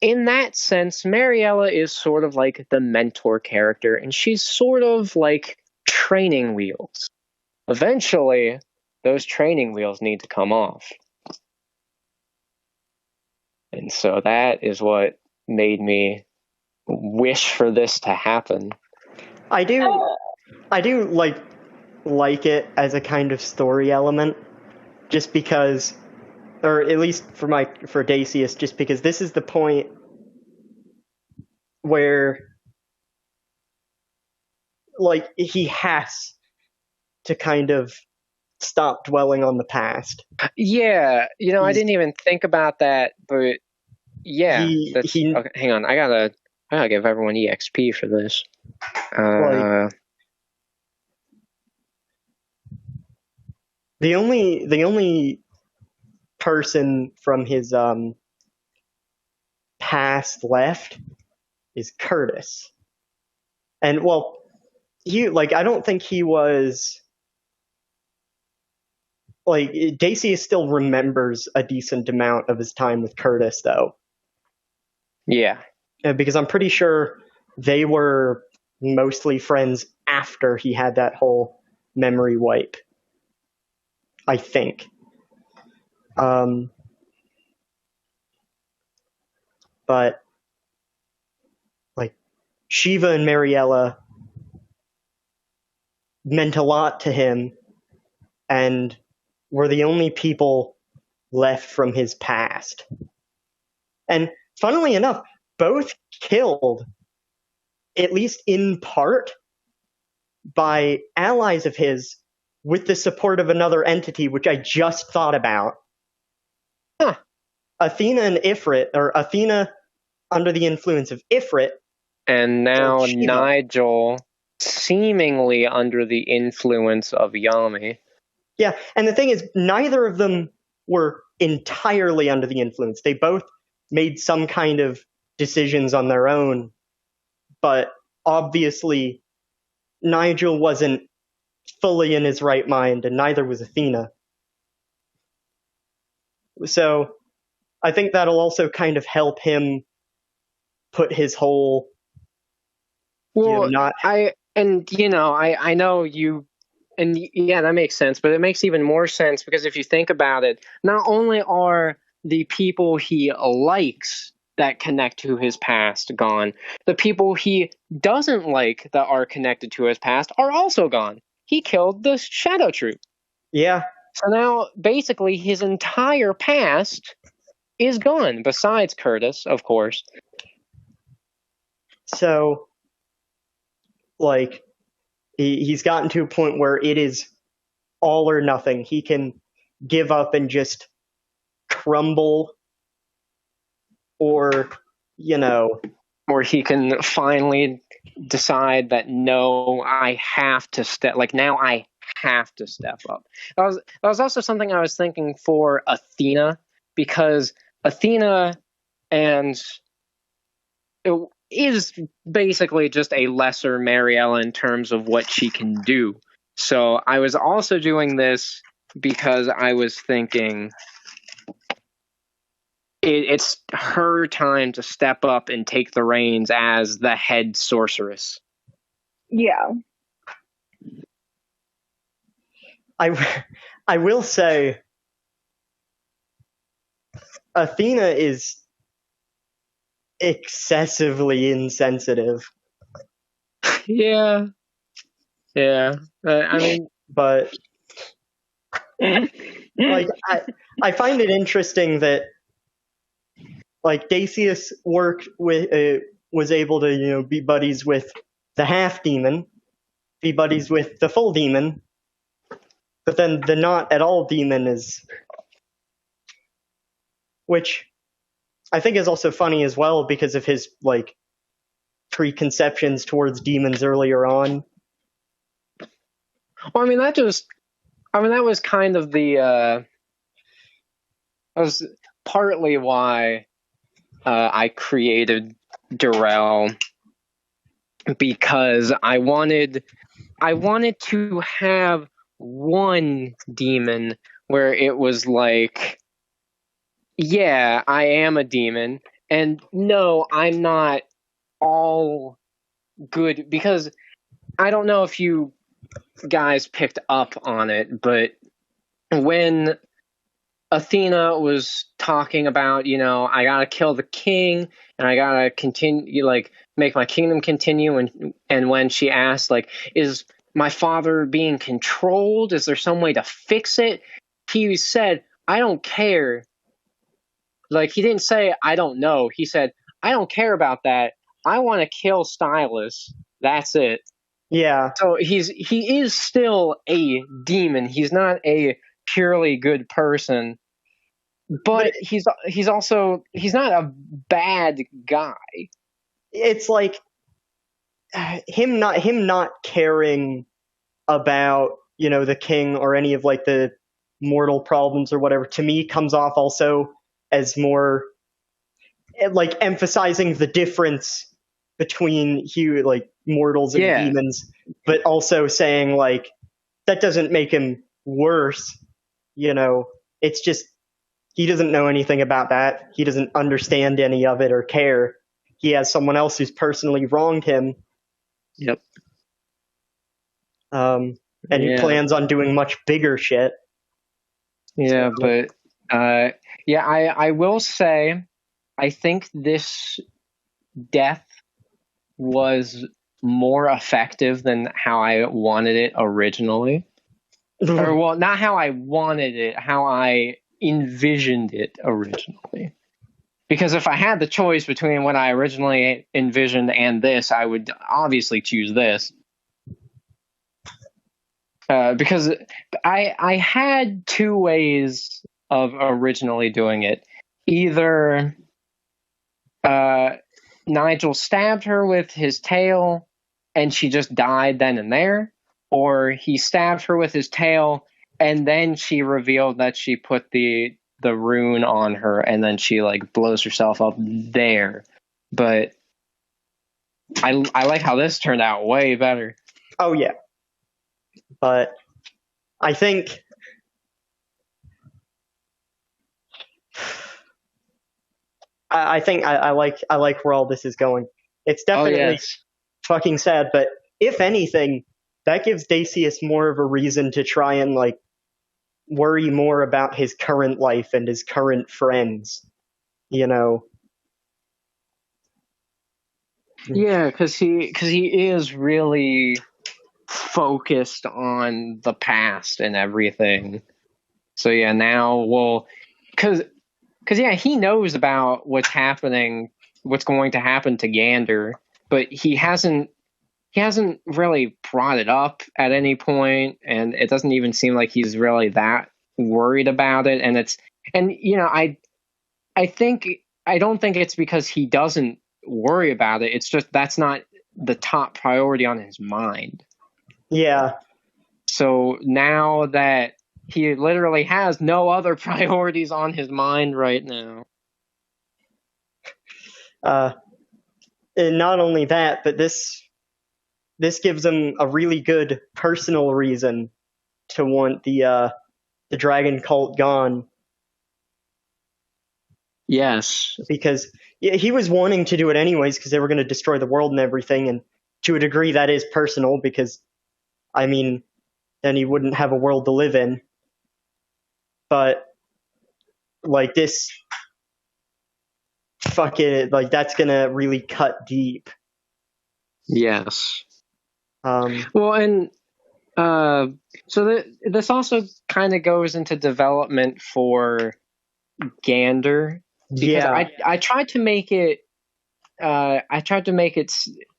in that sense, Mariella is sort of like the mentor character, and she's sort of like training wheels. Eventually, those training wheels need to come off. And so that is what made me wish for this to happen. I do like it as a kind of story element, just because, or at least for Dacius, just because this is the point where, like, he has to kind of stop dwelling on the past. Yeah, you know, I didn't even think about that, but yeah, okay, hang on, I gotta give everyone EXP for this. The only person from his past left is Curtis. And well, I don't think he was like, Dacius still remembers a decent amount of his time with Curtis though. Yeah. Because I'm pretty sure they were mostly friends after he had that whole memory wipe. I think. But, like, Shiva and Mariella meant a lot to him and were the only people left from his past. And funnily enough, both killed, at least in part, by allies of his with the support of another entity, which I just thought about. Huh. Athena and Ifrit, or Athena under the influence of Ifrit. And now Nigel seemingly under the influence of Yami. Yeah, and the thing is, neither of them were entirely under the influence. They both made some kind of decisions on their own, but obviously Nigel wasn't fully in his right mind, and neither was Athena. So I think that'll also kind of help him put his whole Well, not I know you, and yeah, that makes sense, but it makes even more sense because if you think about it, not only are the people he likes that connect to his past gone, the people he doesn't like that are connected to his past are also gone. He killed the Shadow Troop. Yeah. So now, basically, his entire past is gone, besides Curtis, of course. So, like, he's gotten to a point where it is all or nothing. He can give up and just crumble, or, or he can finally decide that no, I have to step. Like now, I have to step up. That was also something I was thinking for Athena, because Athena is basically just a lesser Mariella in terms of what she can do. So I was also doing this because I was thinking it's her time to step up and take the reins as the head sorceress. Yeah. I will say, Athena is excessively insensitive. Yeah. I mean, but like I find it interesting that like Dacius was able to be buddies with the half demon, be buddies with the full demon, but then the not at all demon is, which I think is also funny as well because of his like preconceptions towards demons earlier on. Well, I mean that was kind of that was partly why I created Darrell, because I wanted to have one demon where it was like, yeah, I am a demon, and no, I'm not all good, because I don't know if you guys picked up on it, but when Athena was talking about, I gotta kill the king and I gotta continue, like, make my kingdom continue, and when she asked, like, is my father being controlled? Is there some way to fix it? He said, I don't care. Like, he didn't say, I don't know. He said, I don't care about that. I want to kill Stylus. That's it. Yeah. So he is still a demon. He's not a purely good person, but he's not a bad guy. It's like him not caring about the king or any of like the mortal problems or whatever, to me comes off also as more like emphasizing the difference between like mortals and demons, but also saying like that doesn't make him worse. It's just he doesn't know anything about that. He doesn't understand any of it or care. He has someone else who's personally wronged him. Yep. And he plans on doing much bigger shit. Yeah, but I will say, I think this death was more effective than how I wanted it originally. Or, well, not how I wanted it, how I envisioned it originally. Because if I had the choice between what I originally envisioned and this, I would obviously choose this. Because I had two ways of originally doing it. Either Nigel stabbed her with his tail and she just died then and there, or he stabbed her with his tail and then she revealed that she put the rune on her and then she like blows herself up there. But I like how this turned out way better. Oh yeah, but I think I like where all this is going. It's Oh definitely yes. fucking sad, but if anything, that gives Dacius more of a reason to try and like worry more about his current life and his current friends. You know? Yeah, because he is really focused on the past and everything. So yeah, now because yeah, he knows about what's going to happen to Gander, but he hasn't really brought it up at any point, and it doesn't even seem like he's really that worried about it. And I don't think it's because he doesn't worry about it. It's just that's not the top priority on his mind. Yeah. So now that he literally has no other priorities on his mind right now. And not only that, but this gives him a really good personal reason to want the dragon cult gone. Yes. Because he was wanting to do it anyways because they were going to destroy the world and everything, and to a degree that is personal because, I mean, then he wouldn't have a world to live in. But, like, this fucking, like, that's going to really cut deep. Yes. Well, and so this also kind of goes into development for Gander. Because I tried to make it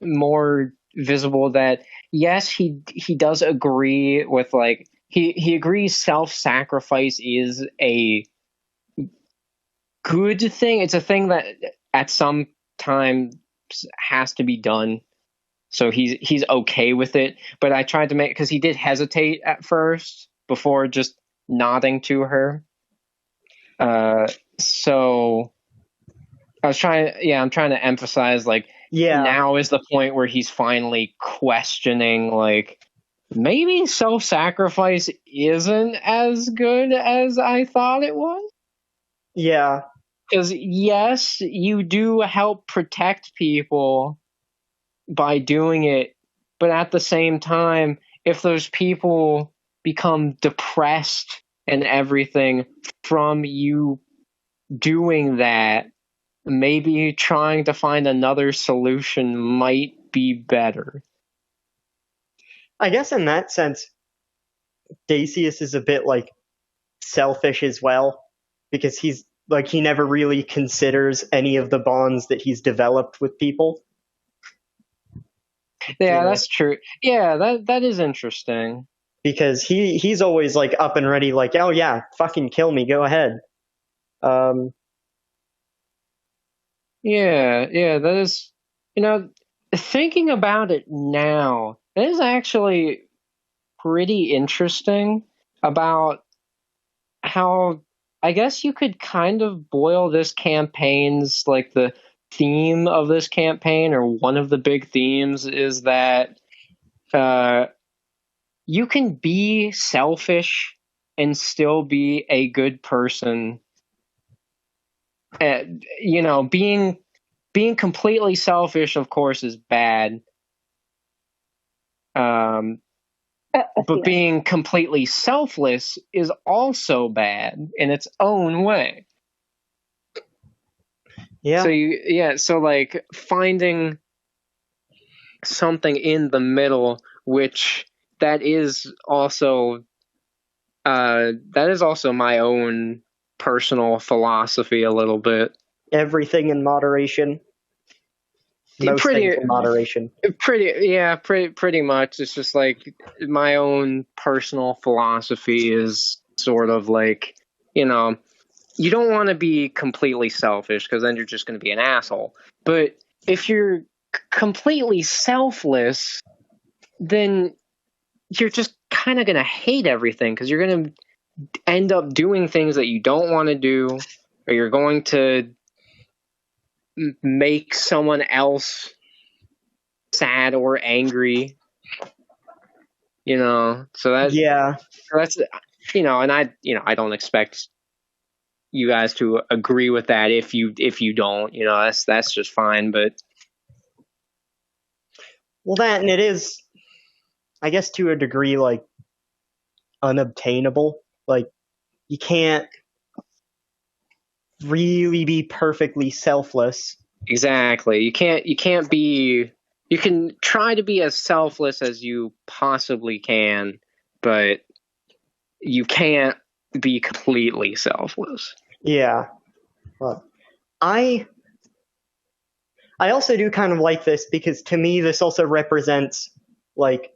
more visible that yes, he does agree with, like, he agrees self-sacrifice is a good thing. It's a thing that at some time has to be done. So he's okay with it. But I tried to make, because he did hesitate at first before just nodding to her. So I'm trying to emphasize, like, now is the point where he's finally questioning, like, maybe self-sacrifice isn't as good as I thought it was. Yeah. Because yes, you do help protect people by doing it, but at the same time, if those people become depressed and everything from you doing that, maybe trying to find another solution might be better. I guess in that sense, Dacius is a bit, like, selfish as well, because he's, like, he never really considers any of the bonds that he's developed with people. Yeah, that's true. Yeah, that is interesting. Because he's always, like, up and ready, like, oh yeah, fucking kill me, go ahead. Yeah, that is, thinking about it now, that is actually pretty interesting about how, I guess you could kind of boil this campaign's, like, the theme of this campaign, or one of the big themes, is that you can be selfish and still be a good person. Being completely selfish, of course, is bad. But being completely selfless is also bad in its own way. Yeah. So like finding something in the middle, which that is also my own personal philosophy a little bit. Everything in moderation. Most things in moderation. Pretty much. It's just like my own personal philosophy is sort of like, you don't want to be completely selfish because then you're just going to be an asshole. But if you're completely selfless, then you're just kind of going to hate everything because you're going to end up doing things that you don't want to do, or you're going to make someone else sad or angry. So that's and I don't expect you guys to agree with that. If you don't, that's just fine. But that, and it is, I guess, to a degree, like, unobtainable. Like, you can't really be perfectly selfless. Exactly. You can't be. You can try to be as selfless as you possibly can, but you can't be completely selfless. Yeah. But I also do kind of like this, because to me this also represents, like,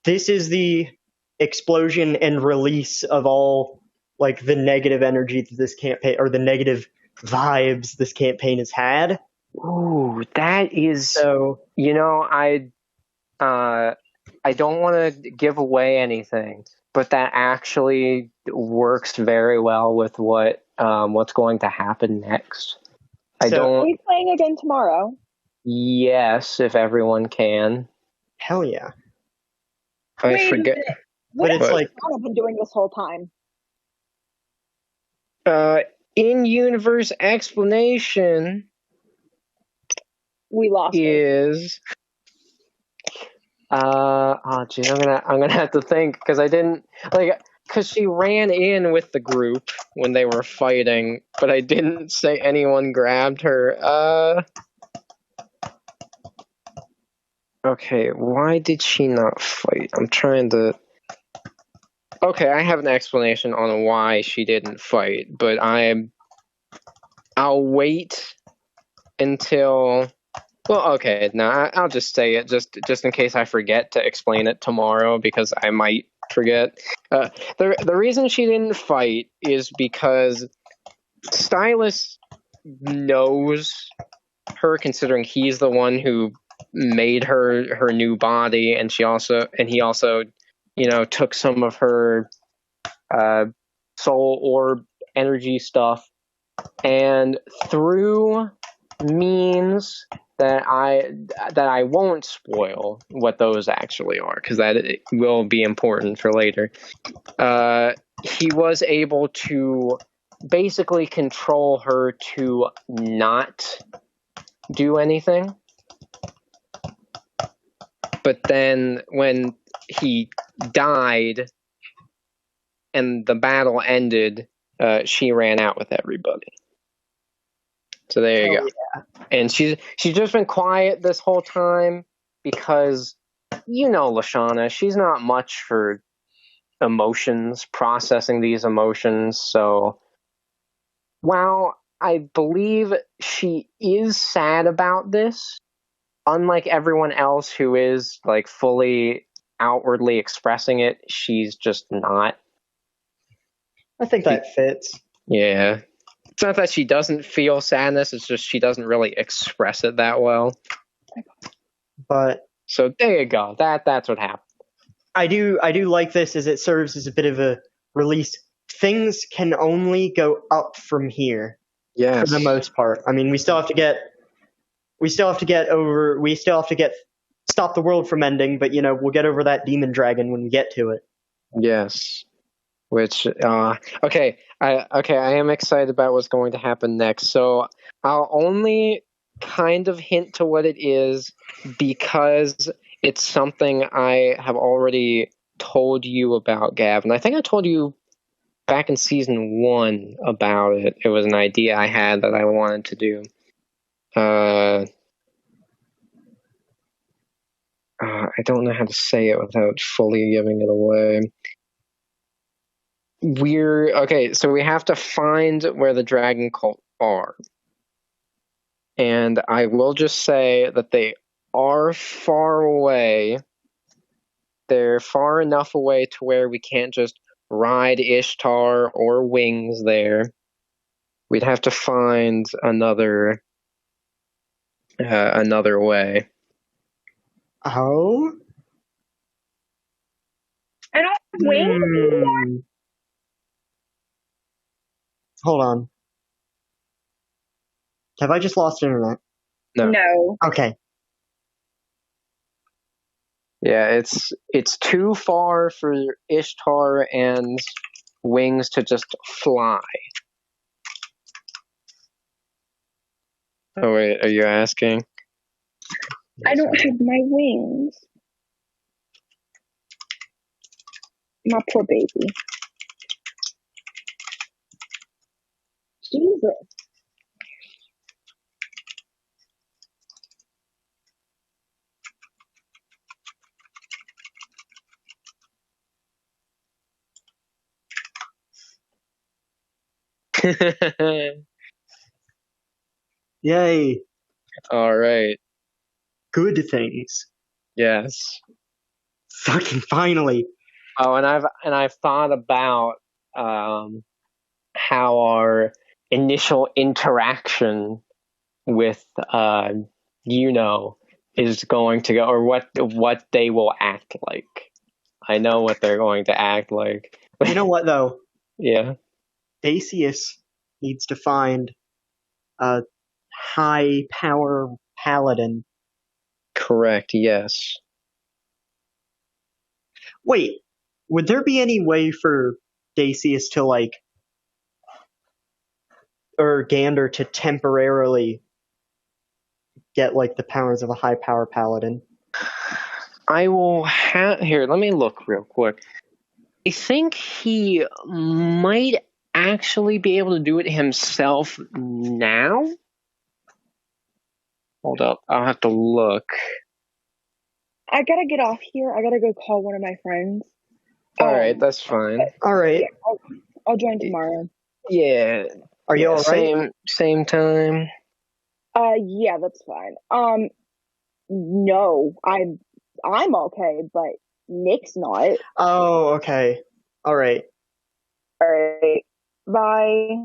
this is the explosion and release of all, like, the negative energy that this campaign, or the negative vibes this campaign has had. Ooh, that is So, I don't want to give away anything, but that actually works very well with what's going to happen next. Are we playing again tomorrow? Yes, if everyone can. Hell yeah. I forget. What But it's like, I've been doing this whole time. In-universe explanation. We lost is. Geez, I'm gonna have to think, because I didn't because she ran in with the group when they were fighting, but I didn't say anyone grabbed her. Okay, why did she not fight? I'm trying to. Okay, I have an explanation on why she didn't fight, but I'll wait until. Well, okay, no, I'll just say it just in case I forget to explain it tomorrow, because I might forget. The reason she didn't fight is because Stylus knows her, considering he's the one who made her new body, and he also took some of her soul orb energy stuff, and through means that I won't spoil what those actually are, because that will be important for later. He was able to basically control her to not do anything. But then when he died and the battle ended, she ran out with everybody. So there you go. yeah. And she's just been quiet this whole time because, Lashana, she's not much for emotions, processing these emotions. So while I believe she is sad about this, unlike everyone else who is like fully outwardly expressing it, she's just not. I think that fits. Yeah. It's not that she doesn't feel sadness, it's just she doesn't really express it that well. But so there you go. That's what happened. I do like this, as it serves as a bit of a release. Things can only go up from here. Yes. For the most part. I mean, we still have to get stop the world from ending, but we'll get over that demon dragon when we get to it. Yes. Which okay, I am excited about what's going to happen next. So I'll only kind of hint to what it is, because it's something I have already told you about, Gavin. I think I told you back in season 1 about it. It was an idea I had that I wanted to do. I don't know how to say it without fully giving it away. So we have to find where the dragon cult are. And I will just say that they are far away. They're far enough away to where we can't just ride Ishtar or Wings there. We'd have to find another way. Oh? I don't have Wings. Hold on. Have I just lost internet? No. Okay. Yeah, it's too far for Ishtar and Wings to just fly. Oh wait, are you asking? I don't have my wings. My poor baby. Jesus. Yay. All right. Good things. Yes. Fucking finally. Oh, and I've thought about how our initial interaction with is going to go, or what they will act like. I know what they're going to act like. You know what, though? Yeah. Dacius needs to find a high-power paladin. Correct, yes. Wait, would there be any way for Dacius to, or Gander to temporarily get, the powers of a high-power paladin? I will here, let me look real quick. I think he might actually be able to do it himself now. Hold up, I'll have to look. I gotta get off here. I gotta go call one of my friends. Alright, that's fine. Alright. Yeah, I'll join tomorrow. Yeah. Are you alright? Same time? Yeah, that's fine. No, I'm okay, but Nick's not. Oh, okay. Alright. Alright. Bye.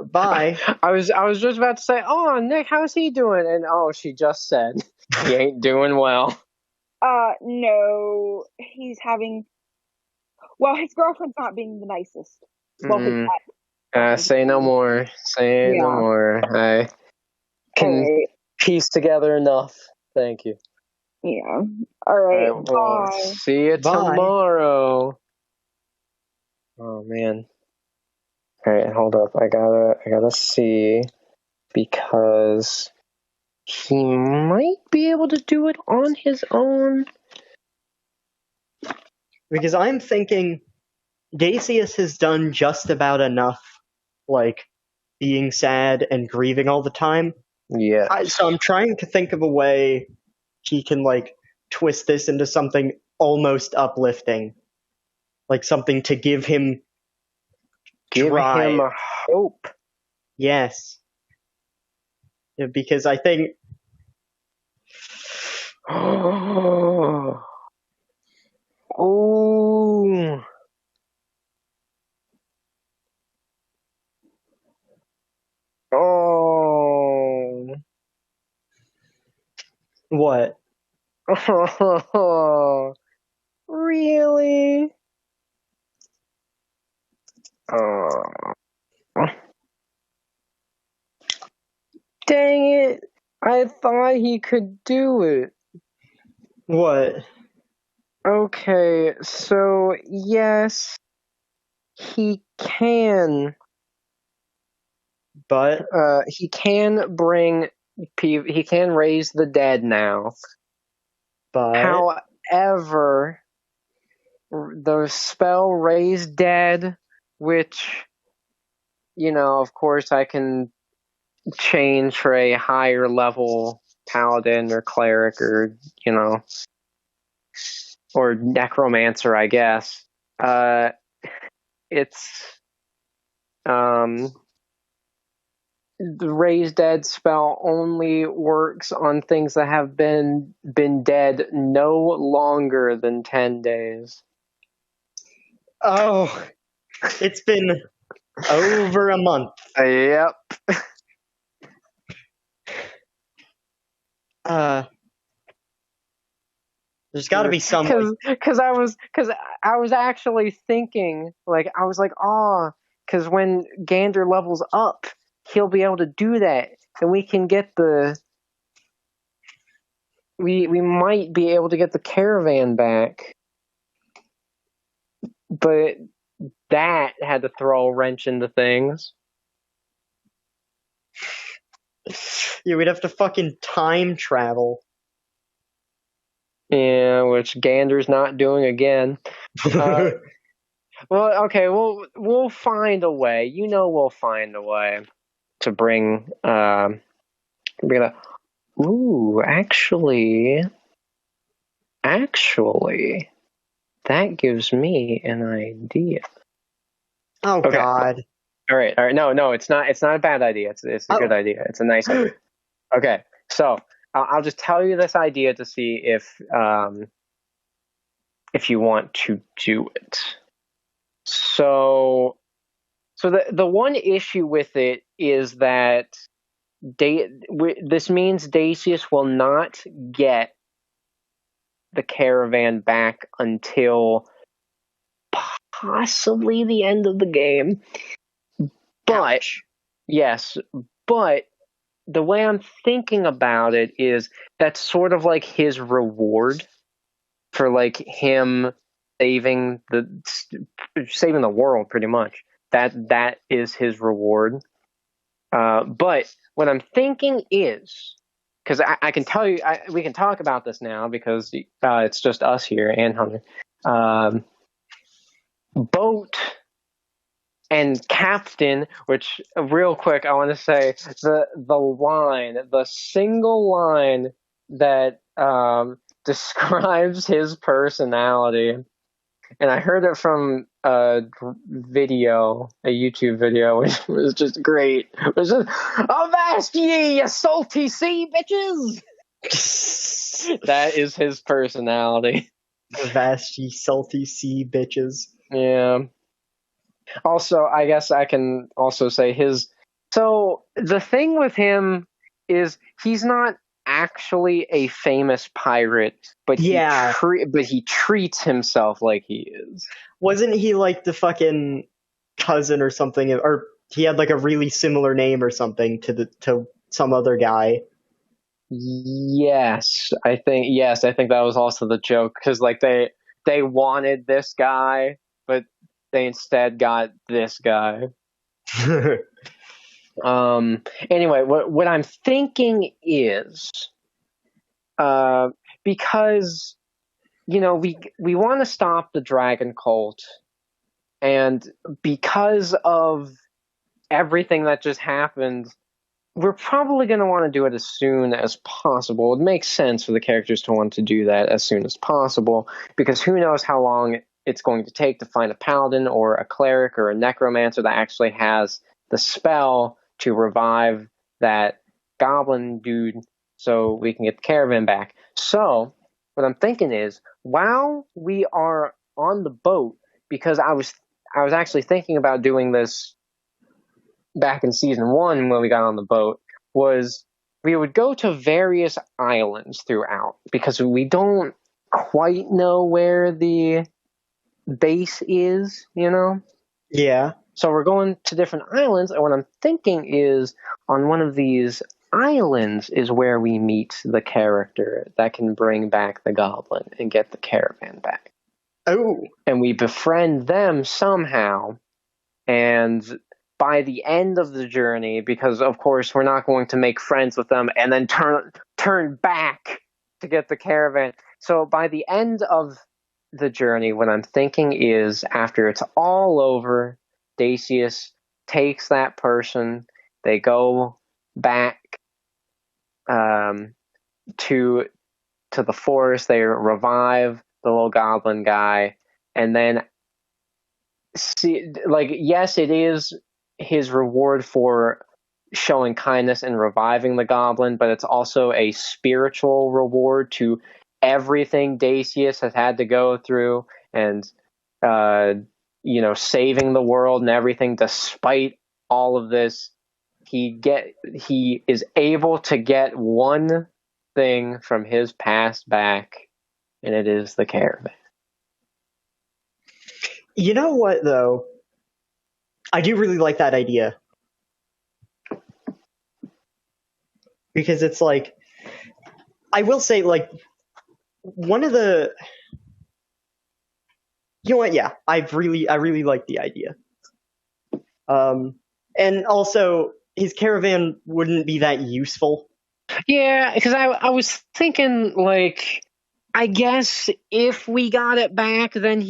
Bye. I was just about to say, oh, Nick, how's he doing? And she just said, he ain't doing well. No, he's having. Well, his girlfriend's not being the nicest. Well, say no more. Say no more. I can piece together enough. Thank you. Yeah. All right. Well, bye. see you tomorrow. Oh man. All right, hold up. I gotta see, because he might be able to do it on his own. Because I'm thinking Dacius has done just about enough, being sad and grieving all the time. Yeah. So I'm trying to think of a way he can, twist this into something almost uplifting. Something to give him drive. Him hope. Yes. Yeah, because I think... Oh. Oh. What? Oh. Really? Oh. Dang it. I thought he could do it. What? Okay, so yes, he can. But he can he can raise the dead now. But however, the spell Raise Dead, which, of course I can change for a higher level paladin or cleric or, or necromancer, I guess. It's the Raise Dead spell only works on things that have been dead no longer than 10 days. Oh, it's been over a month. Yep. There's got to be some. Because I was actually thinking, I was like, because when Gander levels up, he'll be able to do that, and we can get the we might be able to get the caravan back, but that had to throw a wrench into things. Yeah, we'd have to fucking time travel. Yeah, which Gander's not doing again. Well, okay, we'll find a way. We'll find a way to bring. We're gonna. Ooh, actually, that gives me an idea. Oh Okay. God. All right. No, it's not. It's not a bad idea. It's a good idea. It's a nice idea. Okay, so I'll just tell you this idea to see if you want to do it. So the one issue with it is that this means Dacius will not get the caravan back until possibly the end of the game. But yes, but the way I'm thinking about it is that's sort of like his reward for like him saving the world, pretty much. That is his reward. But what I'm thinking is, because I can tell you, we can talk about this now because it's just us here and Hunter. Boat and Captain, which real quick I want to say the single line that describes his personality, and I heard it from a YouTube video, which was just great. It was just, "Avast ye, you salty sea bitches!" That is his personality. Avast ye salty sea bitches. Yeah. Also, I guess I can also say so the thing with him is he's not actually a famous pirate, but he treats himself like he is. Wasn't he like the fucking cousin or something, or he had like a really similar name or something to some other guy? Yes, I think that was also the joke, because like they wanted this guy, but they instead got this guy. Anyway, what I'm thinking is, because we want to stop the dragon cult, and because of everything that just happened, we're probably going to want to do it as soon as possible. It makes sense for the characters to want to do that as soon as possible, because who knows how long it's going to take to find a paladin or a cleric or a necromancer that actually has the spell to revive that goblin dude so we can get the caravan back. So what I'm thinking is, while we are on the boat, because I was actually thinking about doing this back in season 1 when we got on the boat, was we would go to various islands throughout, because we don't quite know where the base is, Yeah. So we're going to different islands, and what I'm thinking is, on one of these islands is where we meet the character that can bring back the goblin and get the caravan back. Oh. And we befriend them somehow, and by the end of the journey, because of course we're not going to make friends with them and then turn back to get the caravan. So by the end of the journey, what I'm thinking is, after it's all over, Dacius takes that person, they go back to the forest, they revive the little goblin guy, and then yes, it is his reward for showing kindness and reviving the goblin, but it's also a spiritual reward to everything Dacius has had to go through, and saving the world and everything. Despite all of this, he is able to get one thing from his past back, and it is the caravan. You know what, though? I do really like that idea. Because it's like, I will say, like, one of the, you know what? Yeah, I really like the idea. And also, his caravan wouldn't be that useful. Yeah, because I was thinking, like, I guess if we got it back, then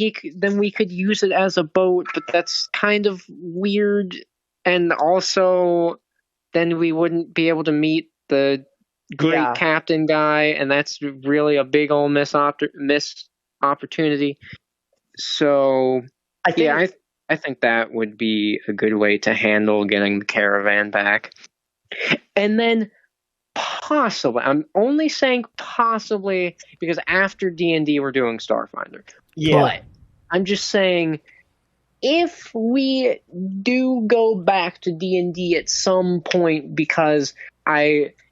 we could use it as a boat, but that's kind of weird. And also, then we wouldn't be able to meet the great captain guy, and that's really a big old missed opportunity. So, I think that would be a good way to handle getting the caravan back. And then possibly, I'm only saying possibly because after D&D we're doing Starfinder. Yeah. But I'm just saying, if we do go back to D&D at some point, because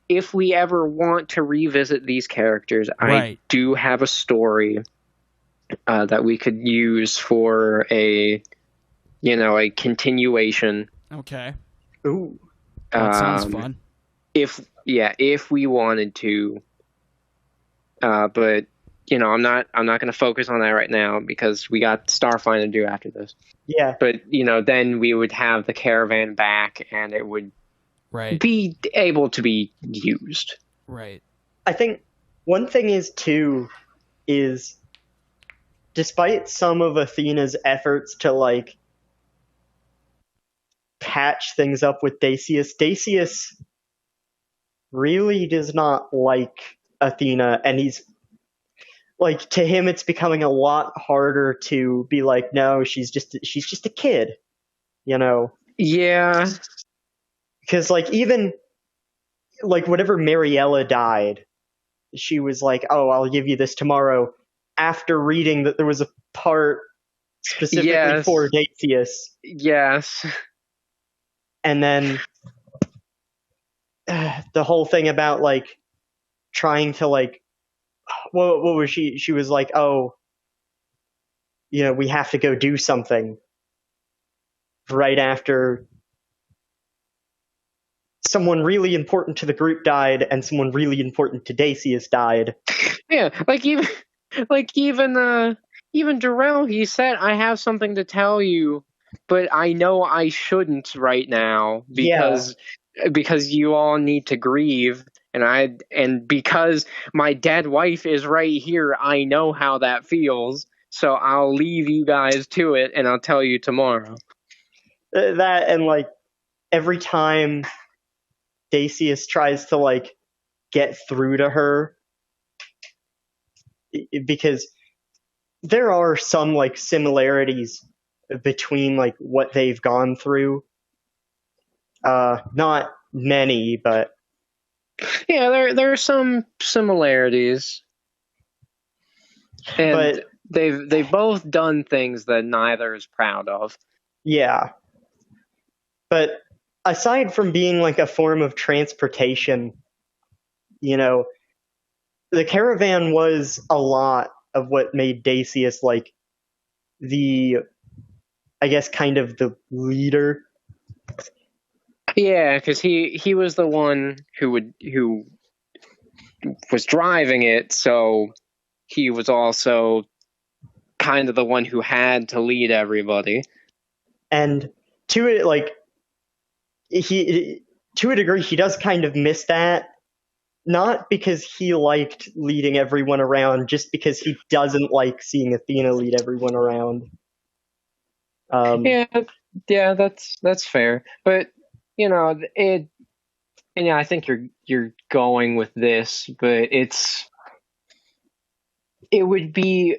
if we ever want to revisit these characters, I do have a story that we could use for a continuation. Okay. Ooh. That sounds fun. If we wanted to, but I'm not going to focus on that right now because we got Starfinder to do after this. Yeah. But then we would have the caravan back, and it would be able to be used. Right. I think one thing is despite some of Athena's efforts to like patch things up with Dacius really does not like Athena, and he's like, to him it's becoming a lot harder to be like, no, she's just a kid, Yeah. Because like, even like whenever Mariella died, she was like, oh, I'll give you this tomorrow, after reading that there was a part specifically for Dacius. Yes. And then the whole thing about like trying to like, what was she? She was like, oh, we have to go do something right after someone really important to the group died and someone really important to Dacius died. Yeah, even Darrell, he said, I have something to tell you, but I know I shouldn't right now because you all need to grieve, and because my dead wife is right here, I know how that feels, so I'll leave you guys to it and I'll tell you tomorrow. That, and like every time Dacius tries to like get through to her, because there are some like similarities between like what they've gone through. Not many, but yeah, there are some similarities, and they've both done things that neither is proud of. Yeah, but aside from being like a form of transportation, the caravan was a lot of what made Dacius like I guess kind of the leader. Yeah, because he was the one who was driving it, so he was also kind of the one who had to lead everybody. And to it, like to a degree, he does kind of miss that. Not because he liked leading everyone around, just because he doesn't like seeing Athena lead everyone around. Yeah, that's fair. But I think you're going with this, but it would be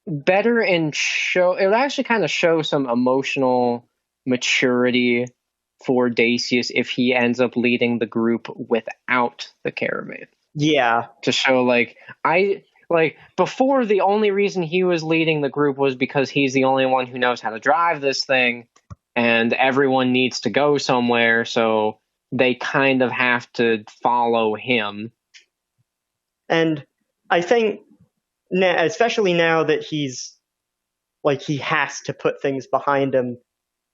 better and it would actually kind of show some emotional maturity for Dacius if he ends up leading the group without the caravan. Yeah. To show before, the only reason he was leading the group was because he's the only one who knows how to drive this thing, and everyone needs to go somewhere, so they kind of have to follow him. And I think, especially now that he's he has to put things behind him,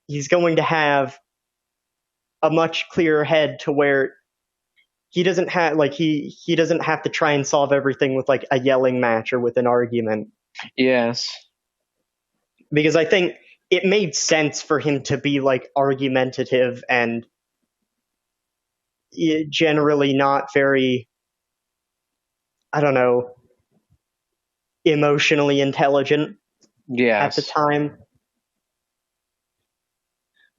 he's going to have a much clearer head to where he doesn't have like he doesn't have to try and solve everything with like a yelling match or with an argument. Yes. Because I think it made sense for him to be like argumentative and generally not very, I don't know, emotionally intelligent at the Yes. time.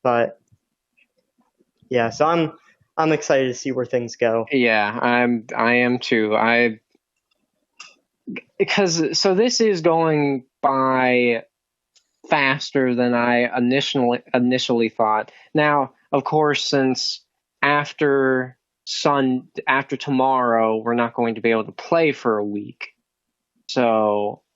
But yeah, so I'm excited to see where things go. Yeah, I am too. So this is going by faster than I initially thought. Now, of course, since after tomorrow, we're not going to be able to play for a week. So